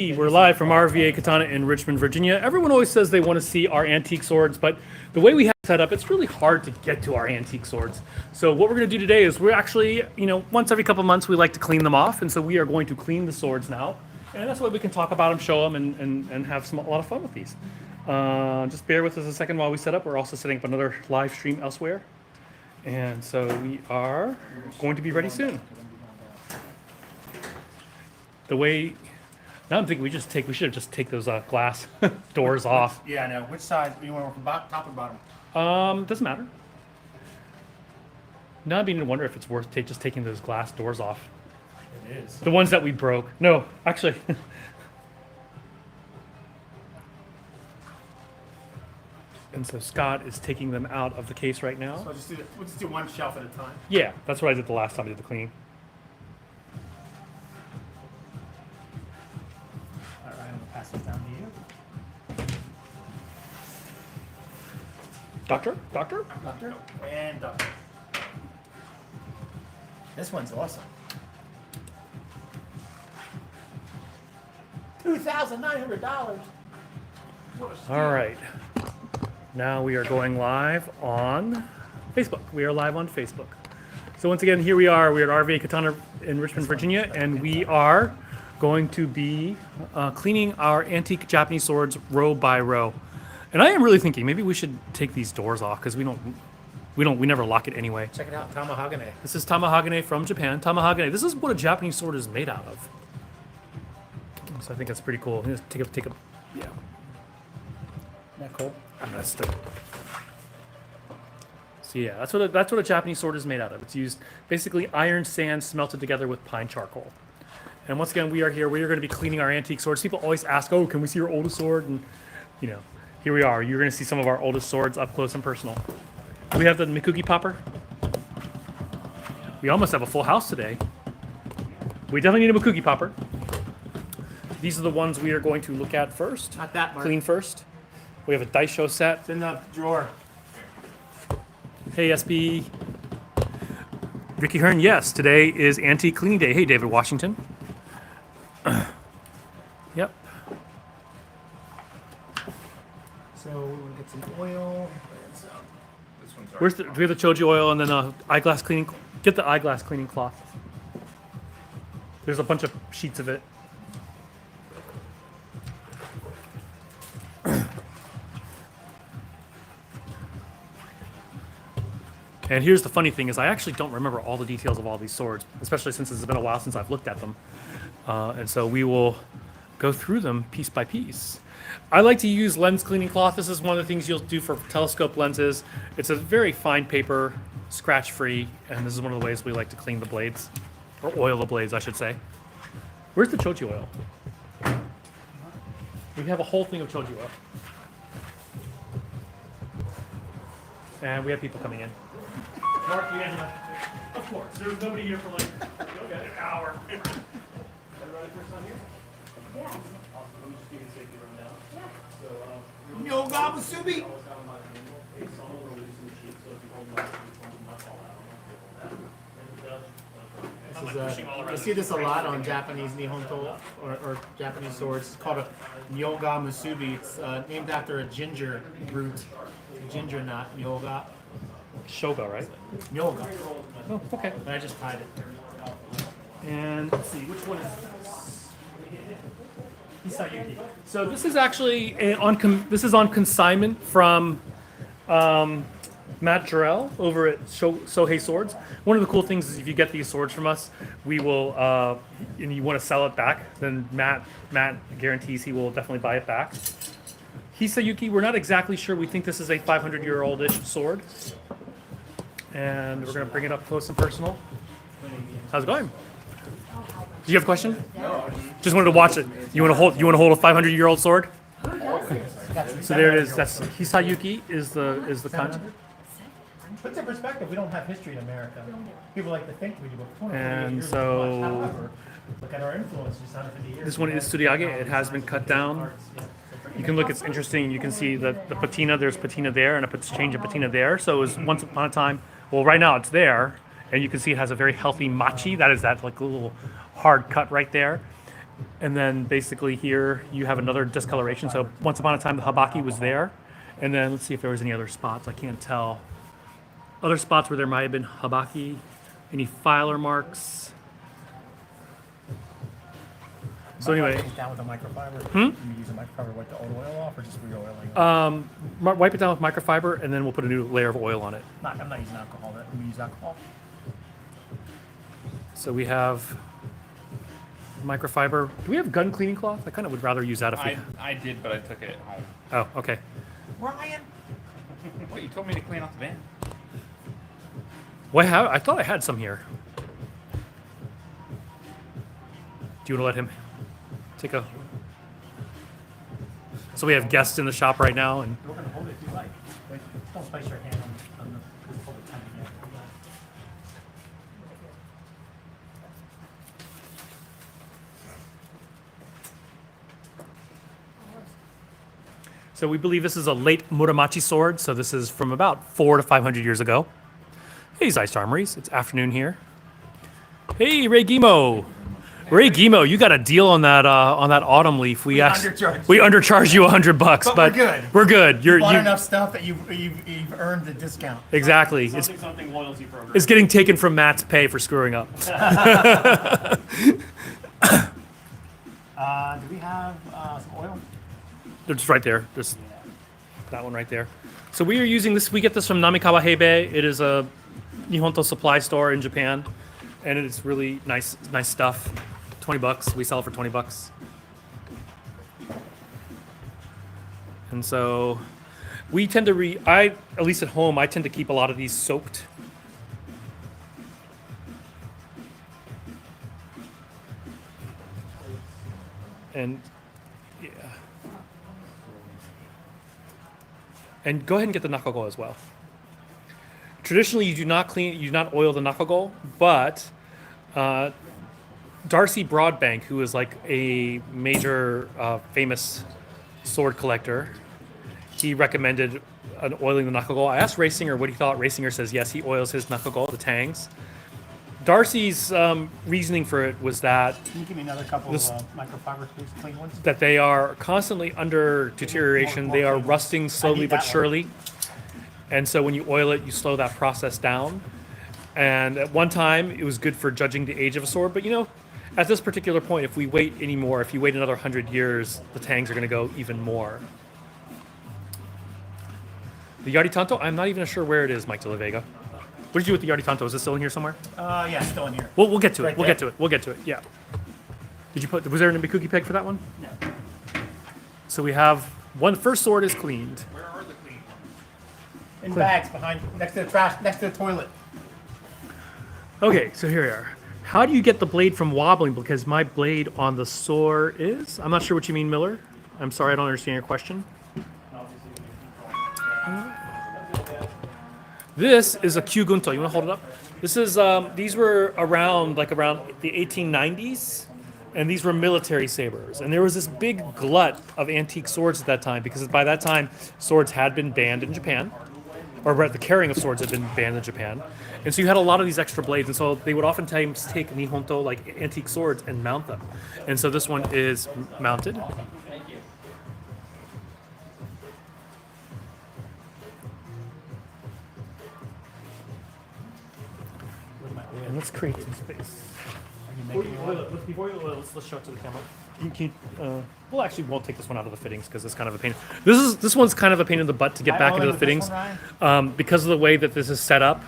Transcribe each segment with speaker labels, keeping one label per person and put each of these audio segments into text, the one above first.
Speaker 1: We're live from RVA Katana in Richmond, Virginia. Everyone always says they want to see our antique swords, but the way we have it set up, it's really hard to get to our antique swords. So what we're going to do today is we're actually, once every couple months we like to clean them off, and so we are going to clean the swords now. And that's why we can talk about them, show them, and have a lot of fun with these. Just bear with us a second while we set up. We're also setting up another live stream elsewhere. And so we are going to be ready soon. The way... Now I'm thinking we should have just take those glass doors off.
Speaker 2: Yeah, I know. Which side? You want to work from top or bottom?
Speaker 1: Doesn't matter. Now I'm beginning to wonder if it's worth just taking those glass doors off.
Speaker 2: It is.
Speaker 1: The ones that we broke. No, actually. And so Scott is taking them out of the case right now.
Speaker 2: So we'll just do one shelf at a time.
Speaker 1: Yeah, that's what I did the last time I did the cleaning.
Speaker 2: All right, I'm gonna pass this down to you.
Speaker 1: Doctor?
Speaker 2: Doctor? And doctor. This one's awesome. $2,900.
Speaker 1: All right. Now we are going live on Facebook. We are live on Facebook. So once again, here we are. We're at RVA Katana in Richmond, Virginia, and we are going to be cleaning our antique Japanese swords row by row. And I am really thinking maybe we should take these doors off because we never lock it anyway.
Speaker 2: Check it out, Tamahagane.
Speaker 1: This is Tamahagane from Japan. Tamahagane. This is what a Japanese sword is made out of. So I think that's pretty cool. Just take a yeah.
Speaker 2: Isn't that cool?
Speaker 1: I'm gonna stick. So yeah, that's what a Japanese sword is made out of. It's used basically iron sand smelted together with pine charcoal. And once again, we are here. We are going to be cleaning our antique swords. People always ask, "Oh, can we see your oldest sword?" And here we are. You're going to see some of our oldest swords up close and personal. Do we have the Mikugi popper? We almost have a full house today. We definitely need a Mikugi popper. These are the ones we are going to look at first.
Speaker 2: Not that, Mark.
Speaker 1: Clean first. We have a dice show set.
Speaker 2: It's in the drawer.
Speaker 1: Hey, SB. Ricky Hearn, yes, today is Antique Cleaning Day. Hey, David Washington. Yep.
Speaker 2: So we'll get some oil.
Speaker 1: Do we have the Choji oil and then eyeglass cleaning? Get the eyeglass cleaning cloth. There's a bunch of sheets of it. And here's the funny thing is I actually don't remember all the details of all these swords, especially since it's been a while since I've looked at them. And so we will go through them piece by piece. I like to use lens cleaning cloth. This is one of the things you'll do for telescope lenses. It's a very fine paper, scratch-free, and this is one of the ways we like to clean the blades, or oil the blades, I should say. Where's the Choji oil? We have a whole thing of Choji oil. And we have people coming in. Mark, you guys left. Of course. There's nobody here for an hour. Everybody first time here?
Speaker 3: Yeah.
Speaker 1: Awesome. Let me just give you a safety rundown.
Speaker 3: Yeah.
Speaker 1: So,
Speaker 2: Yoga Musubi. You see this a lot on Japanese Nihonto or Japanese swords. It's called a Nyoga Musubi. It's named after a ginger root, ginger nut, Nyoga.
Speaker 1: Shoga, right?
Speaker 2: Nyoga.
Speaker 1: Oh, okay.
Speaker 2: But I just tied it.
Speaker 1: And let's see, which one is this? Hisayuki. So this is actually this is on consignment from Matt Jarrell over at Sohei Swords. One of the cool things is if you get these swords from us, we will, and you want to sell it back, then Matt guarantees he will definitely buy it back. Hisayuki, we're not exactly sure. We think this is a 500-year-old-ish sword. And we're going to bring it up close and personal. How's it going? Do you have a question?
Speaker 2: No.
Speaker 1: Just wanted to watch it. You want to hold a 500-year-old sword? So there it is. That's Hisayuki is the kanji.
Speaker 2: Puts in perspective, we don't have history in America. People like to think we do, but 248
Speaker 1: And
Speaker 2: years is
Speaker 1: so-
Speaker 2: much. However, look at our influence just 150 years.
Speaker 1: This one is Tsuryage. It has been cut down. You can look, it's interesting. You can see the patina. There's patina there and a change of patina there. So it was once upon a time. Well, right now it's there. And you can see it has a very healthy machi. That is that like little hard cut right there. And then basically here you have another discoloration. So once upon a time the habaki was there. And then let's see if there was any other spots. I can't tell. Other spots where there might have been habaki. Any filer marks. So anyway,
Speaker 2: Wipe it down with a microfiber. You use a microfiber to wipe the old oil off, or just re-oiling?
Speaker 1: wipe it down with microfiber and then we'll put a new layer of oil on it.
Speaker 2: I'm not using alcohol. Let me use alcohol.
Speaker 1: So we have microfiber. Do we have gun cleaning cloth? I kind of would rather use that if we...
Speaker 4: I did, but I took it home.
Speaker 1: Oh, okay.
Speaker 2: Ryan.
Speaker 4: What, you told me to clean off the van?
Speaker 1: Well, I thought I had some here. Do you want to let him take a... So we have guests in the shop right now, and
Speaker 2: We're gonna hold it if you like. Wait, don't place your hand on the hold it tight again.
Speaker 1: so we believe this is a late Muromachi sword. So this is from about 400 to 500 years ago. Hey, Zeist Armories. It's afternoon here. Hey, Ray Gimo. Ray Gimo, you got a deal on that autumn leaf. We undercharged you $100, but
Speaker 2: we're good.
Speaker 1: We're good.
Speaker 2: You bought enough stuff that you've earned the discount.
Speaker 1: Exactly.
Speaker 4: Something loyalty program.
Speaker 1: It's getting taken from Matt's pay for screwing up.
Speaker 2: Do we have some oil?
Speaker 1: They're just right there. Just that one right there. So we are using this. We get this from Namikawa Heibe. It is a Nihonto supply store in Japan, and it is really nice stuff. $20. We sell it for $20. And so we tend to at least at home, I tend to keep a lot of these soaked. And yeah. And go ahead and get the nakago as well. Traditionally, you do not oil the nakago, but Darcy Broadbank, who is like a major famous sword collector, he recommended oiling the nakago. I asked Raysinger what he thought. Raysinger says yes, he oils his nakago, the tangs. Darcy's reasoning for it was that
Speaker 2: Can you give me another couple of microfiber clean ones?
Speaker 1: that they are constantly under deterioration.
Speaker 2: More
Speaker 1: They are
Speaker 2: clean ones.
Speaker 1: rusting slowly
Speaker 2: need
Speaker 1: but
Speaker 2: that one.
Speaker 1: surely. And so when you oil it, you slow that process down. And at one time, it was good for judging the age of a sword. But, at this particular point, if we wait anymore, if you wait another 100 years, the tangs are going to go even more. The Yaritanto, I'm not even sure where it is, Mike De La Vega. What did you do with the Yaritanto? Is it still in here somewhere?
Speaker 2: Yeah, still in here.
Speaker 1: We'll get to it.
Speaker 2: Right
Speaker 1: We'll
Speaker 2: there.
Speaker 1: get to it. We'll get to it. Yeah. Was there an Ibikuki peg for that one?
Speaker 2: No.
Speaker 1: So we have first sword is cleaned.
Speaker 4: Where are the clean ones?
Speaker 2: In bags next to the trash, next to the toilet.
Speaker 1: Okay, so here we are. How do you get the blade from wobbling? Because my blade on the sword is... I'm not sure what you mean, Miller. I'm sorry, I don't understand your question. This is a Kyugunto. You want to hold it up? This is... these were around the 1890s, and these were military sabers. And there was this big glut of antique swords at that time, because by that time, swords had been banned in Japan. Or the carrying of swords had been banned in Japan. And so you had a lot of these extra blades, and so they would oftentimes take Nihonto, like antique swords, and mount them. And so this one is mounted. And let's create some space. Before you oil it, let's show it to the camera. Well, actually, won't take this one out of the fittings because it's kind of a pain. This one's kind of a pain in the butt to get back into the fittings because of the way that this is set up.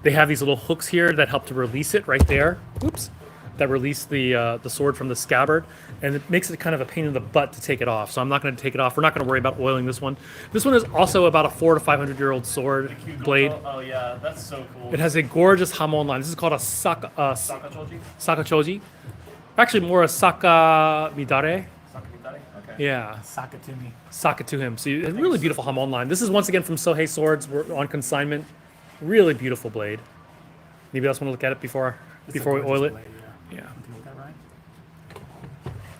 Speaker 1: They have these little hooks here that help to release it right there. Oops, that release the sword from the scabbard, and it makes it kind of a pain in the butt to take it off. So I'm not going to take it off. We're not going to worry about oiling this one. This one is also about a 400 to 500 year old sword blade.
Speaker 4: Oh yeah, that's so cool.
Speaker 1: It has a gorgeous hamon line. This is called a
Speaker 4: Sakachoji?
Speaker 1: sakachoji. Actually, more a saka midare.
Speaker 4: Sakamitare? Okay.
Speaker 1: Yeah.
Speaker 2: Sock it to me.
Speaker 1: Sock it to him. So a really beautiful hamon line. This is once again from Sohei Swords. We're on consignment. Really beautiful blade. Anybody else want to look at it before we oil it?
Speaker 2: Blade, yeah.
Speaker 1: Yeah.
Speaker 2: Can you look at that, Ryan?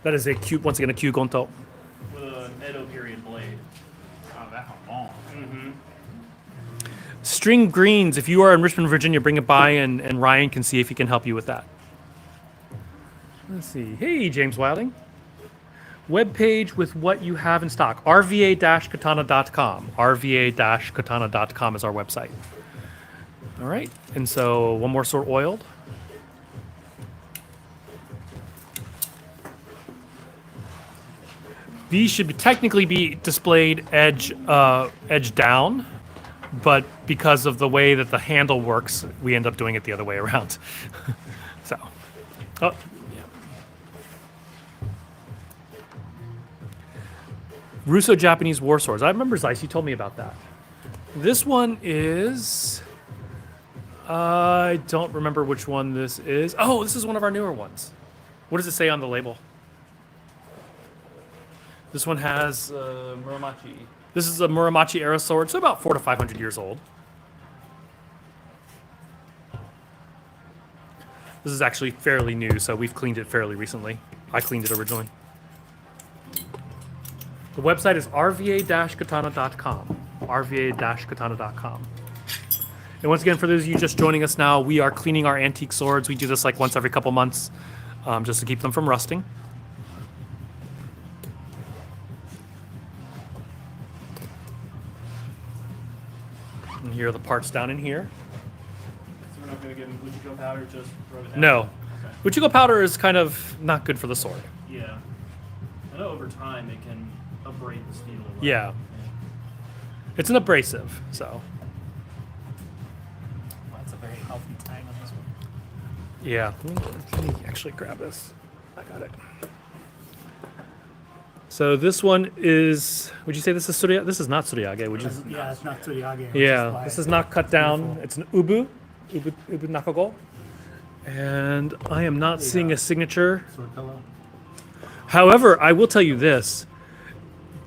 Speaker 1: That is once again a Kyugonto.
Speaker 4: With an Edo period blade. Oh, that's long.
Speaker 1: String greens. If you are in Richmond, Virginia, bring it by and Ryan can see if he can help you with that. Let's see. Hey, James Wilding. Web page with what you have in stock. RVA-katana.com. RVA-katana.com is our website. All right. And so one more sword oiled. These should technically be displayed edge down, but because of the way that the handle works, we end up doing it the other way around. So, oh, yeah. Russo-Japanese war swords. I remember, Zeiss, you told me about that. This one is... I don't remember which one this is. Oh, this is one of our newer ones. What does it say on the label? This one has
Speaker 4: Muromachi.
Speaker 1: This is a Muromachi era sword, so about 400 to 500 years old. This is actually fairly new, so we've cleaned it fairly recently. I cleaned it originally. The website is rva-katana.com. rva-katana.com. And once again, for those of you just joining us now, we are cleaning our antique swords. We do this like once every couple months, just to keep them from rusting. And here are the parts down in here.
Speaker 4: So we're not going to give him Uchiko powder, just rub it down?
Speaker 1: No.
Speaker 4: Okay.
Speaker 1: Uchiko powder is kind of not good for the sword.
Speaker 4: Yeah. I know over time it can abrade the steel. Right?
Speaker 1: Yeah. It's an abrasive, so.
Speaker 2: That's a very healthy tang on this one.
Speaker 1: Yeah. Let me actually grab this. I got it. So this one is, would you say this is Tsuriyage? This is not Tsuriyage, would you?
Speaker 2: Yeah, it's not Tsuriyage.
Speaker 1: Yeah, this is not cut down. It's an ubu nakago. And I am not seeing a signature.
Speaker 2: Sword pillow.
Speaker 1: However, I will tell you this.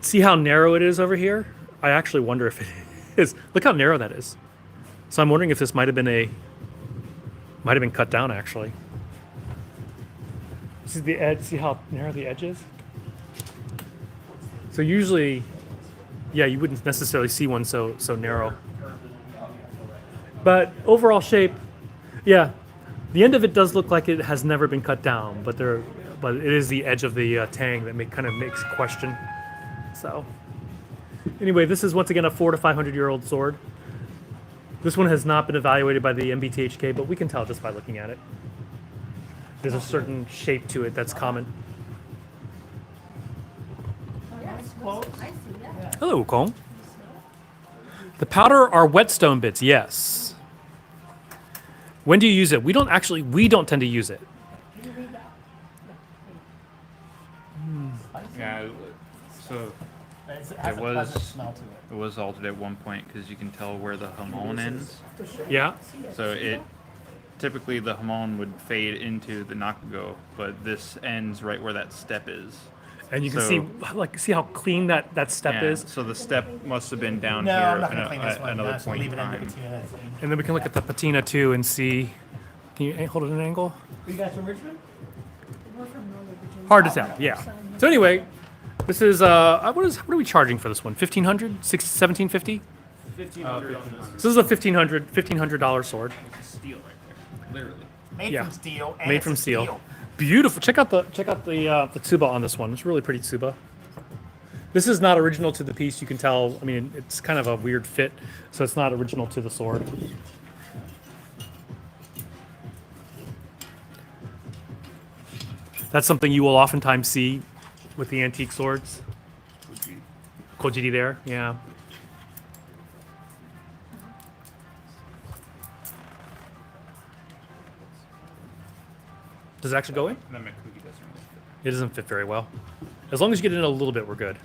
Speaker 1: See how narrow it is over here? I actually wonder if it is. Look how narrow that is. So I'm wondering if this might have been cut down actually. See the edge, see how narrow the edge is? So usually, yeah, you wouldn't necessarily see one so narrow. But overall shape, yeah, the end of it does look like it has never been cut down, but it is the edge of the tang that kind of makes question. So, anyway, this is once again a 400 to 500 year old sword. This one has not been evaluated by the MBTHK, but we can tell just by looking at it. There's a certain shape to it that's common.
Speaker 3: I see that.
Speaker 1: Hello, Kong. The powder are whetstone bits, yes. When do you use it? We don't tend to use it.
Speaker 3: Can you read that?
Speaker 5: Yeah, so
Speaker 2: It has
Speaker 5: It
Speaker 2: a
Speaker 5: was-
Speaker 2: pleasant smell to it.
Speaker 5: it was altered at one point because you can tell where the hamon ends.
Speaker 1: Yeah?
Speaker 5: So typically the hamon would fade into the nakago, but this ends right where that step is.
Speaker 1: And you can
Speaker 5: So-
Speaker 1: see how clean that step
Speaker 5: Yeah,
Speaker 1: is.
Speaker 5: so the step must have been down
Speaker 2: No,
Speaker 5: here
Speaker 2: I'm not
Speaker 5: at
Speaker 2: gonna clean this one.
Speaker 5: another
Speaker 2: Just
Speaker 5: point
Speaker 2: leave
Speaker 5: in
Speaker 2: it in the
Speaker 5: time.
Speaker 2: patina.
Speaker 1: And then we can look at the patina too and see. Can you hold it at an angle?
Speaker 2: Are you guys from Richmond?
Speaker 3: We're from Northern Virginia.
Speaker 1: Hard to tell, yeah. So anyway, this is what are we charging for this one? 1,500? 1750?
Speaker 4: 1,500 on this.
Speaker 1: So this is a $1,500 sword.
Speaker 4: Steel right there. Literally.
Speaker 2: Made
Speaker 1: Yeah.
Speaker 2: from steel. And
Speaker 1: Made
Speaker 2: it's
Speaker 1: from
Speaker 2: a
Speaker 1: steel. Beautiful. Check out the tsuba on this one. It's a really pretty tsuba. This is not original to the piece. You can tell. I mean, it's kind of a weird fit, so it's not original to the sword. That's something you will oftentimes see with the antique swords. Kojiri there, yeah. Does it actually go in?
Speaker 5: That Mekugi doesn't really fit.
Speaker 1: It doesn't fit very well. As long as you get in a little bit, we're good.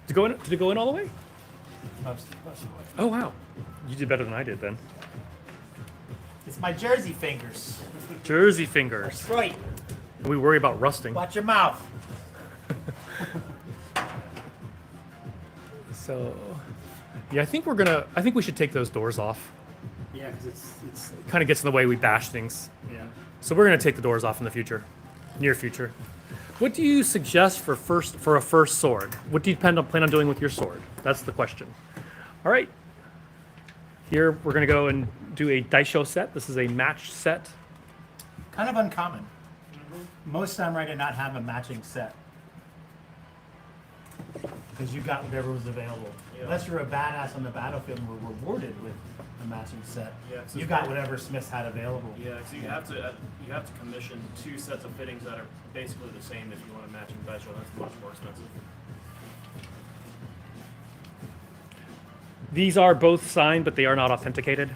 Speaker 1: Did it go in all the way?
Speaker 2: Most of it.
Speaker 1: Oh wow, you did better than I did then.
Speaker 2: It's my Jersey fingers.
Speaker 1: Jersey fingers.
Speaker 2: That's right.
Speaker 1: We worry about rusting.
Speaker 2: Watch your mouth.
Speaker 1: So, yeah, I think we should take those doors off.
Speaker 2: Yeah, because it's
Speaker 1: Kind of gets in the way we bash things.
Speaker 2: yeah.
Speaker 1: So we're gonna take the doors off in the future, near future. What do you suggest for a first sword? What do you plan on doing with your sword? That's the question. All right. Here we're gonna go and do a daisho set. This is a match set.
Speaker 2: Kind of uncommon. Most samurai did not have a matching set. Because you got whatever was available.
Speaker 4: Yeah.
Speaker 2: Unless you're a badass on the battlefield and were rewarded with a matching set.
Speaker 4: Yeah, 'cause
Speaker 2: You
Speaker 4: it's
Speaker 2: got
Speaker 4: very-
Speaker 2: whatever Smiths had available.
Speaker 4: Yeah, so you have to commission 2 sets of fittings that are basically the same if you want a matching daisho. That's much more expensive.
Speaker 1: These are both signed, but they are not authenticated.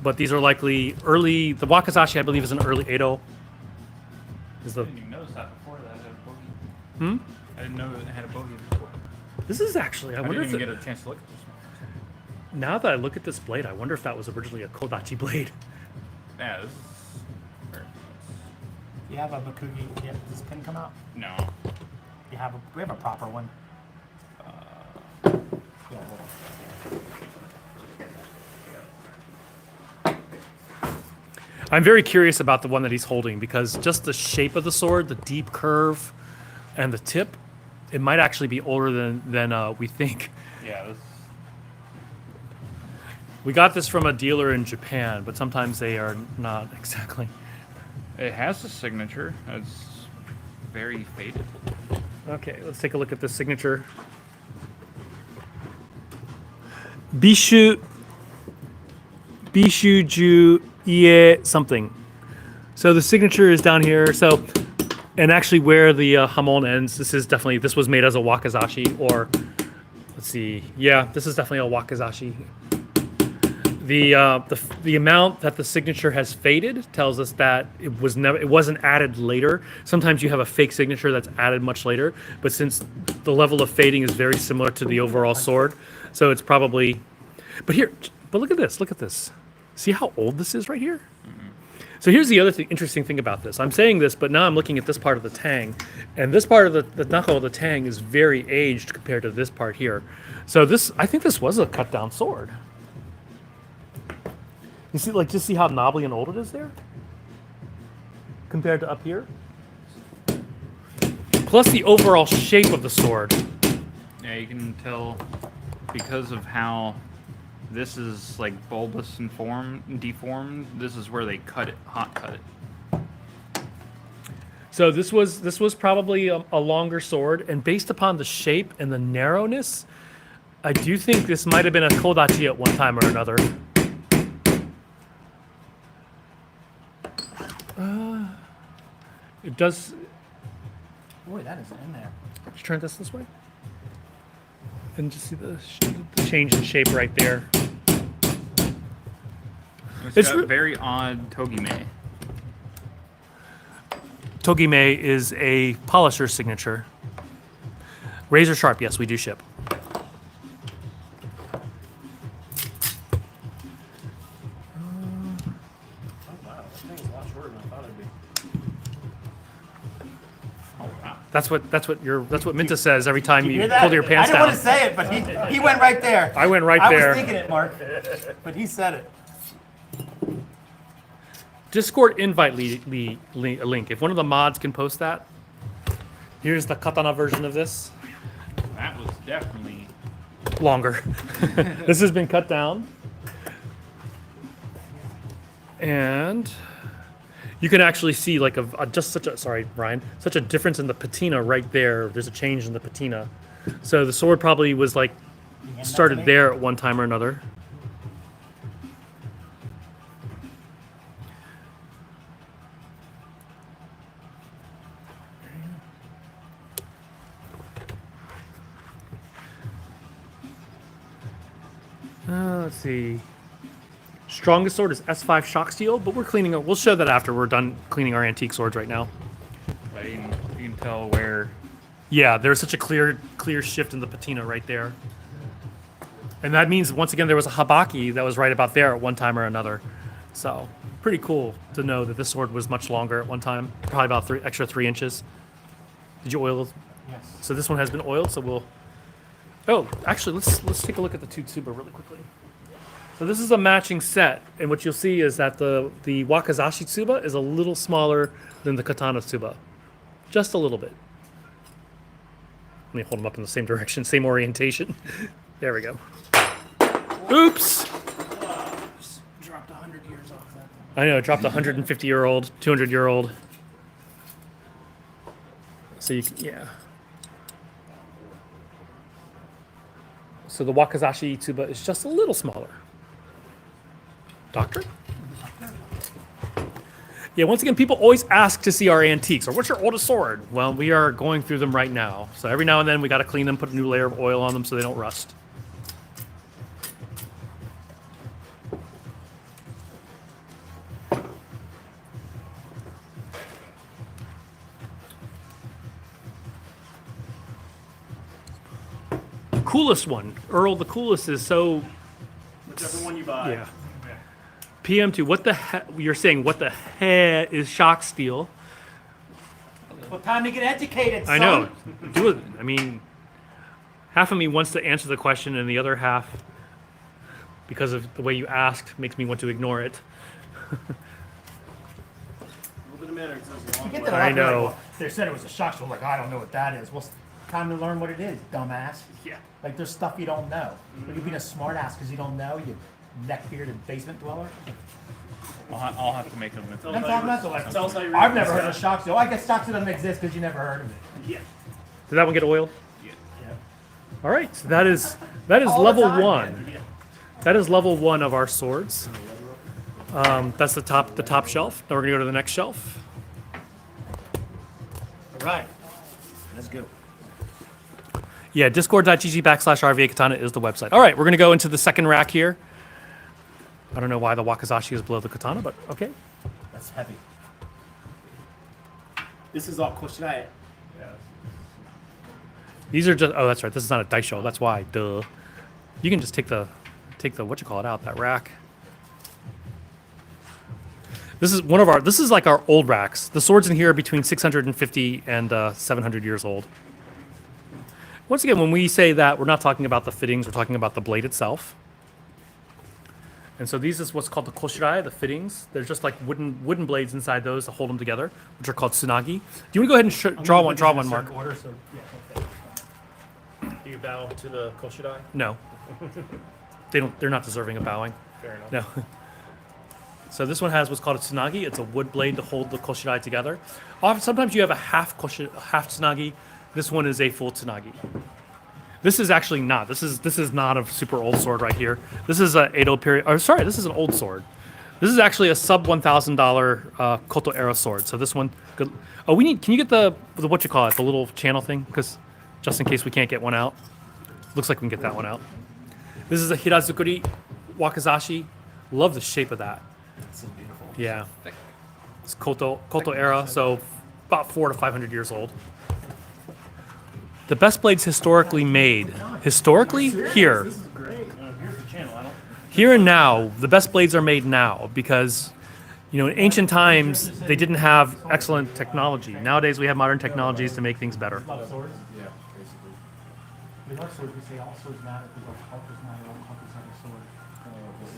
Speaker 1: But these are likely early. The Wakizashi, I believe, is an early Edo. Is the
Speaker 5: I didn't even notice that before that it had a bogey. I didn't know it had a bogey before.
Speaker 1: This is actually. I
Speaker 5: I
Speaker 1: wonder
Speaker 5: didn't
Speaker 1: if
Speaker 5: even get a chance to look at this one.
Speaker 1: now that I look at this blade, I wonder if that was originally a Kodachi blade.
Speaker 5: Yeah, this is.
Speaker 2: You have a Bakugi. Yeah, does this pin come out?
Speaker 5: No.
Speaker 2: We have a proper one. Yeah, hold on.
Speaker 1: I'm very curious about the one that he's holding because just the shape of the sword, the deep curve, and the tip, it might actually be older than we think.
Speaker 5: Yeah, this.
Speaker 1: We got this from a dealer in Japan, but sometimes they are not exactly.
Speaker 5: It has a signature. It's very faded.
Speaker 1: Okay, let's take a look at the signature. Bishu Ju Ie something. So the signature is down here. So, and actually where the hamon ends, this was made as a wakizashi, or let's see, yeah, this is definitely a wakizashi. The amount that the signature has faded tells us that it wasn't added later. Sometimes you have a fake signature that's added much later, but since the level of fading is very similar to the overall sword, so it's probably. But look at this. See how old this is right here? So here's the other interesting thing about this. I'm saying this, but now I'm looking at this part of the tang, and this part of the knuckle of the tang is very aged compared to this part here. So I think this was a cut down sword. You see, just see how knobbly and old it is there? Compared to up here? Plus the overall shape of the sword.
Speaker 5: Yeah, you can tell because of how this is like bulbous and deformed. This is where they hot cut it.
Speaker 1: So this was probably a longer sword, and based upon the shape and the narrowness, I do think this might have been a kodachi at one time or another. It does.
Speaker 2: Boy, that is in there.
Speaker 1: Let's turn this way, and just see the change in shape right there.
Speaker 5: It's got very odd togime.
Speaker 1: Togime is a polisher signature. Razor sharp, yes, we do ship.
Speaker 4: Oh wow, this thing is a lot shorter than I thought it'd be.
Speaker 5: Oh wow.
Speaker 1: That's what Minta says every time you
Speaker 2: hear that?
Speaker 1: pull your pants
Speaker 2: I didn't want to
Speaker 1: down.
Speaker 2: say it, but he went right there.
Speaker 1: I went right
Speaker 2: I
Speaker 1: there.
Speaker 2: was thinking it, Mark, but he said it.
Speaker 1: Discord invite link. If one of the mods can post that. Here's the katana version of this.
Speaker 5: That was definitely
Speaker 1: Longer. This has been cut down. And you can actually see like such a difference in the patina right there. There's a change in the patina. So the sword probably was like started there at one time or another. Let's see. Strongest sword is S5 shock steel, but we're cleaning up. We'll show that after we're done cleaning our antique swords right now.
Speaker 5: you can tell where.
Speaker 1: Yeah, there's such a clear shift in the patina right there. And that means, once again, there was a habaki that was right about there at one time or another. So, pretty cool to know that this sword was much longer at one time. Probably about extra 3 inches. Did you oil?
Speaker 2: Yes.
Speaker 1: So this one has been oiled, so we'll... Oh, actually, let's take a look at the two tsuba really quickly. So this is a matching set, and what you'll see is that the wakizashi tsuba is a little smaller than the katana tsuba. Just a little bit. Let me hold them up in the same direction, same orientation. There we go. Oops.
Speaker 2: Just dropped 100 years off that.
Speaker 1: I know, it dropped 150-year-old, 200-year-old. So you can, yeah. So the Wakazashi Tsuba is just a little smaller. Doctor? Yeah, once again, people always ask to see our antiques, or what's your oldest sword? Well, we are going through them right now. So every now and then we got to clean them, put a new layer of oil on them so they don't rust. Coolest one, Earl. The coolest is so.
Speaker 4: Whichever one you buy.
Speaker 1: Yeah. PM2. What the heck? You're saying what the heck is shock steel?
Speaker 2: Well, time to get educated, son.
Speaker 1: I know. Do it. I mean, half of me wants to answer the question, and the other half, because of the way you asked, makes me want to ignore it.
Speaker 4: A little bit of manner goes a long
Speaker 2: You get
Speaker 4: way.
Speaker 2: that a lot.
Speaker 1: I
Speaker 2: They're like,
Speaker 1: know.
Speaker 2: well, they said it was a shock, so I'm like, I don't know what that is. Well, it's time to learn what it is, dumbass.
Speaker 4: Yeah.
Speaker 2: Like, there's stuff you don't know. But you're being a smartass because you don't know, you neck-bearded basement dweller.
Speaker 5: I'll have to make them.
Speaker 4: Tell
Speaker 2: I'm
Speaker 4: us
Speaker 2: talking
Speaker 4: how
Speaker 2: about, so like,
Speaker 4: tell us how you
Speaker 2: I've
Speaker 4: read
Speaker 2: never
Speaker 4: this
Speaker 2: heard of
Speaker 4: stuff.
Speaker 2: shock steel. I guess shock steel doesn't exist because you never heard of it.
Speaker 4: Yeah.
Speaker 1: Did that one get oiled?
Speaker 4: Yeah.
Speaker 1: All right. So that is
Speaker 2: All the
Speaker 1: level
Speaker 2: time,
Speaker 1: one.
Speaker 2: man.
Speaker 1: That is level one of our swords. That's the top shelf. Now we're gonna go to the next shelf.
Speaker 2: All right. Let's go.
Speaker 1: Yeah, discord.gg/RVA Katana is the website. All right, we're going to go into the second rack here. I don't know why the Wakazashi is below the katana, but okay.
Speaker 2: That's heavy. This is all Koshirai.
Speaker 1: These are just, oh, that's right. This is not a daisho. That's why, duh. You can just take the it out, that rack. This is like our old racks. The swords in here are between 650 and 700 years old. Once again, when we say that, we're not talking about the fittings, we're talking about the blade itself. And so these is what's called the koshirai, the fittings. They're just like wooden blades inside those to hold them together, which are called tsunagi. Do you want to go ahead and draw one, Mark?
Speaker 2: Order, so, yeah, okay.
Speaker 4: Do you bow to the koshirai?
Speaker 1: No. They're not deserving of bowing.
Speaker 4: Fair enough.
Speaker 1: No. So this one has what's called a tsunagi. It's a wood blade to hold the koshirai together. Sometimes you have a half tsunagi. This one is a full tsunagi. This is actually not. This is not a super old sword right here. This is a Edo period. Or sorry, this is an old sword. This is actually a sub $1,000 Koto era sword. So this one. Good. Oh, we need. Can you get the what you call it? The little channel thing, because just in case we can't get one out. Looks like we can get that one out. This is a Hirazukuri Wakazashi. Love the shape of that.
Speaker 2: This is beautiful.
Speaker 1: Yeah. It's Koto era, so about 400 to 500 years old. The best blades historically made. Historically? Here.
Speaker 2: This is great.
Speaker 4: Here's the channel. I don't.
Speaker 1: Here and now, the best blades are made now because, in ancient times, they didn't have excellent technology. Nowadays, we have modern technologies to make things better.
Speaker 2: Love swords. Yeah, basically. We love swords. We say all swords matter because all cultures matter. All cultures have a sword.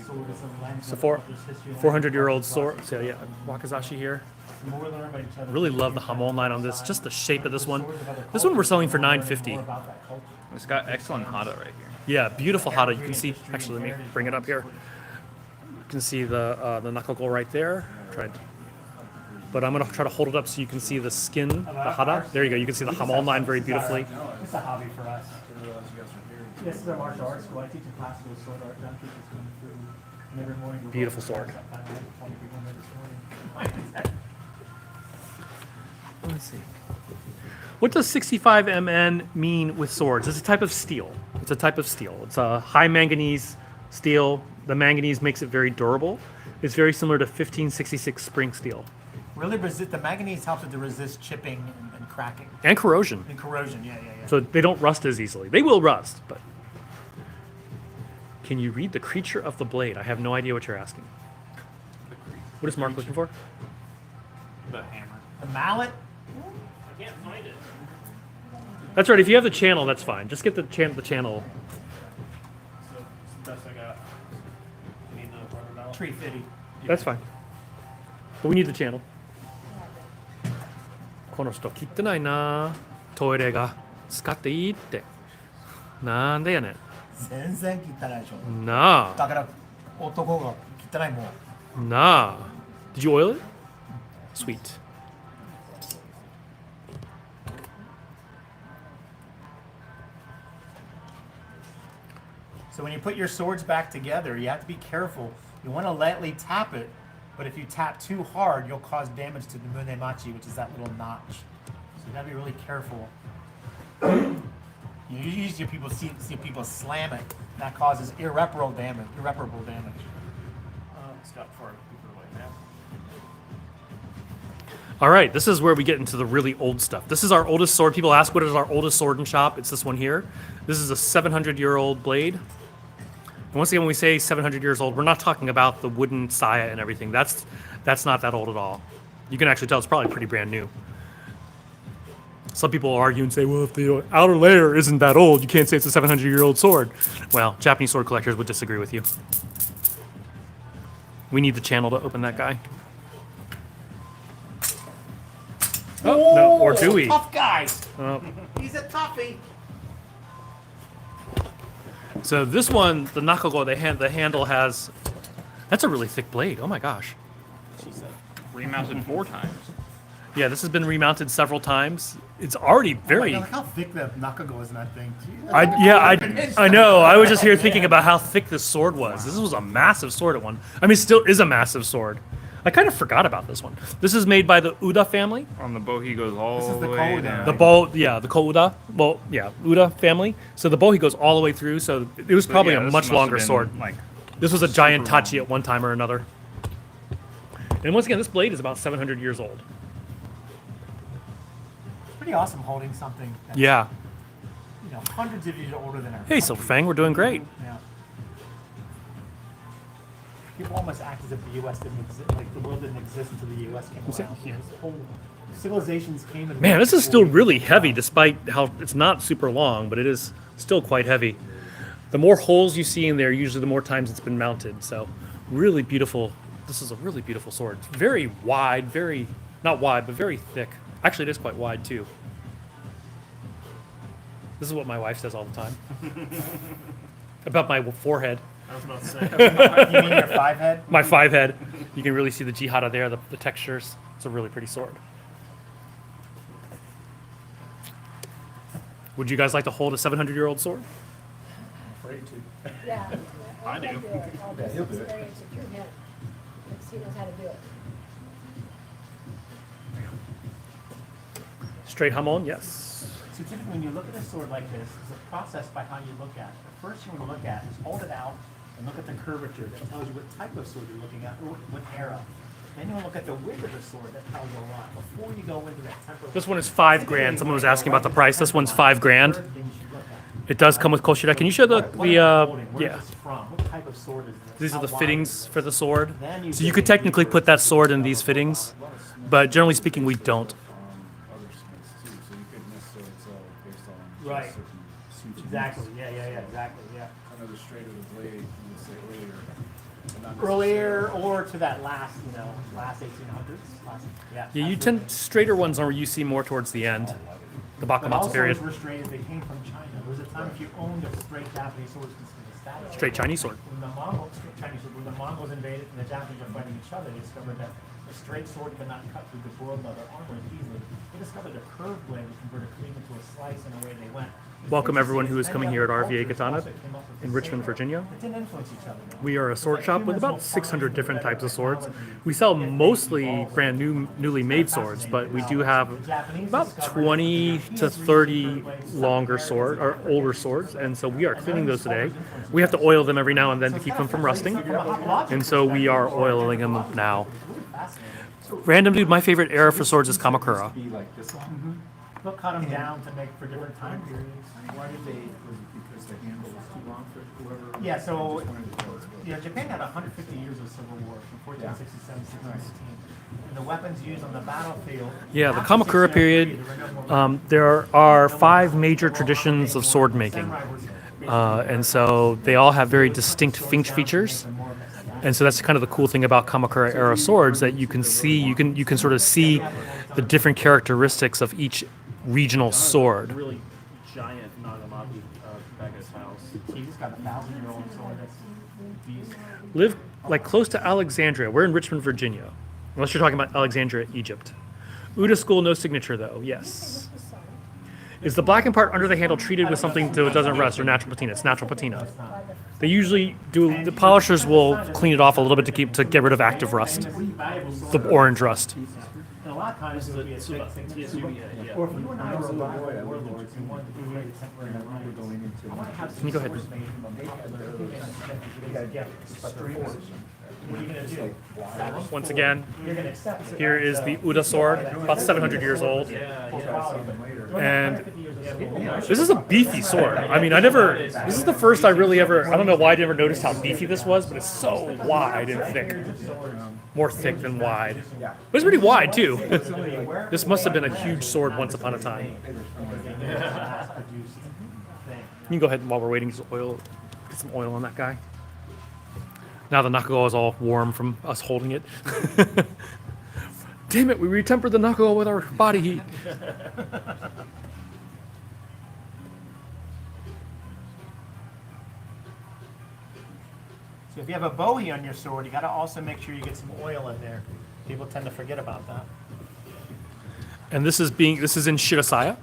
Speaker 2: Sword is a lens
Speaker 1: So
Speaker 2: of
Speaker 1: four-
Speaker 2: culture's history and
Speaker 1: 400-year-old sword. So yeah, Wakazashi here.
Speaker 2: The more we learn about each other,
Speaker 1: Really love the Hamon line on this. Just the shape of this one. This one we're selling for $950.
Speaker 2: more about that culture.
Speaker 5: It's got excellent hada right here.
Speaker 1: Yeah, beautiful hada. You can see. Actually, let me bring it up here. You can see the nakoko right there. But I'm gonna try to hold it up so you can see the skin, the hada. There you go. You can see the Hamon line very beautifully.
Speaker 2: It's a hobby for us. This is a martial arts school. I teach a class with sword art. John teaches kung fu. And every morning we
Speaker 1: Beautiful sword.
Speaker 2: I had 20 people in there this morning.
Speaker 1: Let's see. What does 65 MN mean with swords? It's a type of steel. It's a type of steel. It's a high manganese steel. The manganese makes it very durable. It's very similar to 1566 spring steel.
Speaker 2: Really resist the manganese helps it to resist chipping and cracking
Speaker 1: And corrosion.
Speaker 2: and corrosion. Yeah.
Speaker 1: So they don't rust as easily. They will rust, but. Can you read the creature of the blade? I have no idea what you're asking. What is Mark looking for?
Speaker 5: The hammer.
Speaker 2: The mallet.
Speaker 4: I can't find it.
Speaker 1: That's right. If you have the channel, that's fine. Just get the channel.
Speaker 4: So it's the best I got. You need the rubber mallet?
Speaker 2: Tree fitty.
Speaker 1: That's fine. But we need the channel. この人切ってないな。トイレが使っていいって。なんでやねん。
Speaker 2: 全然汚いでしょ。
Speaker 1: Nah.
Speaker 2: だから男が汚いもん。
Speaker 1: Nah. Did you oil it? Sweet.
Speaker 2: So when you put your swords back together, you have to be careful. You want to lightly tap it, but if you tap too hard, you'll cause damage to the munemachi, which is that little notch. So you gotta be really careful. You usually see people slam it. That causes irreparable damage.
Speaker 4: Scott, before I put it away now.
Speaker 1: All right, this is where we get into the really old stuff. This is our oldest sword. People ask, what is our oldest sword in shop? It's this one here. This is a 700-year-old blade. And once again, when we say 700 years old, we're not talking about the wooden saya and everything. That's not that old at all. You can actually tell it's probably pretty brand new. Some people argue and say, well, if the outer layer isn't that old, you can't say it's a 700-year-old sword. Well, Japanese sword collectors would disagree with you. We need the channel to open that guy. Oh, no, or do we?
Speaker 2: Tough guys.
Speaker 1: Oh.
Speaker 2: He's a toughie.
Speaker 1: So this one, the Nakago, the handle has... That's a really thick blade. Oh my gosh.
Speaker 5: Remounted 4 times.
Speaker 1: Yeah, this has been remounted several times. It's already very...
Speaker 2: Look how thick the Nakago is in that thing.
Speaker 1: I know. I was just here thinking about how thick this sword was. This was a massive sword at one. I mean, it still is a massive sword. I kind of forgot about this one. This is made by the Uda family.
Speaker 5: On the bohi goes all
Speaker 2: This is
Speaker 5: the
Speaker 2: the
Speaker 5: way
Speaker 2: Koda.
Speaker 5: down.
Speaker 1: The bow, yeah, the Kouda. Well, yeah, Uda family. So the bohi goes all the way through. So it was
Speaker 5: So,
Speaker 1: probably
Speaker 5: yeah,
Speaker 1: a
Speaker 5: this
Speaker 1: much
Speaker 5: must have
Speaker 1: longer
Speaker 5: been,
Speaker 1: sword.
Speaker 5: Like,
Speaker 1: This was a giant
Speaker 5: super
Speaker 1: tachi at one time or another. And once again, this blade is about 700 years old.
Speaker 2: Pretty awesome holding something that's,
Speaker 1: Yeah.
Speaker 2: you know, hundreds of years older than our
Speaker 1: Hey,
Speaker 2: country.
Speaker 1: Silverfang, we're doing great.
Speaker 2: Yeah. People almost act as if the U.S. didn't exist, like the world didn't exist until the U.S. came around.
Speaker 1: Yeah.
Speaker 2: This whole civilizations came and
Speaker 1: Man,
Speaker 2: went
Speaker 1: this is
Speaker 2: before
Speaker 1: still
Speaker 2: we
Speaker 1: really
Speaker 2: came
Speaker 1: heavy,
Speaker 2: around.
Speaker 1: despite how it's not super long, but it is still quite heavy. The more holes you see in there, usually the more times it's been mounted. So, really beautiful. This is a really beautiful sword. It's very wide, very, not wide, but very thick. Actually, it is quite wide too. This is what my wife says all the time about my forehead,
Speaker 4: I was about to say.
Speaker 2: You mean your 5 head?
Speaker 1: my 5 head. You can really see the jihada there, the textures. It's a really pretty sword. Would you guys like to hold a 700-year-old sword?
Speaker 3: Yeah.
Speaker 5: I do.
Speaker 3: All this experience that you're getting. He knows how to do it.
Speaker 1: Straight hamon, yes.
Speaker 2: So typically when you look at a sword like this, there's a process by how you look at it. The first thing you want to look at is hold it out and look at the curvature. That tells you what type of sword you're looking at, or what era. Then you want to look at the width of the sword. That tells you a lot. Before you go into that temper.
Speaker 1: This one is $5 grand. Someone was asking about the price. This one's $5 grand. It does come with koshira. Can you show the yeah?
Speaker 2: What type of sword is this?
Speaker 1: These are
Speaker 2: How
Speaker 1: the
Speaker 2: wide
Speaker 1: fittings
Speaker 2: is it?
Speaker 1: for the sword.
Speaker 2: Then you
Speaker 1: So you
Speaker 2: get
Speaker 1: could
Speaker 2: into
Speaker 1: technically put that sword in these fittings, but generally speaking, we don't.
Speaker 6: Other smiths too, so you couldn't necessarily tell based on
Speaker 2: Right.
Speaker 6: certain suture.
Speaker 2: Exactly. Yeah. Exactly. Yeah.
Speaker 6: Kind of the straighter the blade, you would say earlier. but not
Speaker 2: Earlier
Speaker 6: necessarily.
Speaker 2: or to that last 1800s. Yeah.
Speaker 1: Yeah, you
Speaker 2: absolutely.
Speaker 1: tend straighter ones are you see more towards the end, the
Speaker 2: But all
Speaker 1: Bakumatsu period.
Speaker 2: swords were straight. They came from China. There was a time if you owned a straight Japanese sword, it was considered a status.
Speaker 1: Straight Chinese sword.
Speaker 2: When when the Mongols invaded and the Japanese were fighting each other, they discovered that a straight sword could not cut through the broad leather armor easily. They discovered a curved blade would convert a cleave into a slice, and away they went.
Speaker 1: Welcome everyone who is
Speaker 2: Many
Speaker 1: coming
Speaker 2: other
Speaker 1: here at RVA
Speaker 2: cultures
Speaker 1: Katana
Speaker 2: also came up with the
Speaker 1: in
Speaker 2: same
Speaker 1: Richmond,
Speaker 2: way.
Speaker 1: Virginia.
Speaker 2: It didn't influence each other.
Speaker 1: We are a sword
Speaker 2: Like
Speaker 1: shop with
Speaker 2: humans
Speaker 1: about
Speaker 2: will
Speaker 1: 600
Speaker 2: find
Speaker 1: different
Speaker 2: better
Speaker 1: types of swords.
Speaker 2: technology.
Speaker 1: We sell
Speaker 2: It
Speaker 1: mostly
Speaker 2: evolves.
Speaker 1: brand new, newly made swords, but we do have
Speaker 2: The Japanese
Speaker 1: about
Speaker 2: discovered
Speaker 1: 20
Speaker 2: that
Speaker 1: to
Speaker 2: the
Speaker 1: 30
Speaker 2: Europeans researched
Speaker 1: longer
Speaker 2: some
Speaker 1: sword or
Speaker 2: Americans
Speaker 1: older swords, and so we are cleaning those today. We have to oil them every now and then to keep them from rusting, and so we are oiling them now. Random dude, my favorite era for swords is Kamakura.
Speaker 6: Be like this one.
Speaker 2: They'll cut them down to make for different time periods.
Speaker 6: Why did they? Was it because the handle was too long for whoever?
Speaker 2: Yeah, so
Speaker 6: Just wanted to tell us what-
Speaker 2: you know, Japan had 150 years of civil war from 1467 to 1616. And the weapons used on the battlefield.
Speaker 1: Yeah, the
Speaker 2: after
Speaker 1: Kamakura
Speaker 2: 1603,
Speaker 1: period,
Speaker 2: there were no more
Speaker 1: there are 5 major traditions of sword making.
Speaker 2: samurai were
Speaker 1: And so they all have very distinct features. And so that's kind of the cool thing about Kamakura era swords, that you can see, you can sort of see the different characteristics of each regional sword.
Speaker 4: Really giant Nagamaki Baga tiles.
Speaker 2: He's got a 1,000-year-old sword. That's beast.
Speaker 1: Live like close to Alexandria. We're in Richmond, Virginia. Unless you're talking about Alexandria, Egypt. Uda school, no signature though. Yes. Is the blackened part under the handle treated with something so it doesn't rust or natural patina? It's natural patina. They usually do. The polishers will clean it off a little bit to get rid of active rust, the orange rust.
Speaker 2: And a lot of times it would be a big thing.
Speaker 4: Yeah.
Speaker 2: Or if you and I were rival warlords and wanted to create a temporary alliance, I want to have
Speaker 1: Can you go ahead?
Speaker 2: What are you going to do?
Speaker 1: Once again,
Speaker 2: You're going to accept it.
Speaker 1: here is the Uda sword, about 700 years old. And this is a beefy sword. I mean, this is the first I really ever, I don't know why I never noticed how beefy this was, but it's so wide and thick. More thick than wide. But it's pretty wide too. This must have been a huge sword once upon a time. You can go ahead while we're waiting, get some oil on that guy. Now the Nakugo is all warm from us holding it. Damn it, we retempered the Nakugo with our body heat.
Speaker 2: So if you have a Bowie on your sword, you got to also make sure you get some oil in there. People tend to forget about that.
Speaker 1: And this is in Shirasaya.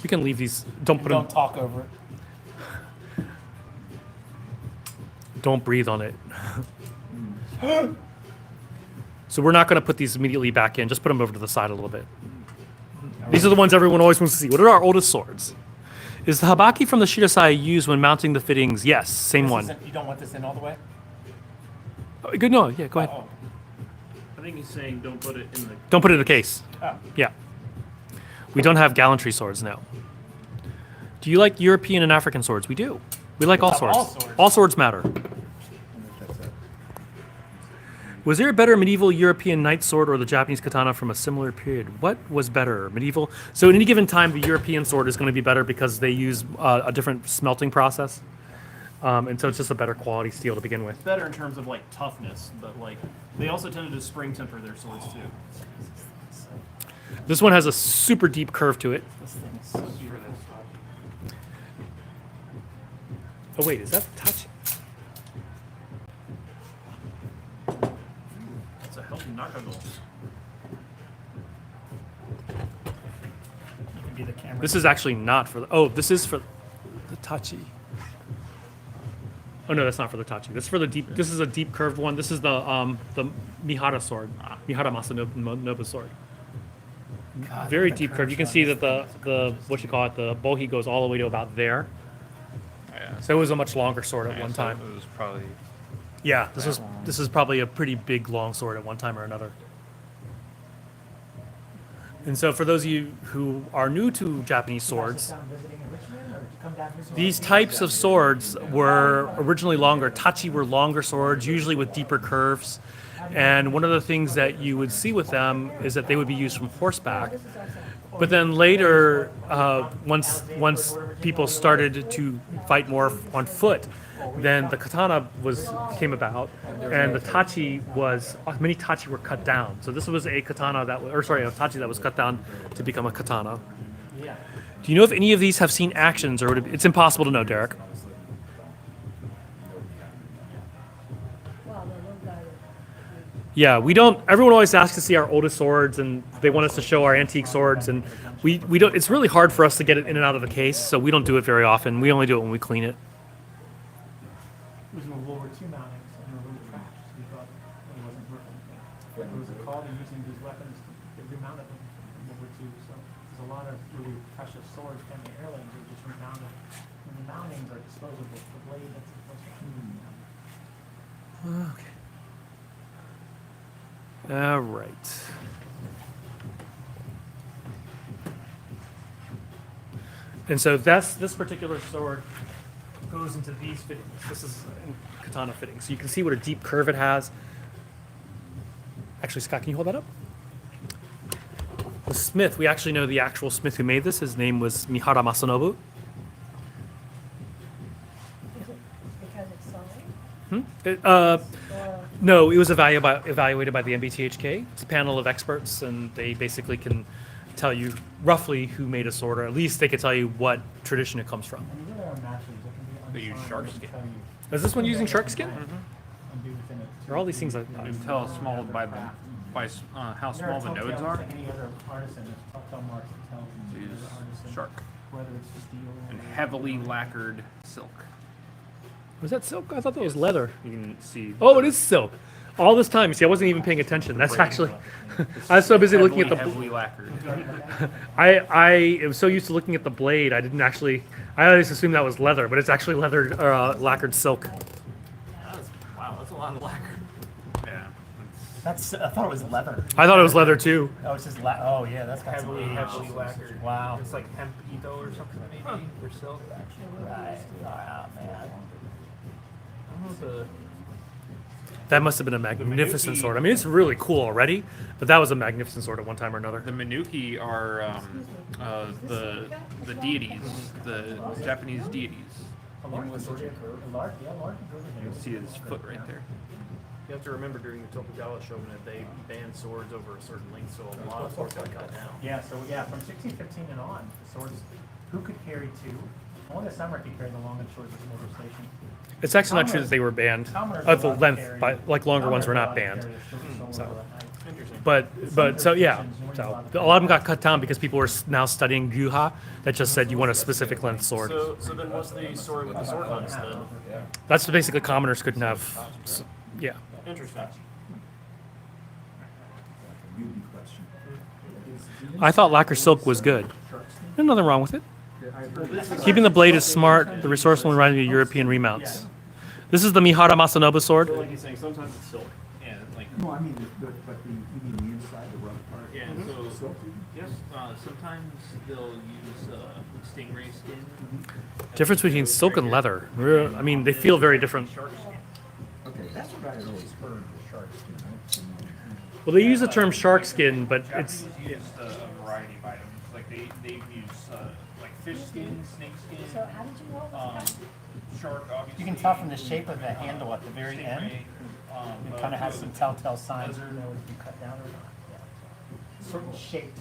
Speaker 1: We can leave these. Don't put them.
Speaker 2: Don't talk over it.
Speaker 1: Don't breathe on it. So we're not going to put these immediately back in. Just put them over to the side a little bit. These are the ones everyone always wants to see. What are our oldest swords? Is the habaki from the Shirasai used when mounting the fittings? Yes, same
Speaker 2: This
Speaker 1: one.
Speaker 2: You don't want this in all the way?
Speaker 1: Oh, good, no, yeah, go ahead.
Speaker 2: Oh.
Speaker 4: I think he's saying don't put it in the.
Speaker 1: Don't put it in a case.
Speaker 2: Oh.
Speaker 1: Yeah. We don't have gallantry swords now. Do you like European and African swords? We do. We like all
Speaker 2: love
Speaker 1: swords.
Speaker 2: all swords.
Speaker 1: All swords matter. Was there a better medieval European knight sword or the Japanese katana from a similar period? What was better? Medieval? So at any given time, the European sword is going to be better because they use a different smelting process. And so it's just a better quality steel to begin with.
Speaker 4: Better in terms of like toughness, but like they also tended to spring temper their swords too.
Speaker 1: This one has a super deep curve to it.
Speaker 2: This thing is so beautiful.
Speaker 1: Oh wait, is that touch?
Speaker 4: It's a healthy Nakago.
Speaker 2: You can be the camera.
Speaker 1: This is actually not for the. Oh, this is for the tachi. Oh no, that's not for the tachi. This is for the deep. This is a deep curved one. This is the Mihara sword, Mihara Masanobu sword.
Speaker 2: God,
Speaker 1: Very
Speaker 2: the
Speaker 1: deep curve.
Speaker 2: curves
Speaker 1: You can
Speaker 2: on
Speaker 1: see
Speaker 2: this
Speaker 1: that the what you call it, the bohi goes all the way to about there.
Speaker 5: Yeah.
Speaker 1: So it was a much longer sword at
Speaker 5: Yeah,
Speaker 1: one
Speaker 5: so
Speaker 1: time.
Speaker 5: It was probably.
Speaker 1: Yeah, this is probably a pretty big long sword at one time or another. And so for those of you who are new to Japanese swords, these types of swords were originally longer. Tachi were longer swords, usually with deeper curves. And one of the things that you would see with them is that they would be used from horseback. But then later, once people started to fight more on foot, then the katana came about, and the tachi many tachi were cut down. So this was a katana a tachi that was cut down to become a katana. Do you know if any of these have seen actions, or it's impossible to know, Derek?
Speaker 3: Well, the little guy.
Speaker 1: Yeah, we don't. Everyone always asks to see our oldest swords, and they want us to show our antique swords, and we don't. It's really hard for us to get it in and out of the case, so we don't do it very often. We only do it when we clean it.
Speaker 2: It was in World War II mountings and a little trash. We thought it wasn't working. There was a call to using these weapons to remount them in World War II. So there's a lot of really precious swords, family heirlooms, are just remounted. And the mountings are disposable. The blade that's supposed to.
Speaker 1: Okay. All right. And so this particular sword goes into these fittings. This is in katana fittings. So you can see what a deep curve it has. Actually, Scott, can you hold that up? The smith, we actually know the actual smith who made this. His name was Mihara Masanobu.
Speaker 3: Is it because it's solid? Or
Speaker 1: No, it was evaluated by the MBTHK. It's a panel of experts, and they basically can tell you roughly who made a sword, or at least they could tell you what tradition it comes from.
Speaker 2: When you really are matches, it can be
Speaker 5: They use
Speaker 2: unsigned,
Speaker 5: shark
Speaker 2: it can
Speaker 5: skin.
Speaker 2: tell you
Speaker 1: Is this one using shark skin?
Speaker 2: undo within a
Speaker 1: Are all these things
Speaker 5: You can tell small by how
Speaker 2: There are
Speaker 5: small the
Speaker 2: telltales
Speaker 5: nodes are.
Speaker 2: like any other artisan, there's telltale marks that tell from
Speaker 5: Use
Speaker 2: the artisan
Speaker 5: shark
Speaker 2: whether it's steel
Speaker 5: and
Speaker 2: or
Speaker 5: heavily lacquered silk.
Speaker 1: Was that silk? I thought that was leather.
Speaker 5: You can see.
Speaker 1: Oh, it is silk. All this time, you see, I wasn't even paying attention. That's actually, I was so busy looking at the.
Speaker 5: heavily lacquered.
Speaker 1: I am so used to looking at the blade. I didn't actually. I always assumed that was leather, but it's actually leather, lacquered silk.
Speaker 4: Wow, that's a lot of lacquer.
Speaker 5: Yeah.
Speaker 2: That's, I thought it was leather.
Speaker 1: I thought it was leather too.
Speaker 2: Oh, it's just oh yeah, that's got some age.
Speaker 4: Heavily lacquered.
Speaker 2: Wow.
Speaker 4: It's like hemp ito or something maybe, or silk.
Speaker 2: Right. Wow, man.
Speaker 4: I don't know the
Speaker 1: That must have been a magnificent sword. I mean, it's really cool already, but that was a magnificent sword at one time or another.
Speaker 5: The Manuki are the deities, the Japanese deities.
Speaker 2: A large, yeah, large.
Speaker 5: You can see his foot right there.
Speaker 4: You have to remember during the Tokugawa shogunate, they banned swords over a certain length, so a lot of swords got cut down.
Speaker 2: Yeah, so yeah, from 1615 and on, the swords, who could carry two? Only the samurai could carry the long and short of the motor station.
Speaker 1: It's actually not true that they were banned of the length, but like longer ones were not banned. But so yeah, so a lot of them got cut down because people were now studying gyuha that just said you want a specific length sword.
Speaker 4: So then what's the story with the sword hunts then?
Speaker 1: That's basically commoners couldn't have. Yeah.
Speaker 4: Interesting.
Speaker 1: I thought lacquer silk was good. There's nothing wrong with it. Keeping the blade is smart. The resourceful and reminds me of European remounts. This is the Mihara Masanobu sword.
Speaker 4: Like he's saying, sometimes it's silk.
Speaker 5: Yeah, like
Speaker 6: No, I mean, you mean the inside, the rubber part?
Speaker 5: yeah.
Speaker 6: So,
Speaker 5: So yes, sometimes they'll use stingray skin.
Speaker 1: Difference between silk and leather. I mean, they feel very different.
Speaker 5: Shark skin.
Speaker 6: okay, that's what I had always heard, the shark skin, right?
Speaker 1: Well, they use the term shark skin, but it's
Speaker 5: Japanese use a variety of items. Like they use like fish skin, snake skin,
Speaker 3: So how did you know it was that?
Speaker 5: shark. Obviously.
Speaker 2: You can tell from the shape of the handle at the very end. It kind of has some telltale signs. You know if you cut down or not. Yeah. Certain shape.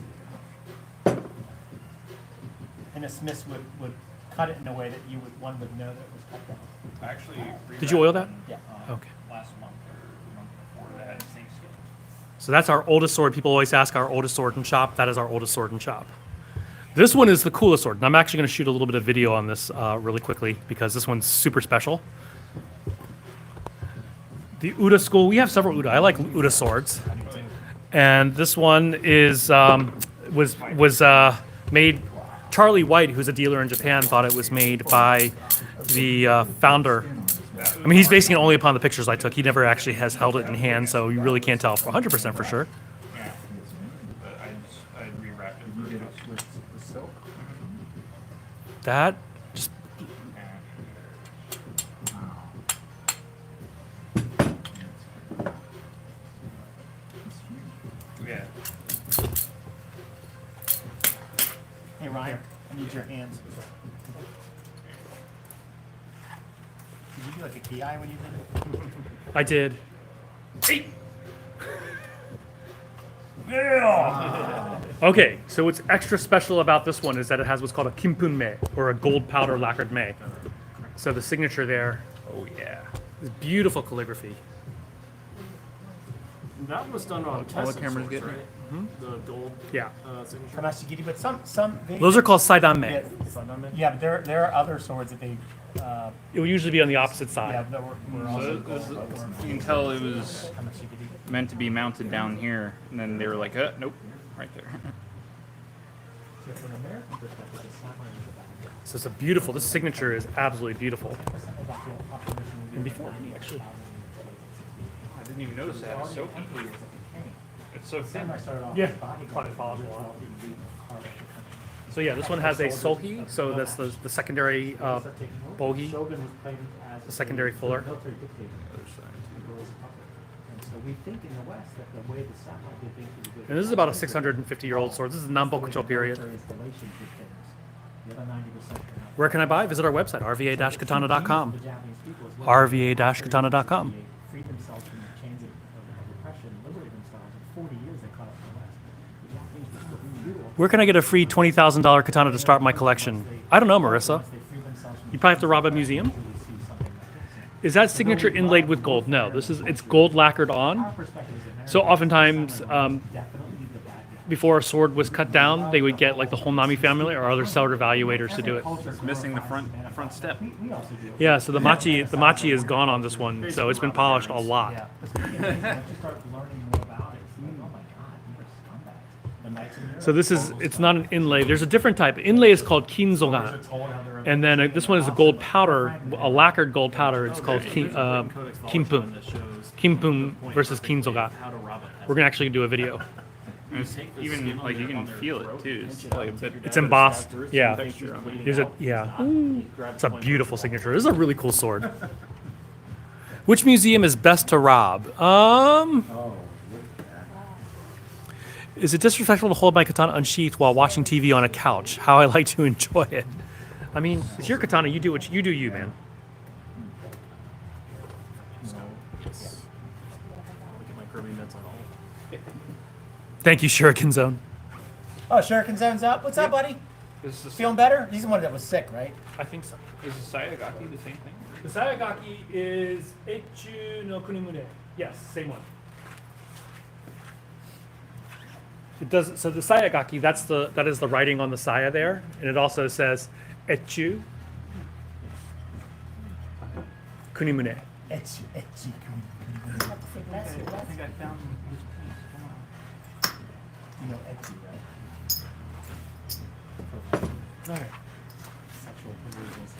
Speaker 2: And a smith would cut it in a way that one would know that it was cut down.
Speaker 5: Actually,
Speaker 1: Did you oil that?
Speaker 2: Yeah.
Speaker 1: Okay.
Speaker 5: last month or month before that snake skin.
Speaker 1: So that's our oldest sword. People always ask our oldest sword in shop. That is our oldest sword in shop. This one is the coolest sword. And I'm actually going to shoot a little bit of video on this really quickly because this one's super special. The Uda school. We have several Uda. I like Uda swords. And this one is was made. Charlie White, who's a dealer in Japan, thought it was made by the founder. I mean, he's basing it only upon the pictures I took. He never actually has held it in hand, so you really can't tell for 100% for sure.
Speaker 5: Yeah, but I rewrapped it.
Speaker 6: You did it with silk?
Speaker 1: That just
Speaker 5: Yeah.
Speaker 2: Hey Ryan, I need your hands. Did you do like a ki when you did it?
Speaker 1: I did. Okay, so what's extra special about this one is that it has what's called a kimpun mei, or a gold powder lacquered mei. So the signature there, oh yeah, is beautiful calligraphy.
Speaker 4: That was done on
Speaker 5: All the
Speaker 4: Tesla
Speaker 5: cameras
Speaker 4: swords,
Speaker 5: getting
Speaker 4: right? The gold
Speaker 1: Yeah,
Speaker 4: signature.
Speaker 2: Kanashigiri, but some
Speaker 1: those are called saidan mei.
Speaker 2: Yeah, but there are other swords that they
Speaker 1: It would usually be on the opposite
Speaker 2: yeah
Speaker 1: side.
Speaker 2: that were
Speaker 5: So
Speaker 2: also
Speaker 5: this,
Speaker 2: gold, but were
Speaker 5: you can tell it was
Speaker 2: Kanashigiri.
Speaker 5: meant to be mounted down here, and then they were like, nope, right there.
Speaker 2: From an American perspective, it's not like it's about-
Speaker 1: So it's a beautiful. This signature is absolutely beautiful.
Speaker 2: it's about the population of
Speaker 1: And before, actually,
Speaker 5: I didn't even notice that. It's so easy. It's so thin.
Speaker 2: Samurai started off
Speaker 1: Yeah,
Speaker 2: with body
Speaker 1: quite a
Speaker 2: guard.
Speaker 1: follow-up. So yeah, this one has a sulky. So that's the secondary bogey,
Speaker 2: Shogun was claimed as
Speaker 1: the secondary fuller.
Speaker 2: military dictator. And so we think in the West that the way the samurai did things was good.
Speaker 1: And this is about a 650-year-old sword. This is the Nambokucho period.
Speaker 2: Military installations dictators. The other 90% were not.
Speaker 1: Where can I buy? Visit our website, rva-katana.com.
Speaker 2: The Japanese people as well.
Speaker 1: rva-katana.com.
Speaker 2: Freed themselves from the chains of repression, liberated themselves. In 40 years, they caught up to the West. The
Speaker 1: Where can I get a free $20,000 katana to start my collection? I don't know, Marissa. You probably have to rob a museum. Is that signature inlaid with gold? No, it's gold lacquered on. So oftentimes, before a sword was cut down, they would get like the Honami family or other seller evaluators to do it.
Speaker 5: It's missing the front step.
Speaker 1: Yeah, so the machi is gone on this one, so it's been polished a lot. So it's not an inlay. There's a different type. Inlay is called kinzogan, and then this one is a gold powder, a lacquered gold powder. It's called kimpun. Kimpun versus kinzoga. We're gonna actually do a video.
Speaker 5: It's even like you can feel it too. It's like a bit.
Speaker 1: It's embossed. Yeah. It's a beautiful signature. This is a really cool sword. Which museum is best to rob? Is it disrespectful to hold my katana unsheathed while watching TV on a couch? How I like to enjoy it. I mean, it's your katana. You do what you do, you man.
Speaker 4: Look at my Kirby mitts on all.
Speaker 1: Thank you, Shuriken Zone.
Speaker 2: Oh, Shuriken Zone's up. What's up, buddy?
Speaker 5: Is the
Speaker 2: Feeling better? He's the one that was sick, right?
Speaker 1: I think so.
Speaker 5: Is the Sayagaki the same thing?
Speaker 1: The Sayagaki is Echu no Kunimune. Yes, same one. It does. So the Sayagaki, that is the writing on the saya there, and it also says Echu Kunimune.
Speaker 2: Etchi.
Speaker 3: That's your
Speaker 5: I found.
Speaker 2: You know Etchi, right?
Speaker 1: All right.
Speaker 2: Sexual perversions.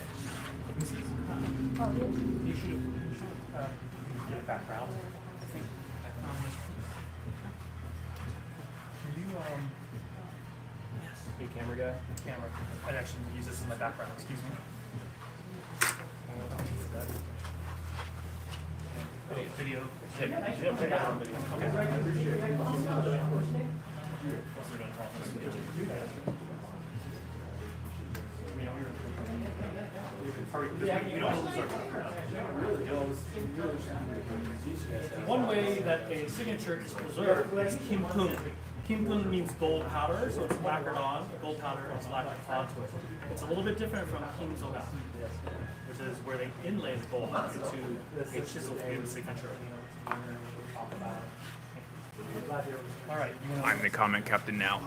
Speaker 3: Oh, yeah.
Speaker 1: You should get background. I think I found this. Can you Yes. Hey, camera guy. Camera. I'd actually use this in my background. Excuse me. Okay, video. One way that a signature is preserved is kimpun. Kimpun means gold powder, so it's lacquered on. Gold powder is lacquered onto it. It's a little bit different from kinzoga, which is where they inlay the gold into a chiseled in signature. All right.
Speaker 5: I'm the comment captain now.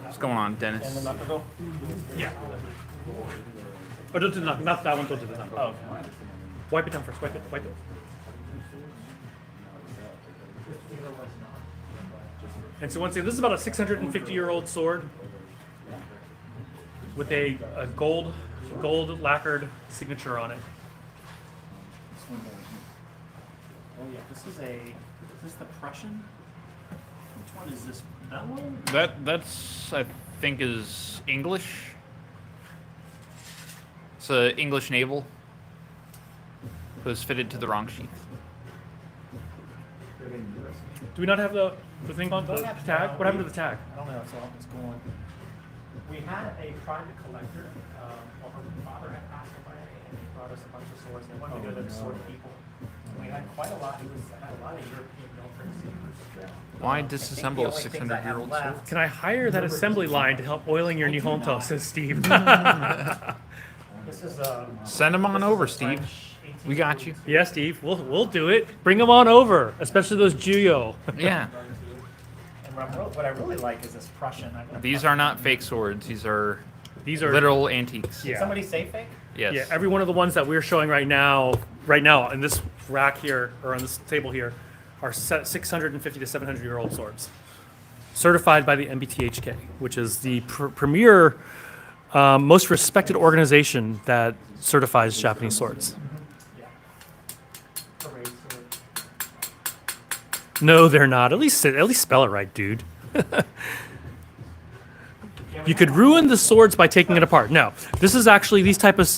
Speaker 5: What's going on, Dennis?
Speaker 1: Yeah. Oh, don't do that. Not that one. Don't do that. Oh. Wipe it down first. Wipe it. And so once again, this is about a 650-year-old sword with a gold lacquered signature on it.
Speaker 4: Oh yeah, this is the Prussian? Which one is this? That one?
Speaker 5: That's I think is English. It's a English naval. It was fitted to the wrong sheath.
Speaker 1: Do we not have the thing on the tag? What happened to the tag?
Speaker 2: I don't know. It's going. We had a private collector. Well, her father had passed away, and he brought us a bunch of swords. They wanted to go to the sword people. And we had quite a lot. He had a lot of European military secrets.
Speaker 5: Why disassemble a 600-year-old sword?
Speaker 1: Can I hire that assembly line to help oiling your Nihonto? Says Steve.
Speaker 2: This is
Speaker 5: Send them on over, Steve. We got you.
Speaker 1: Yeah, Steve. We'll do it. Bring them on over, especially those Juyo.
Speaker 5: Yeah.
Speaker 2: And what I really like is this Prussian.
Speaker 5: These are not fake swords. These are literal antiques.
Speaker 1: Yeah.
Speaker 2: Somebody say fake?
Speaker 5: Yes.
Speaker 1: Yeah, every one of the ones that we're showing right now in this rack here or on this table here, are 650 to 700-year-old swords, certified by the MBTHK, which is the premier, most respected organization that certifies Japanese swords. No, they're not. At least spell it right, dude. You could ruin the swords by taking it apart. No, this is actually these type of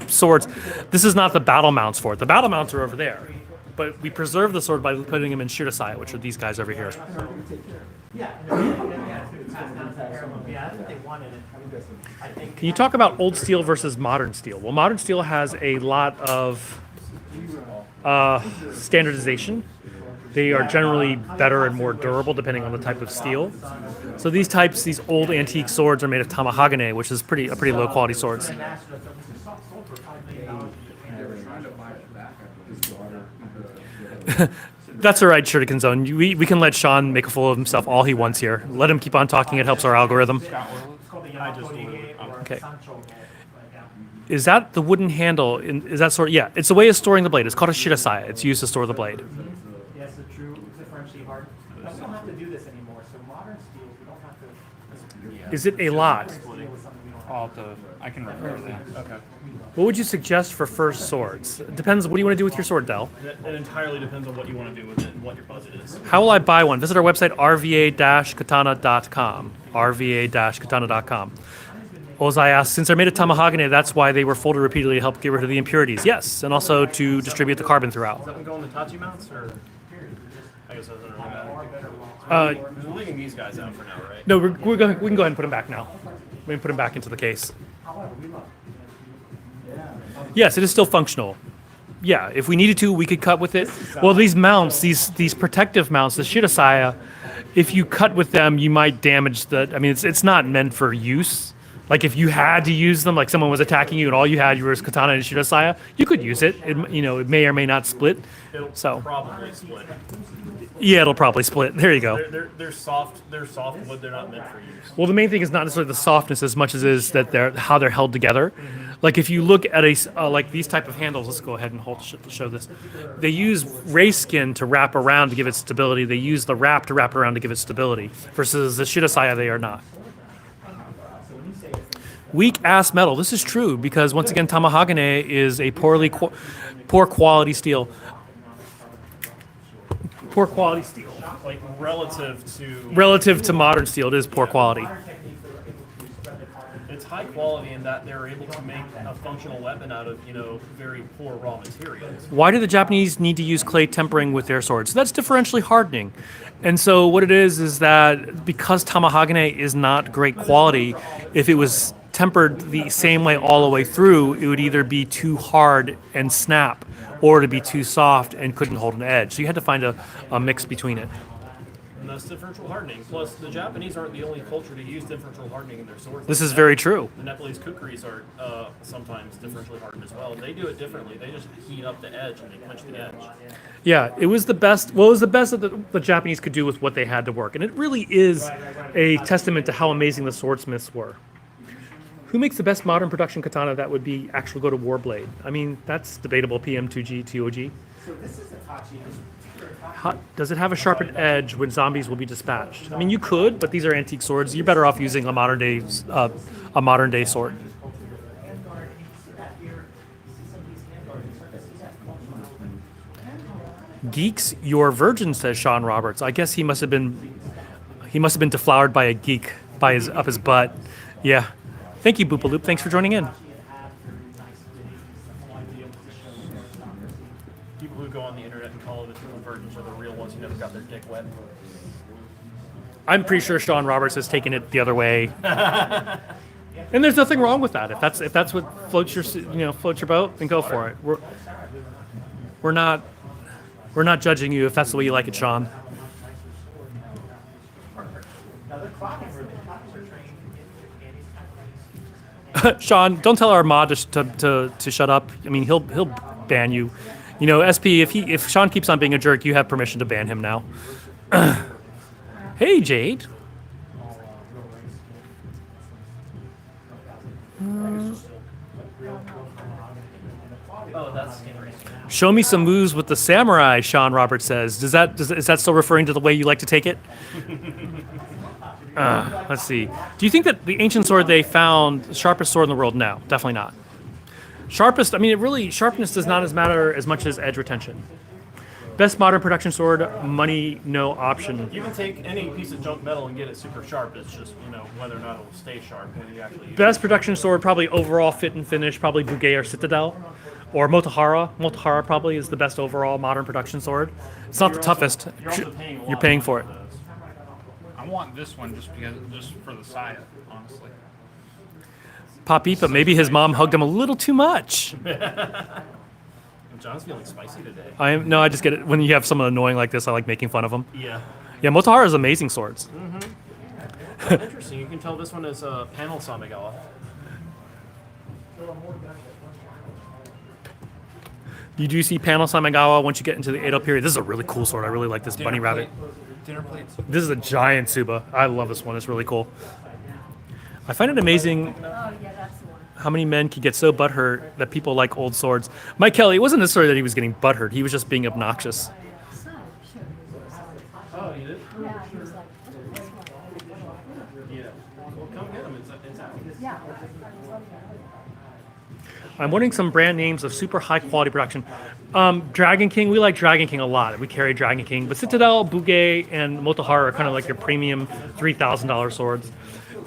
Speaker 1: swords. This is not the battle mounts for it. The battle mounts are over there, but we preserve the sword by putting them in shirasai, which are these guys over here. Can you talk about old steel versus modern steel? Well, modern steel has a lot of standardization. They are generally better and more durable depending on the type of steel. So these old antique swords are made of tamahagane, which is a pretty low quality swords. That's all right, Shuriken Zone. We can let Sean make a fool of himself all he wants here. Let him keep on talking. It helps our algorithm.
Speaker 4: I just
Speaker 1: Okay. Is that the wooden handle? Is that sort? Yeah, it's a way of storing the blade. It's called a shirasaya. It's used to store the blade.
Speaker 2: Yes, the true differentially hard. We don't have to do this anymore. So modern steels, we don't have to.
Speaker 1: Is it a lot?
Speaker 5: I can refer to that.
Speaker 4: Okay.
Speaker 1: What would you suggest for first swords? It depends. What do you want to do with your sword, Del?
Speaker 4: It entirely depends on what you want to do with it and what your budget is.
Speaker 1: How will I buy one? Visit our website, rva-katana.com. rva-katana.com. Ozai asks, since they're made of tamahagane, that's why they were folded repeatedly to help get rid of the impurities. Yes, and also to distribute the carbon throughout.
Speaker 4: Is that one going to Tachi mounts or? I guess that doesn't really matter. We're leaving these guys out for now, right?
Speaker 1: No, we can go ahead and put them back now. We can put them back into the case. Yes, it is still functional. Yeah, if we needed to, we could cut with it. Well, these mounts, these protective mounts, the shirasaya, if you cut with them, you might damage the. I mean, it's not meant for use. Like if you had to use them, like someone was attacking you and all you had was katana and shirasaya, you could use it. It may or may not split.
Speaker 4: It'll probably split.
Speaker 1: Yeah, it'll probably split. There you go.
Speaker 4: They're soft. They're soft wood. They're not meant for use.
Speaker 1: Well, the main thing is not necessarily the softness as much as is that how they're held together. Like if you look at like these type of handles, let's go ahead and show this. They use ray skin to wrap around to give it stability. They use the wrap to wrap around to give it stability. Versus the shirasaya, they are not. Weak ass metal. This is true because once again, tamahagane is a poor quality steel. Poor quality steel.
Speaker 4: Like relative
Speaker 1: to modern steel, it is poor quality.
Speaker 4: It's high quality in that they're able to make a functional weapon out of very poor raw materials.
Speaker 1: Why do the Japanese need to use clay tempering with their swords? That's differentially hardening. And so what it is that because tamahagane is not great quality, if it was tempered the same way all the way through, it would either be too hard and snap or to be too soft and couldn't hold an edge. So you had to find a mix between it.
Speaker 4: And that's differential hardening. Plus, the Japanese aren't the only culture to use differential hardening in their swords.
Speaker 1: This is very true.
Speaker 4: The Nepalese kukris are sometimes differentially hardened as well. They do it differently. They just heat up the edge and they quench the edge.
Speaker 1: Yeah, it was the best. Well, it was the best that the Japanese could do with what they had to work. And it really is a testament to how amazing the swordsmiths were. Who makes the best modern production katana that would be actually go to Warblade? I mean, that's debatable. PM2G, TOG.
Speaker 2: So this is a Tachi.
Speaker 1: Does it have a sharpened edge when zombies will be dispatched? I mean, you could, but these are antique swords. You're better off using a modern day sword. Geeks, your virgin, says Sean Roberts. I guess he must have been deflowered by a geek up his butt. Yeah. Thank you, Boopaloop. Thanks for joining in.
Speaker 4: People who go on the internet and call it a true virgins are the real ones who never got their dick wet.
Speaker 1: I'm pretty sure Sean Roberts has taken it the other way. And there's nothing wrong with that. If that's what floats your boat, then go for it. We're not judging you if that's the way you like it, Sean. Sean, don't tell our mod to shut up. I mean, he'll ban you. SP, if Sean keeps on being a jerk, you have permission to ban him now. Hey, Jade. Show me some moves with the samurai, Sean Roberts says. Is that still referring to the way you like to take it? Let's see. Do you think that the ancient sword they found, the sharpest sword in the world? No, definitely not. Sharpest, I mean, sharpness does not matter as much as edge retention. Best modern production sword, money, no option.
Speaker 4: You can take any piece of junk metal and get it super sharp. It's just, whether or not it'll stay sharp when you actually use
Speaker 1: Best production sword, probably overall fit and finish, probably Bugei or Citadel. Or Motahara. Motahara probably is the best overall modern production sword. It's not the toughest. You're paying for it.
Speaker 5: I want this one just for the saya, honestly.
Speaker 1: Papi, but maybe his mom hugged him a little too much.
Speaker 4: John's feeling spicy today.
Speaker 1: I just get it when you have someone annoying like this. I like making fun of them.
Speaker 4: Yeah.
Speaker 1: Yeah, Motahara is amazing swords.
Speaker 4: Interesting. You can tell this one is a panel Samigawa.
Speaker 1: You do see panel Samigawa once you get into the Edo period. This is a really cool sword. I really like this bunny rabbit.
Speaker 6: Dinner plates.
Speaker 1: This is a giant Tsuba. I love this one. It's really cool. I find it amazing
Speaker 3: Oh, yeah, that's the one.
Speaker 1: how many men can get so butthurt that people like old swords. Mike Kelly, it wasn't necessarily that he was getting butthurt. He was just being obnoxious.
Speaker 3: Son showed me.
Speaker 4: Oh, you did?
Speaker 3: Yeah, he was like, this one.
Speaker 4: Yeah. Well, come get him. It's out.
Speaker 3: Yeah.
Speaker 1: I'm wanting some brand names of super high quality production. Dragon King, we like Dragon King a lot. We carry Dragon King, but Citadel, Bugei, and Motahara are kind of like your premium $3,000 swords.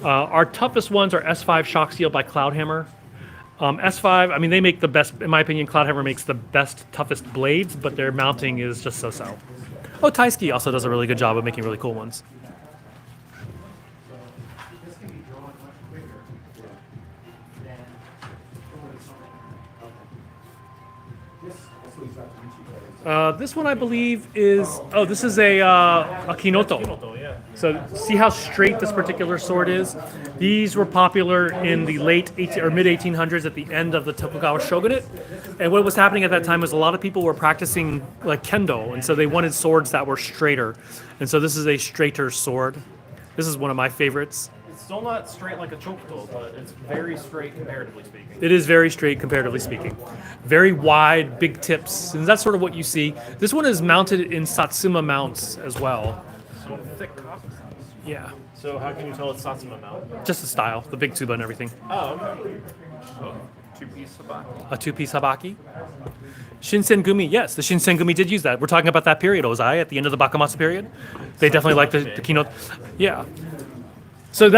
Speaker 1: Our toughest ones are S5 Shock Steel by Cloudhammer. S5, I mean, they make the best, in my opinion, Cloudhammer makes the best, toughest blades, but their mounting is just so-so. Oh, Taisuke also does a really good job of making really cool ones. This one I believe is, this is a Kinoto.
Speaker 4: Kinoto, yeah.
Speaker 1: So see how straight this particular sword is? These were popular in the late 18 or mid 1800s at the end of the Tokugawa shogunate. And what was happening at that time was a lot of people were practicing like kendo, and so they wanted swords that were straighter. And so this is a straighter sword. This is one of my favorites.
Speaker 4: It's still not straight like a chokuto, but it's very straight comparatively speaking.
Speaker 1: It is very straight comparatively speaking. Very wide, big tips, and that's sort of what you see. This one is mounted in Satsuma mounts as well.
Speaker 4: So thick copper.
Speaker 1: Yeah,
Speaker 4: So how can you tell it's Satsuma mount?
Speaker 1: just the style, the big tsuba and everything.
Speaker 4: Oh, okay.
Speaker 5: Two-piece sabaki.
Speaker 1: A two-piece habaki. Shinsengumi, yes, the Shinsengumi did use that. We're talking about that period, Ozai, at the end of the Bakamatsu period. They definitely like the keynote. Yeah. So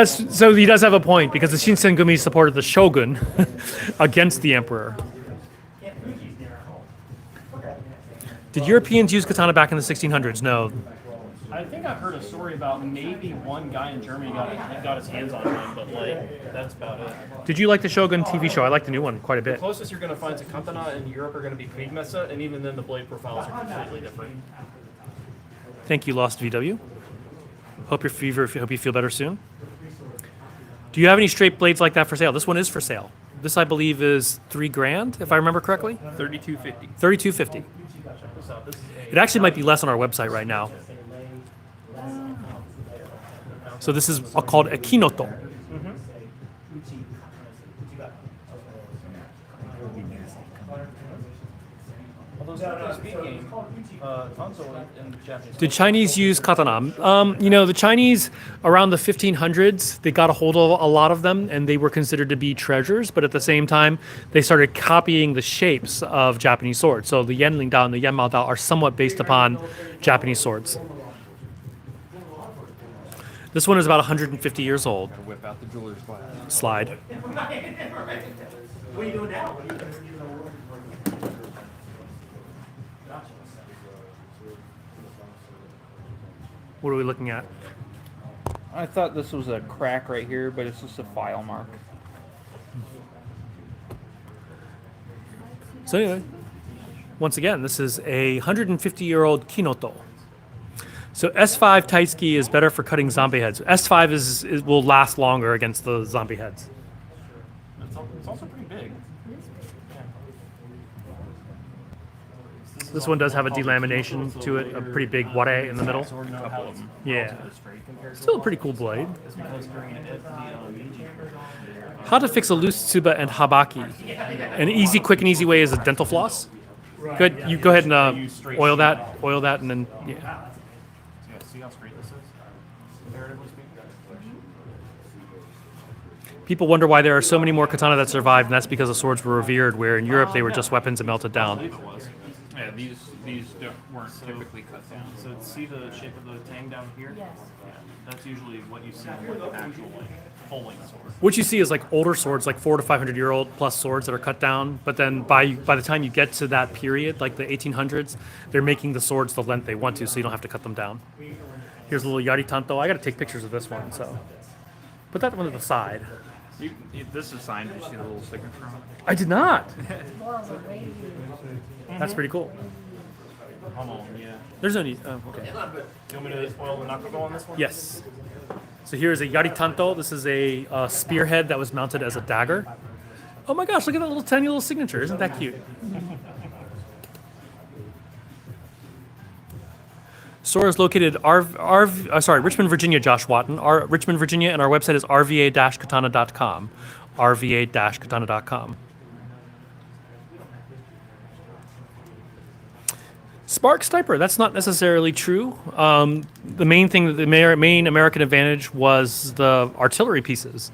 Speaker 1: he does have a point because the Shinsengumi supported the shogun against the emperor. Did Europeans use katana back in the 1600s? No.
Speaker 4: I think I've heard a story about maybe one guy in Germany got his hands on one, but like that's about it.
Speaker 1: Did you like the Shogun TV show? I like the new one quite a bit.
Speaker 4: Closest you're going to find to katana in Europe are going to be pigmessa, and even then the blade profiles are completely different.
Speaker 1: Thank you, Lost VW. Hope you feel better soon. Do you have any straight blades like that for sale? This one is for sale. This, I believe, is $3,000, if I remember correctly.
Speaker 5: $32.50.
Speaker 1: $32.50.
Speaker 4: Check this out. This is
Speaker 1: It actually might be less on our website right now. So this is called a kinoto.
Speaker 4: although speaking, Tanzo in Japanese.
Speaker 1: Did Chinese use katana? The Chinese around the 1500s, they got a hold of a lot of them, and they were considered to be treasures. But at the same time, they started copying the shapes of Japanese swords. So the Yanling Dao and the Yanmao Dao are somewhat based upon Japanese swords. This one is about 150 years old.
Speaker 5: Whip out the jeweler's glass.
Speaker 1: Slide.
Speaker 2: What are you doing now?
Speaker 1: What are we looking at?
Speaker 5: I thought this was a crack right here, but it's just a file mark.
Speaker 1: So anyway, once again, this is a 150-year-old Kinoto. So S5 Taisuke is better for cutting zombie heads. S5 will last longer against the zombie heads.
Speaker 4: It's also pretty big.
Speaker 1: This one does have a delamination to it, a pretty big ware in the middle.
Speaker 4: So we're going to know how it's
Speaker 1: Yeah.
Speaker 4: relatively straight compared to
Speaker 1: Still a pretty cool blade.
Speaker 4: it's because during the
Speaker 1: How to fix a loose tsuba and habaki. An easy, quick and easy way is a dental floss. Good. You go ahead and oil that, and then yeah.
Speaker 4: yeah, see how straight this is? Comparatively speaking.
Speaker 1: People wonder why there are so many more katana that survived, and that's because the swords were revered, where in Europe they were just weapons and melted
Speaker 4: I
Speaker 1: down.
Speaker 4: believe it was.
Speaker 5: Yeah, these weren't typically cut down.
Speaker 4: So see the shape of the tang down here?
Speaker 3: Yes.
Speaker 4: Yeah, that's usually what you see with the actual like full-length sword.
Speaker 1: What you see is like older swords, like 400 to 500-year-old plus swords that are cut down. But then by the time you get to that period, like the 1800s, they're making the swords the length they want to, so you don't have to cut them down. Here's a little yari tanto. I got to take pictures of this one, so put that one to the side.
Speaker 5: This is signed. Did you see the little signature on it?
Speaker 1: I did not.
Speaker 3: More of a radiator.
Speaker 1: That's pretty cool.
Speaker 4: Hold on, yeah.
Speaker 1: There's no need. Oh, okay.
Speaker 4: You want me to oil the nakogo on this one?
Speaker 1: Yes. So here's a yaritanto. This is a spearhead that was mounted as a dagger. Oh my gosh, look at that little tiny little signature. Isn't that cute? Store is located Richmond, Virginia, Josh Watton. Richmond, Virginia, and our website is rva-katana.com. rva-katana.com. Spark Sniper, that's not necessarily true. The main thing, the main American advantage was the artillery pieces.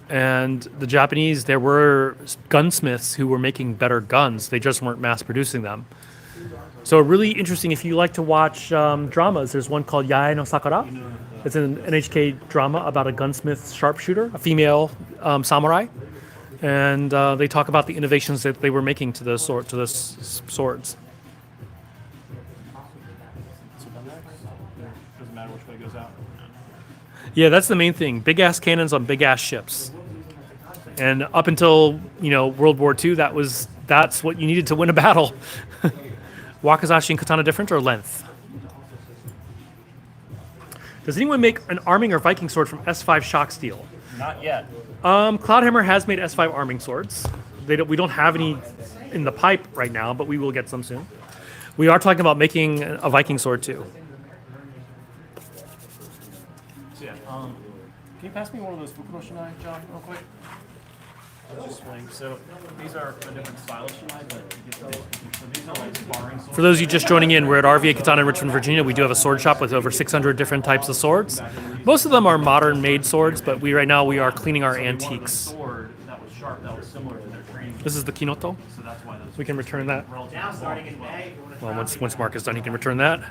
Speaker 1: And the Japanese, there were gunsmiths who were making better guns. They just weren't mass producing them. So really interesting, if you like to watch dramas, there's one called Yae no Sakura. It's an NHK drama about a gunsmith sharpshooter, a female samurai. And they talk about the innovations that they were making to those swords.
Speaker 4: Doesn't matter which way it goes out.
Speaker 1: Yeah, that's the main thing. Big ass cannons on big ass ships. And up until, World War II, that's what you needed to win a battle. Wakizashi and katana different or length? Does anyone make an arming or Viking sword from S5 shock steel?
Speaker 4: Not yet.
Speaker 1: Cloudhammer has made S5 arming swords. We don't have any in the pipe right now, but we will get some soon. We are talking about making a Viking sword too.
Speaker 4: So yeah, can you pass me one of those Fukuno Shinai, John, real quick? Just swing. So these are a different style of Shinai, but so these are like sparring swords.
Speaker 1: For those of you just joining in, we're at RVA Katana in Richmond, Virginia. We do have a sword shop with over 600 different types of swords. Most of them are modern-made swords, but right now we are cleaning our antiques.
Speaker 4: Sword that was sharp, that was similar to their training.
Speaker 1: This is the Kinoto.
Speaker 4: So that's why those
Speaker 1: We can return that.
Speaker 2: Now, starting in May,
Speaker 1: Well, once Mark is done, he can return that.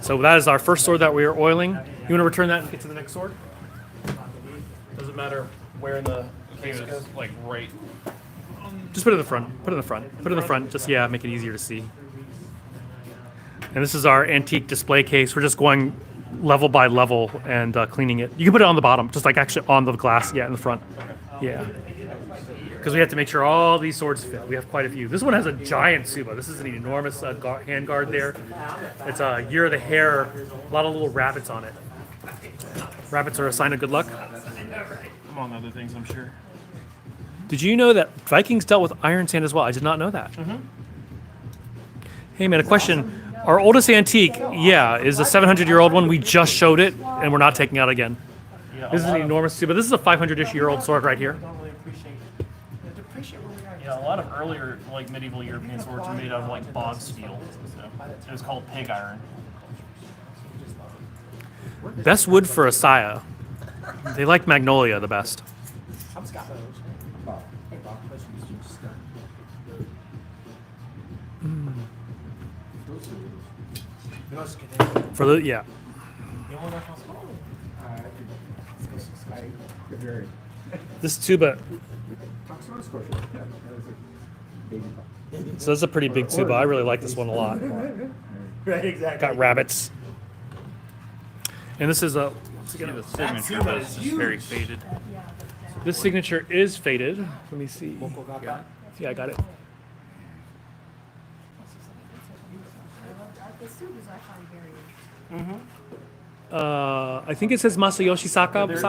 Speaker 1: So that is our first sword that we are oiling. You want to return that and get to the next sword?
Speaker 4: doesn't matter where in the case it goes.
Speaker 5: Like right.
Speaker 1: Just put it in the front. Put it in the front. Put it in the front. Just, make it easier to see. And this is our antique display case. We're just going level by level and cleaning it. You can put it on the bottom, just like actually on the glass, in the front. Yeah. Because we have to make sure all these swords fit. We have quite a few. This one has a giant tsuba. This is an enormous hand guard there. It's a Year of the Hare. A lot of little rabbits on it. Rabbits are a sign of good luck.
Speaker 4: Among other things, I'm sure.
Speaker 1: Did you know that Vikings dealt with iron sand as well? I did not know that. Hey man, a question. Our oldest antique, is a 700-year-old one. We just showed it, and we're not taking it out again.
Speaker 4: Yeah,
Speaker 1: This is an enormous tsuba. This is a 500-ish-year-old sword right here.
Speaker 4: don't really appreciate a lot of earlier like medieval European swords were made out of like bog steel. So it was called pig iron.
Speaker 1: Best wood for a saya. They like magnolia the best. For the this tuba. So that's a pretty big tuba. I really like this one a lot.
Speaker 2: right, exactly.
Speaker 1: Got rabbits. And this is a.
Speaker 5: See the signature, but it's just very faded.
Speaker 1: This signature is faded. Let me see. Yeah, I got it.
Speaker 3: The suit is I find very
Speaker 1: I think it says Masayoshi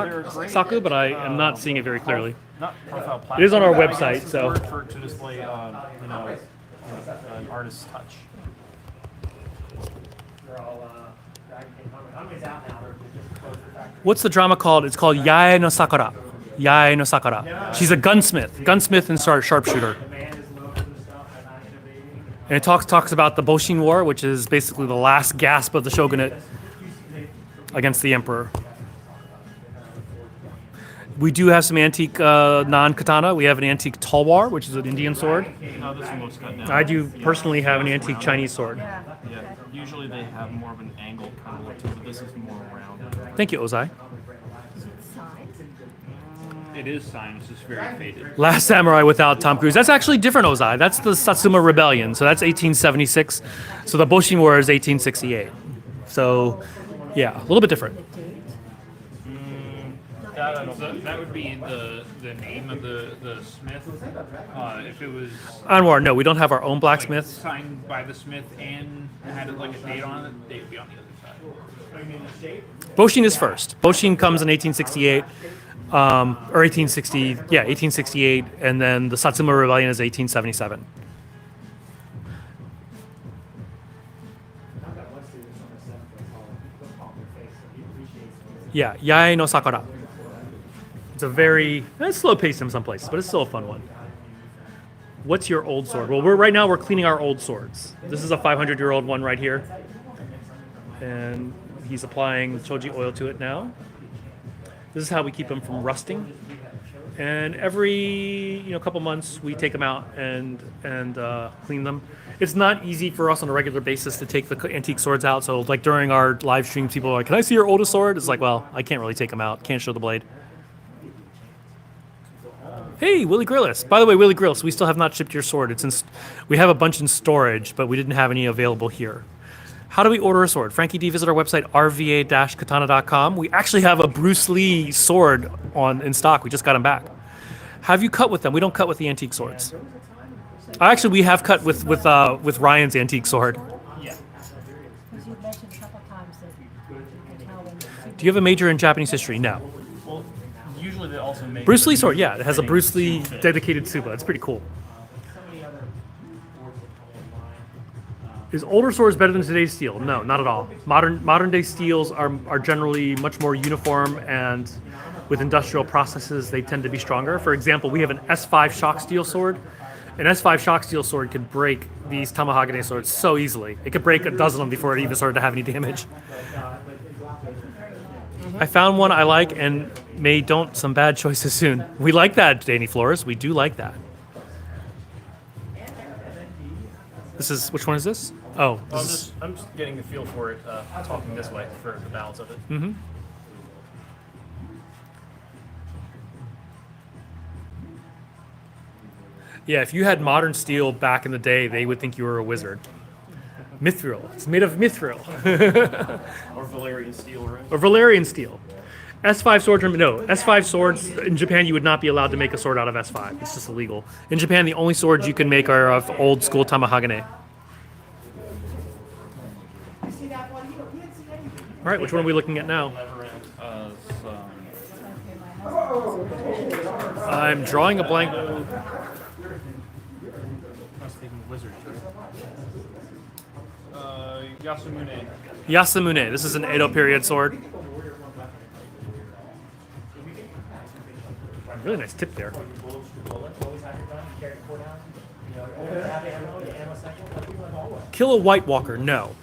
Speaker 4: They're great.
Speaker 1: Saku, but I am not seeing it very clearly.
Speaker 4: Not profile
Speaker 1: It is on our
Speaker 4: platform, but I
Speaker 1: website,
Speaker 4: guess it's
Speaker 1: so-
Speaker 4: word for to display, an artist's touch.
Speaker 2: They're all, Hanway's out now. They're just closed for factory.
Speaker 1: What's the drama called? It's called Yae no Sakura. Yae no Sakura. She's a gunsmith and sharpshooter.
Speaker 2: The man is loaded and stuff and not innovating.
Speaker 1: And it talks about the Boshin War, which is basically the last gasp of the shogunate against the emperor. We do have some antique non-katana. We have an antique talwar, which is an Indian sword.
Speaker 4: No, this one looks cut down.
Speaker 1: I do personally have an antique Chinese sword.
Speaker 4: Yeah, usually they have more of an angled kind of look to it, but this is more rounded.
Speaker 1: Thank you, Ozai.
Speaker 5: It is signed, it's just very faded.
Speaker 1: Last Samurai without Tom Cruise. That's actually different, Ozai. That's the Satsuma Rebellion. So that's 1876. So the Boshin War is 1868. So, yeah, a little bit different.
Speaker 5: That would be the name of the smith. If it was
Speaker 1: Anwar, no, we don't have our own blacksmith.
Speaker 5: signed by the smith and had like a date on it, they would be on the other side.
Speaker 1: Boshin is first. Boshin comes in 1868, or 1860, yeah, 1868, and then the Satsuma Rebellion is 1877. Yeah, Yae no Sakura. It's a it's slow paced in some places, but it's still a fun one. What's your old sword? Well, right now we're cleaning our old swords. This is a 500-year-old one right here, and he's applying choji oil to it now. This is how we keep them from rusting. And every couple months we take them out and clean them. It's not easy for us on a regular basis to take the antique swords out. So like during our live streams, people are like, "Can I see your oldest sword?" It's like, well, I can't really take them out. Can't show the blade. Hey, Willie Grillis. By the way, Willie Grillis, we still have not shipped your sword. We have a bunch in storage, but we didn't have any available here. How do we order a sword? Frankie D, visit our website, rva-katana.com. We actually have a Bruce Lee sword in stock. We just got him back. Have you cut with them? We don't cut with the antique swords. Actually, we have cut with Ryan's antique sword.
Speaker 4: Yeah.
Speaker 3: Because you mentioned a couple times that you can tell when.
Speaker 1: Do you have a major in Japanese history? No.
Speaker 4: Well, usually they also make
Speaker 1: Bruce Lee sword, yeah. It has a
Speaker 4: fitting
Speaker 1: Bruce Lee
Speaker 4: suit fit.
Speaker 1: dedicated tsuba. It's pretty cool. Is older swords better than today's steel? No, not at all. Modern day steels are generally much more uniform, and with industrial processes, they tend to be stronger. For example, we have an S5 shock steel sword. An S5 shock steel sword could break these Tamahagane swords so easily. It could break a dozen of them before it even started to have any damage. I found one I like and may don't some bad choices soon. We like that, Danny Flores. We do like that. Which one is this? Oh,
Speaker 4: I'm just getting the feel for it, talking this way for the balance of it.
Speaker 1: mm-hmm. Yeah, if you had modern steel back in the day, they would think you were a wizard. Mithril. It's made of mithril.
Speaker 4: Or Valerian steel, right?
Speaker 1: Or Valerian steel. S5 swords S5 swords in Japan you would not be allowed to make a sword out of S5. It's just illegal. In Japan, the only swords you can make are of old school Tamahagane. All right, which one are we looking at now? I'm drawing a blank.
Speaker 5: Yasamune.
Speaker 1: Yasamune. This is an Edo period sword. Really nice tip there. Kill a White Walker? No.